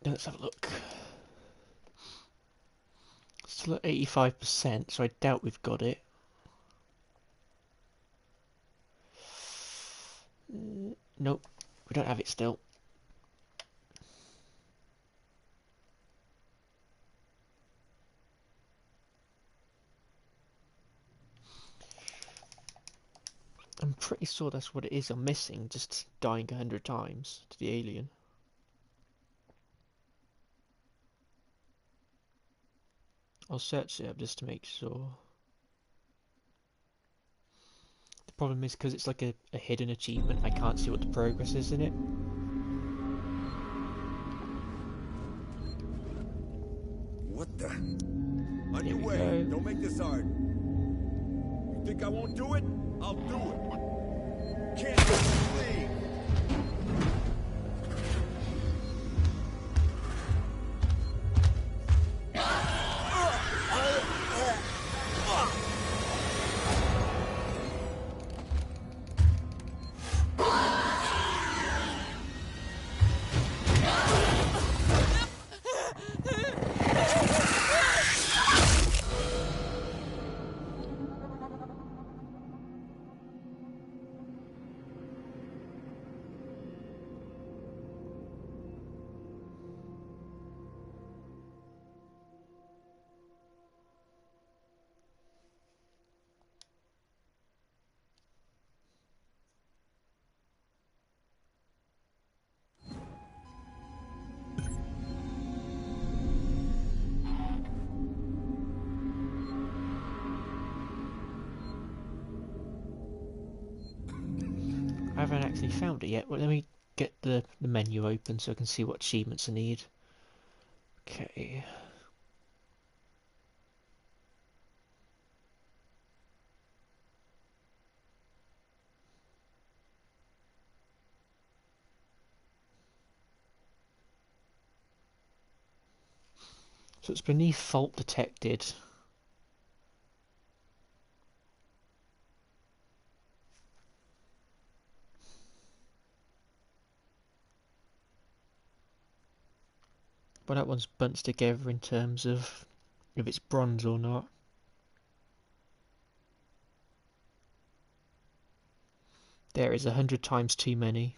Let's have a look. Still at 85%, so I doubt we've got it. Nope, we don't have it still. I'm pretty sure that's what it is I'm missing, just dying 100 times to the alien. I'll search it up just to make sure. The problem is because it's like a hidden achievement, I can't see what the progress is in it. What the? On Here your we way. go. Don't make this hard. You think I won't do it? I'll do it. Can't leave. I haven't actually found it yet. Well, let me get the menu open so I can see what achievements I need. Okay. So it's beneath fault detected. But that one's bunched together in terms of if it's bronze or not. There is 100 times too many.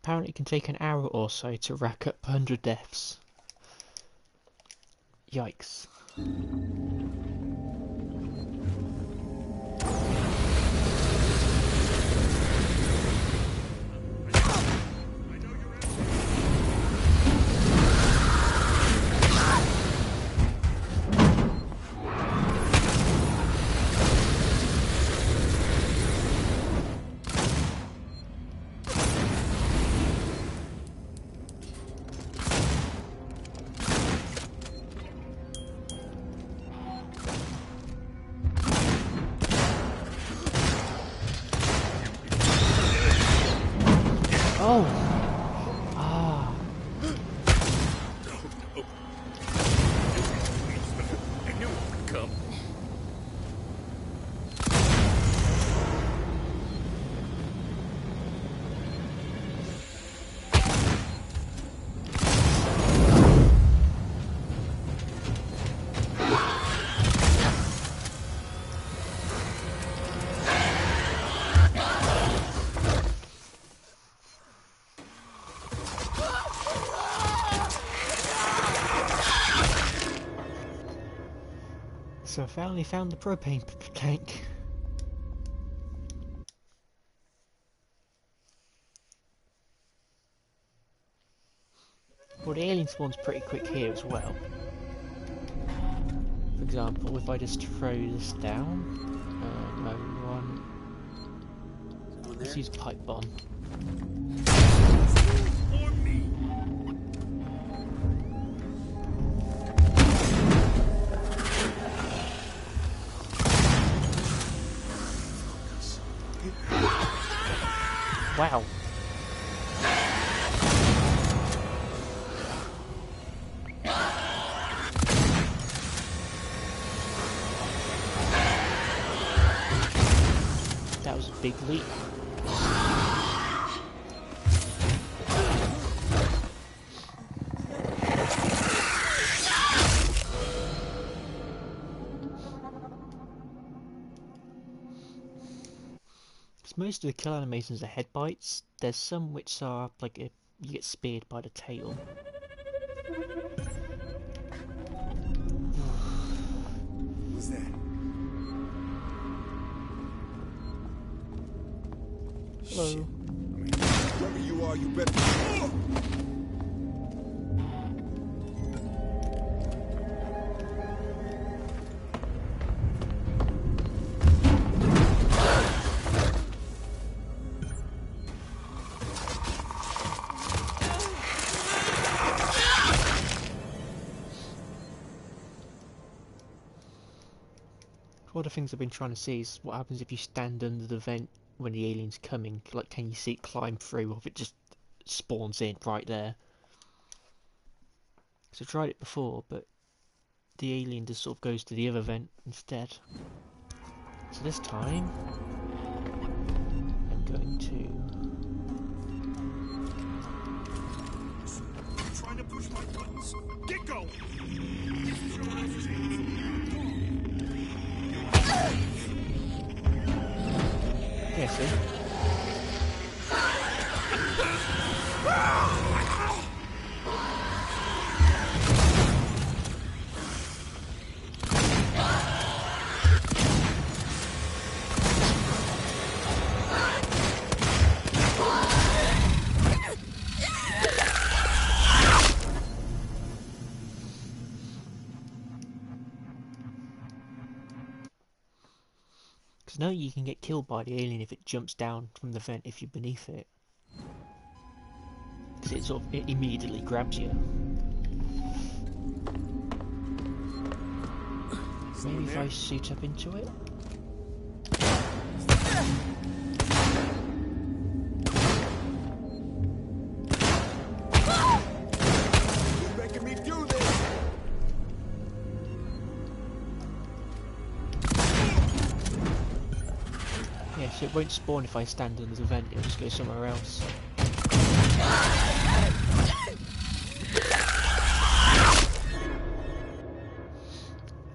Apparently it can take an hour or so to rack up 100 deaths. Yikes. Oh! Ah. I knew it would come. So I finally found the propane tank. Well, the alien spawns pretty quick here as well. For example, if I just throw this down, no one. Let's use pipe bomb. On me. wow. That was a big leap. Most of the kill animations are head bites. There's some which are like if you get speared by the tail. What's that? Hello. Shit. Whoever you are, you better. One of the things I've been trying to see is what happens if you stand under the vent when the alien's coming. Like, can you see it climb through, or if it just spawns in right there? So I tried it before, but the alien just sort of goes to the other vent instead. So this time, I'm going You're trying to push my buttons. Get going! This is your last chance. yeah, see? Because now you can get killed by the alien if it jumps down from the vent if you're beneath it. Because it immediately grabs you. Maybe if I shoot up into it? You're making me do this. Yeah, so it won't spawn if I stand under the vent, it'll just go somewhere else.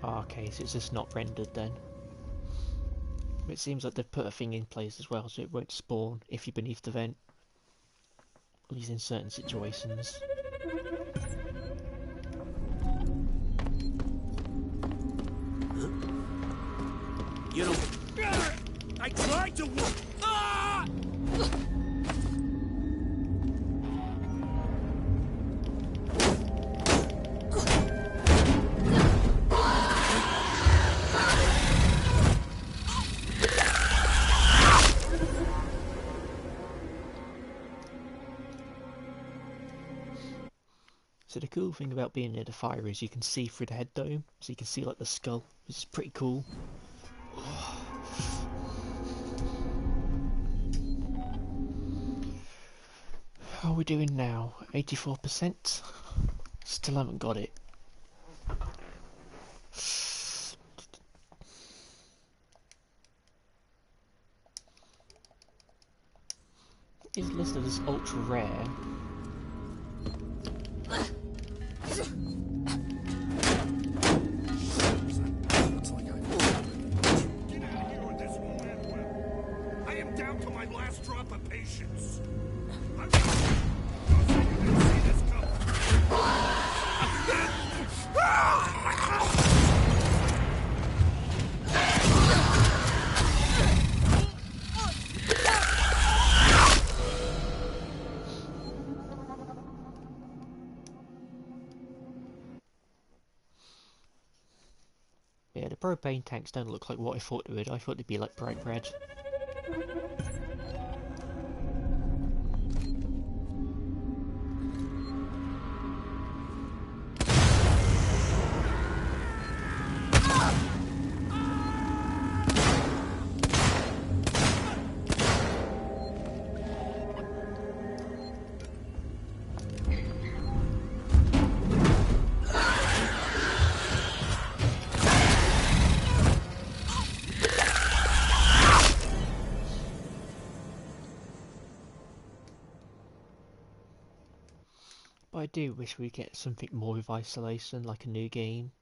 Oh, okay, so it's just not rendered then. It seems like they've put a thing in place as well, so it won't spawn if you're beneath the vent. At least in certain situations. You know, I tried to. Ah! So the cool thing about being near the fire is you can see through the head dome, so you can see like the skull, which is pretty cool. How are we doing now? 84%? Still haven't got it. It's listed as ultra rare. Looks like I get out of here or this won't end well. I am down to my last drop of patience. I'm see this coming. Yeah, the propane tanks don't look like what I thought they would. I thought they'd be like bright red. I do wish we get something more with Isolation, like a new game,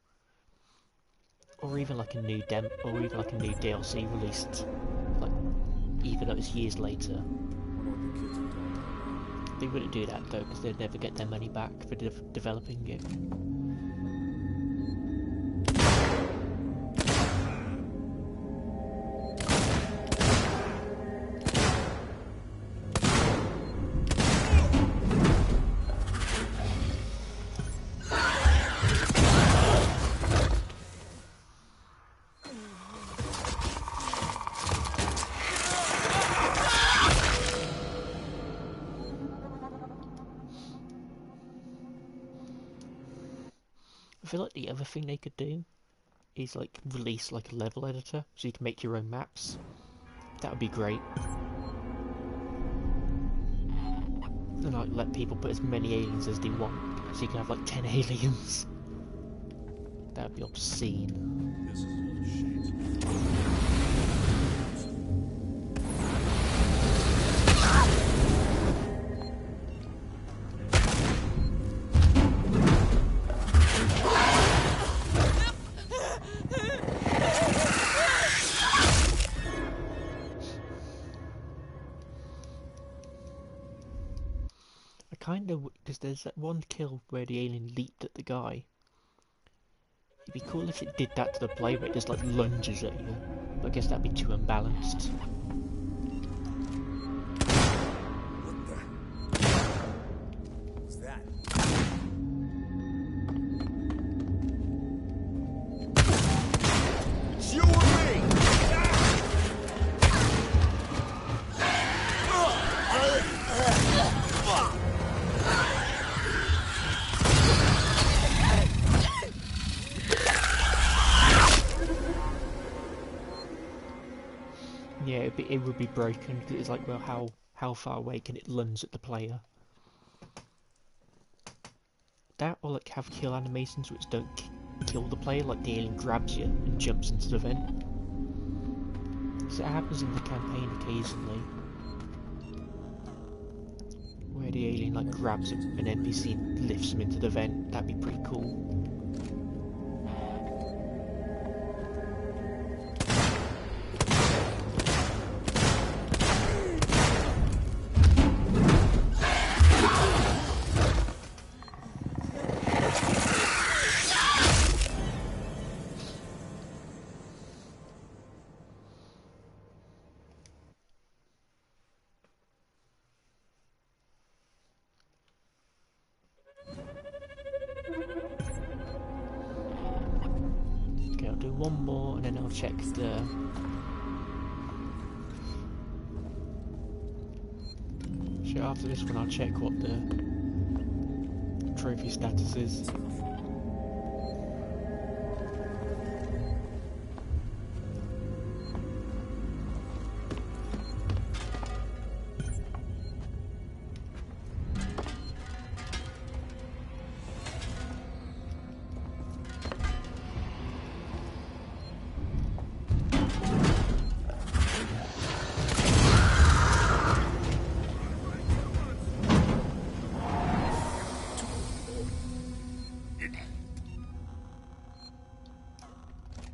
or even like a new or even like a new DLC released, like even though it's years later. They wouldn't do that though, because they'd never get their money back for developing it. I feel like the other thing they could do is like release like a level editor so you can make your own maps. That would be great. And like let people put as many aliens as they want, so you can have like 10 aliens. That would be obscene. This is all the shit. Kind of, because there's that one kill where the alien leaped at the guy. It'd be cool if it did that to the player, where it just like lunges at you. But I guess that'd be too unbalanced. What the? What's that? It's you or me! Yeah, it would be broken, because it's like, well, how far away can it lunge at the player? That, or like have kill animations which don't kill the player, like the alien grabs you and jumps into the vent. So it happens in the campaign occasionally, where the alien like grabs an NPC and lifts him into the vent. That'd be pretty cool. Okay, I'll do one more and then I'll check the... So after this one I'll check what the trophy status is.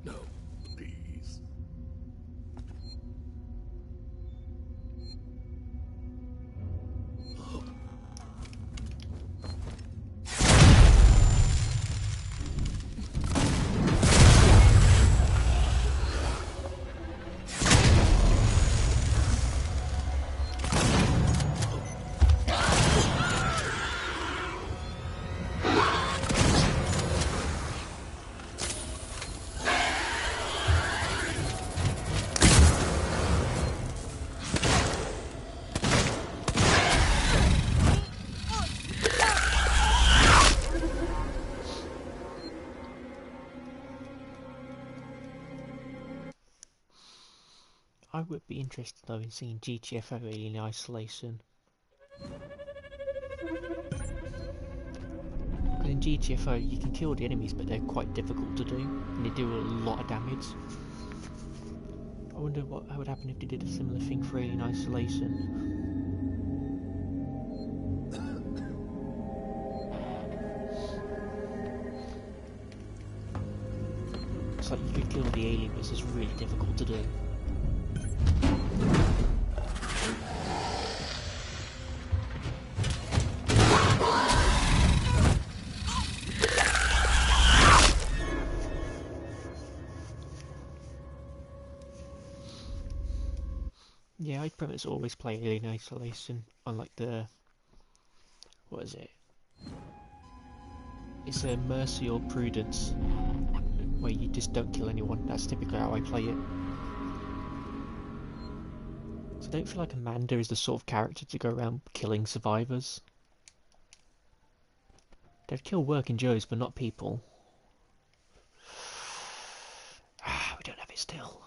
No, please. I would be interested though in seeing GTFO Alien Isolation. Because in GTFO you can kill the enemies, but they're quite difficult to do, and they do a lot of damage. I wonder what would happen if they did a similar thing for Alien Isolation. looks like you could kill the alien, but this is really difficult to do. Yeah, I'd pretty much always play Alien Isolation on like the... what is it? It's a Mercy or Prudence, where you just don't kill anyone. That's typically how I play it. So I don't feel like Amanda is the sort of character to go around killing survivors. They'd kill working Joes, but not people. We don't have it still.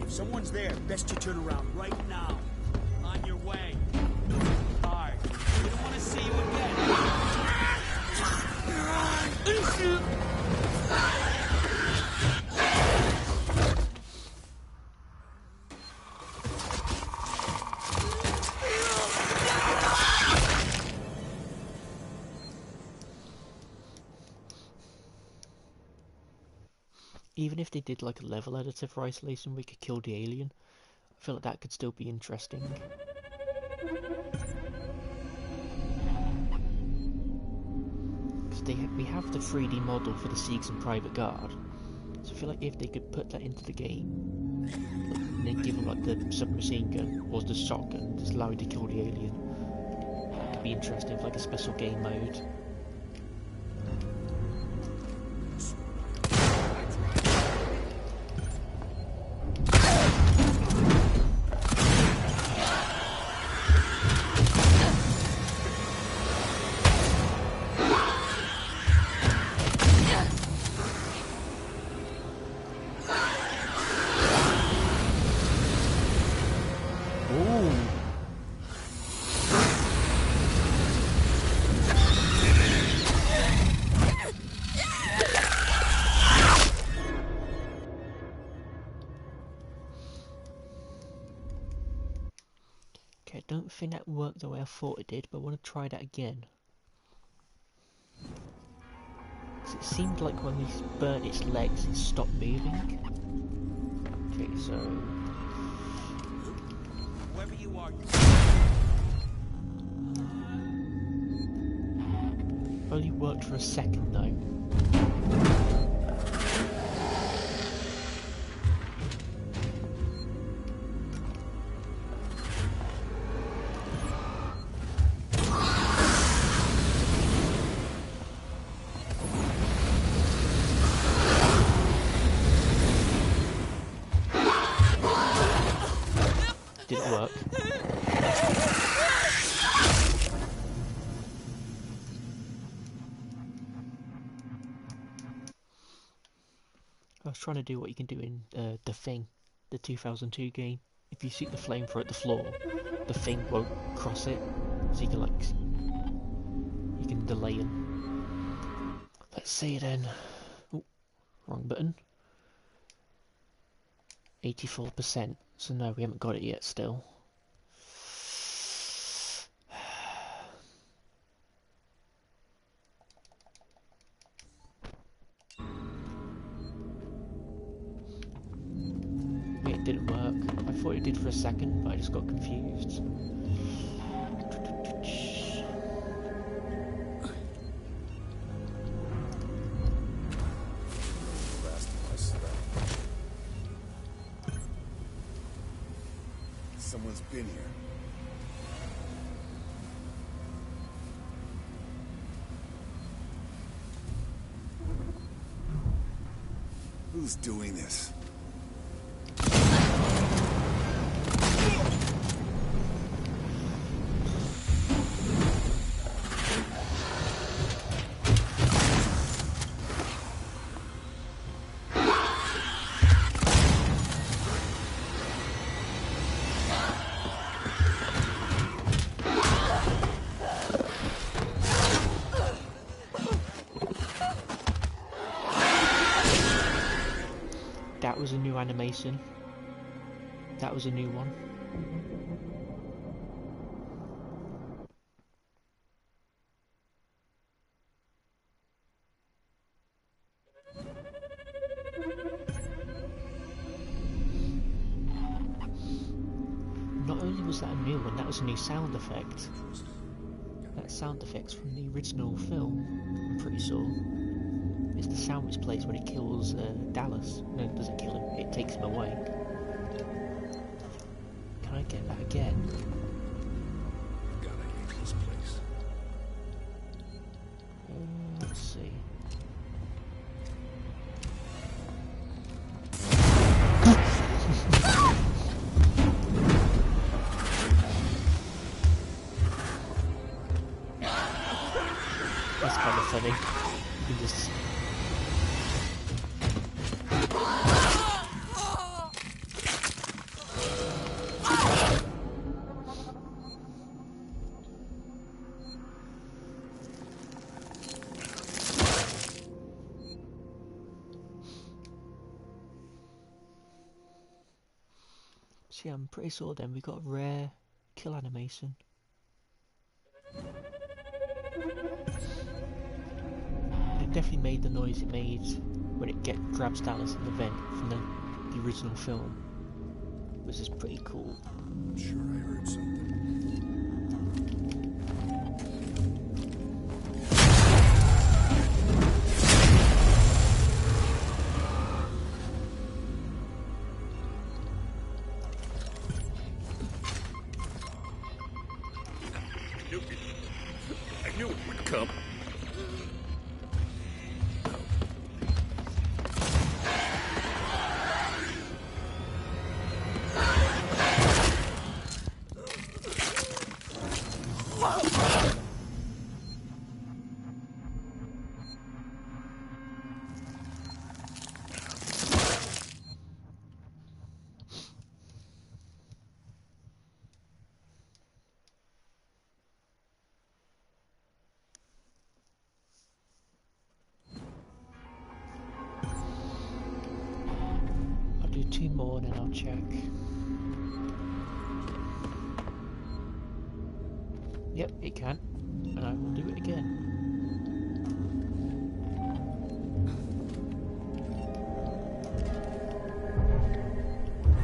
Someone's there. Best you turn around right now. On your way. Hard. We don't want to see you again. Even if they did like a level editor for Isolation, we could kill the alien. I feel like that could still be interesting. Because we have the 3D model for the Siegs and Private Guard, so I feel like if they could put that into the game, and then give them like the submachine gun or the shotgun, just allow it to kill the alien, it could be interesting for like a special game mode. Okay, I don't think that worked the way I thought it did, but I want to try that again. So it seemed like when we burnt its legs, it stopped moving. Okay, so... whoever you are, only worked for a second though. Didn't work. I was trying to do what you can do in The Thing, the 2002 game. If you shoot the flamethrower at the floor, the thing won't cross it, so you can like, you can delay him. Let's see then. Oh, wrong button. 84%. So no, we haven't got it yet still. It didn't work. I thought it did for a second, but I just got confused. Someone's been here. Who's doing this? was a new animation. That was a new one. Not only was that a new one, that was a new sound effect. That sound effect's from the original film, I'm pretty sure. It's the sound which plays when it kills Dallas. No, it doesn't kill him, it takes him away. Can I get that again? God, I hate this place. Let's see. That's kind of funny. You can just... See, I'm pretty sure then we got a rare kill animation. It definitely made the noise it made when it grabs Dallas in the vent from the original film, which is pretty cool. I'm sure I heard something. I knew it would come. I'll do 2 more and then I'll check. Yep, it can. And I will do it again.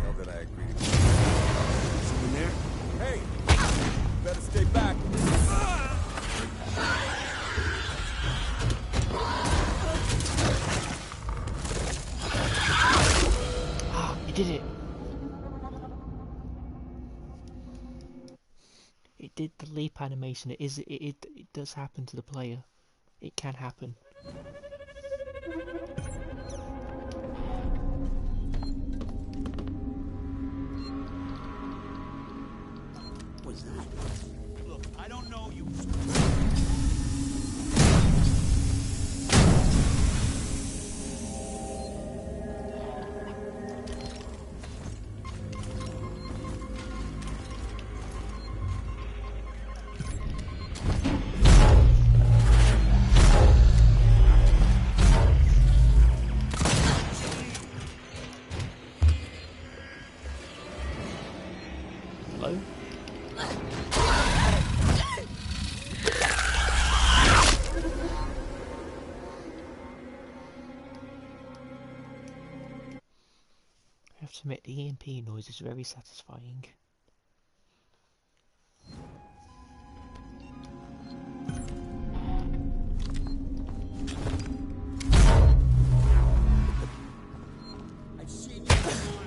Hell did I agree to? Someone there? Hey! Better stay back. Ah, you did it! It did the leap animation. It does happen to the player. It can happen. Was that? Look, I don't know you. Hello? I have to admit, the EMP noise is very satisfying. I've seen you before.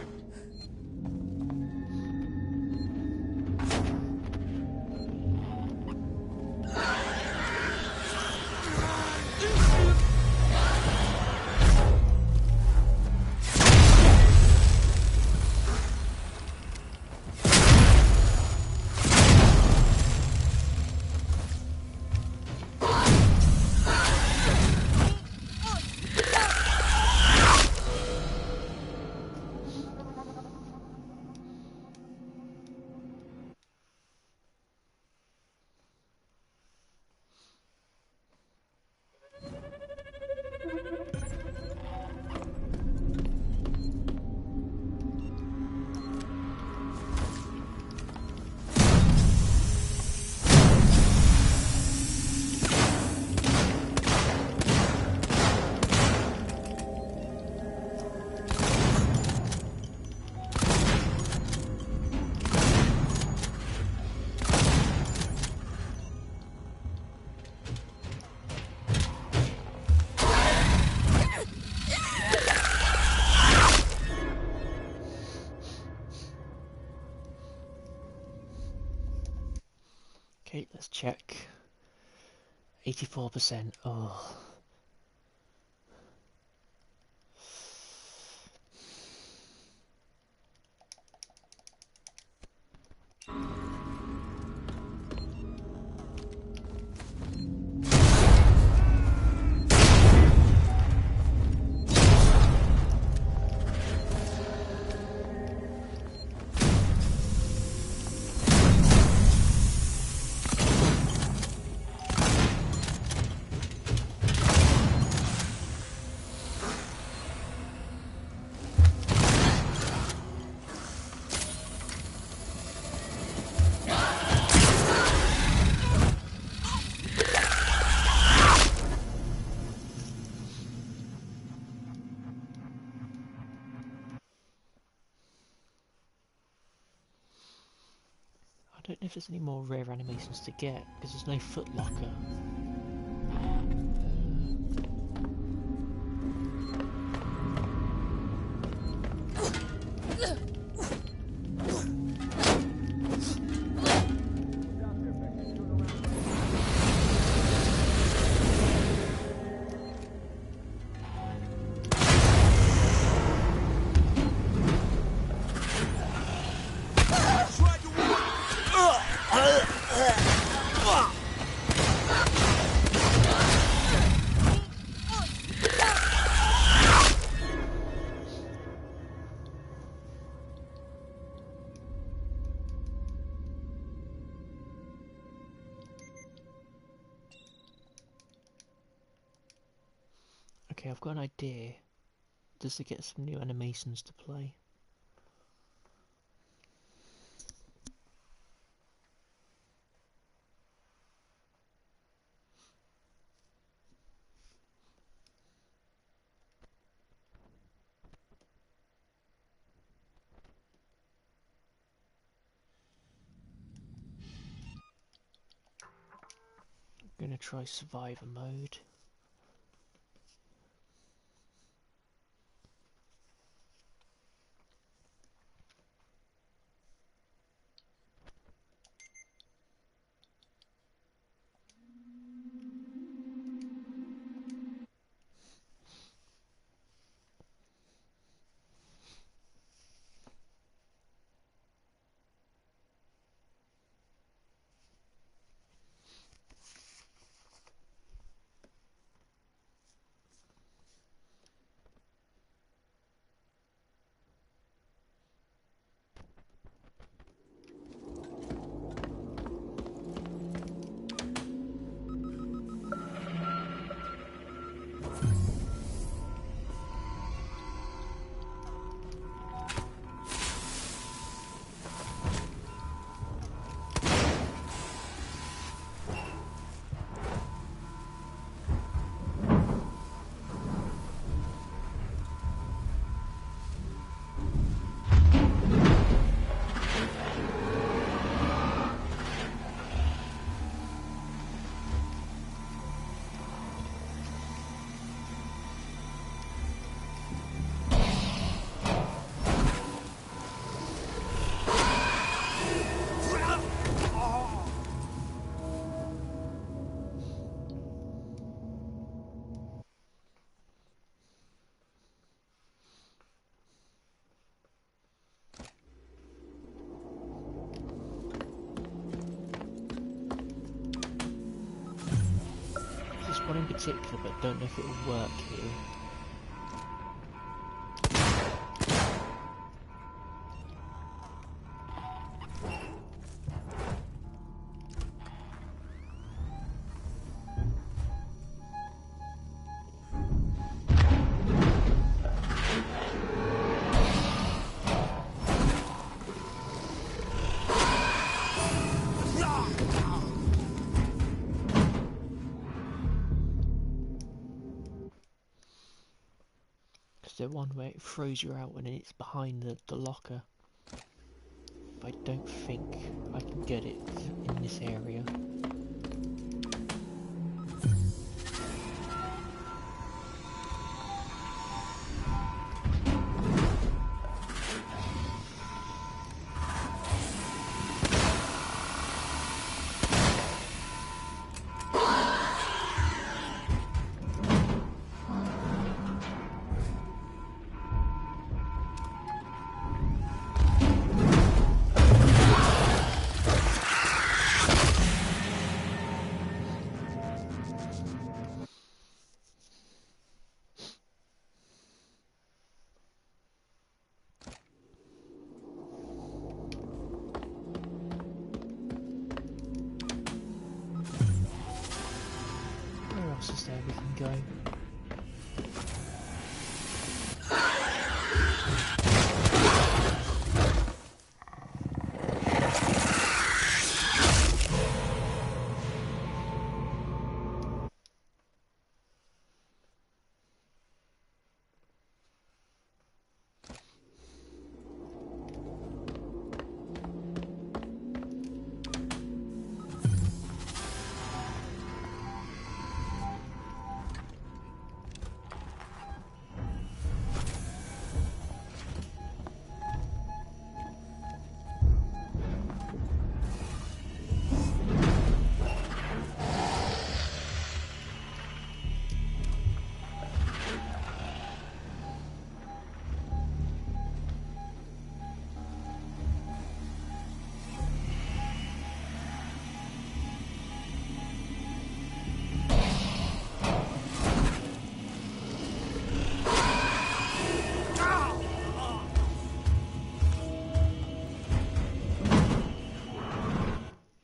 Okay, let's check. 84%. Oh. I don't know if there's any more rare animations to get, because there's no foot locker. Okay, I've got an idea. Just to get some new animations to play. I'm gonna try survivor mode. One in particular, but don't know if it'll work here. The one where it throws you out and then it's behind the locker. But I don't think I can get it in this area. else is there we can go?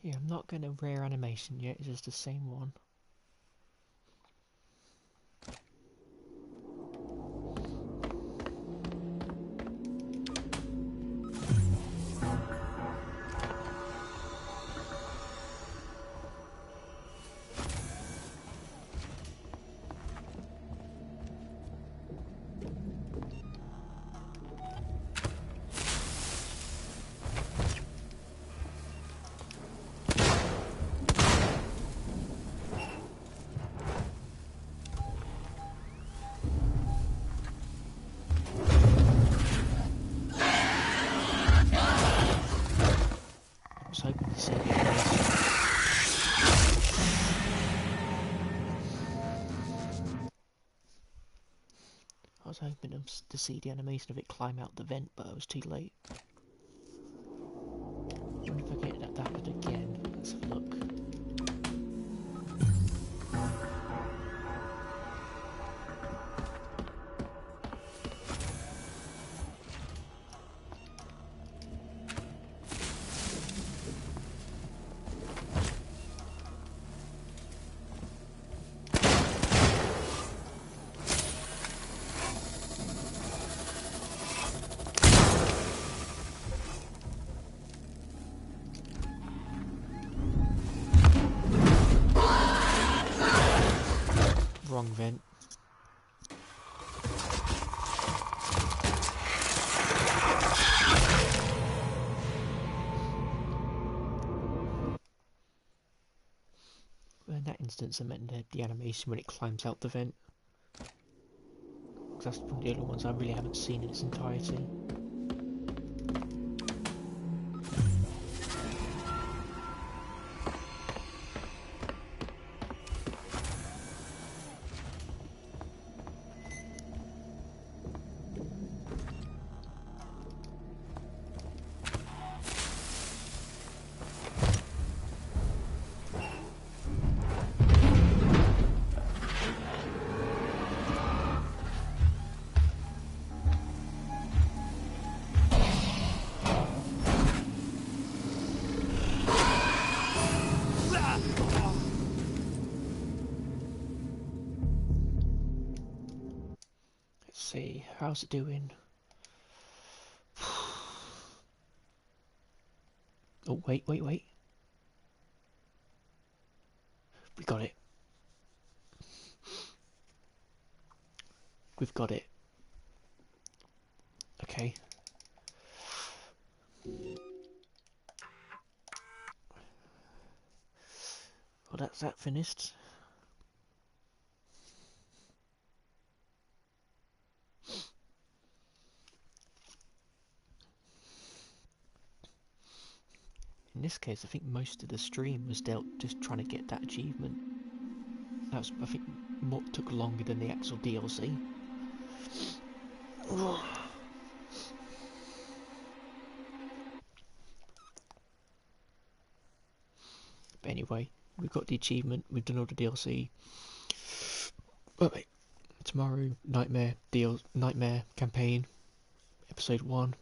Yeah, I'm not getting a rare animation yet, it's just the same one. Hoping to see the animation. I was hoping to see the animation of it climb out the vent, but I was too late. I wonder if I get that happened again. Let's have a look. Wrong vent. In that instance, I meant the animation when it climbs out the vent. 'Cause that's one of the other ones I really haven't seen in its entirety. See, how's it doing? Oh, wait. We got it. We've got it. Okay. Well, that's that finished. In this case, I think most of the stream was dealt just trying to get that achievement. That was, I think, more took longer than the actual DLC. But anyway, we've got the achievement, we've done all the DLC. Alright, tomorrow, Nightmare campaign, episode 1.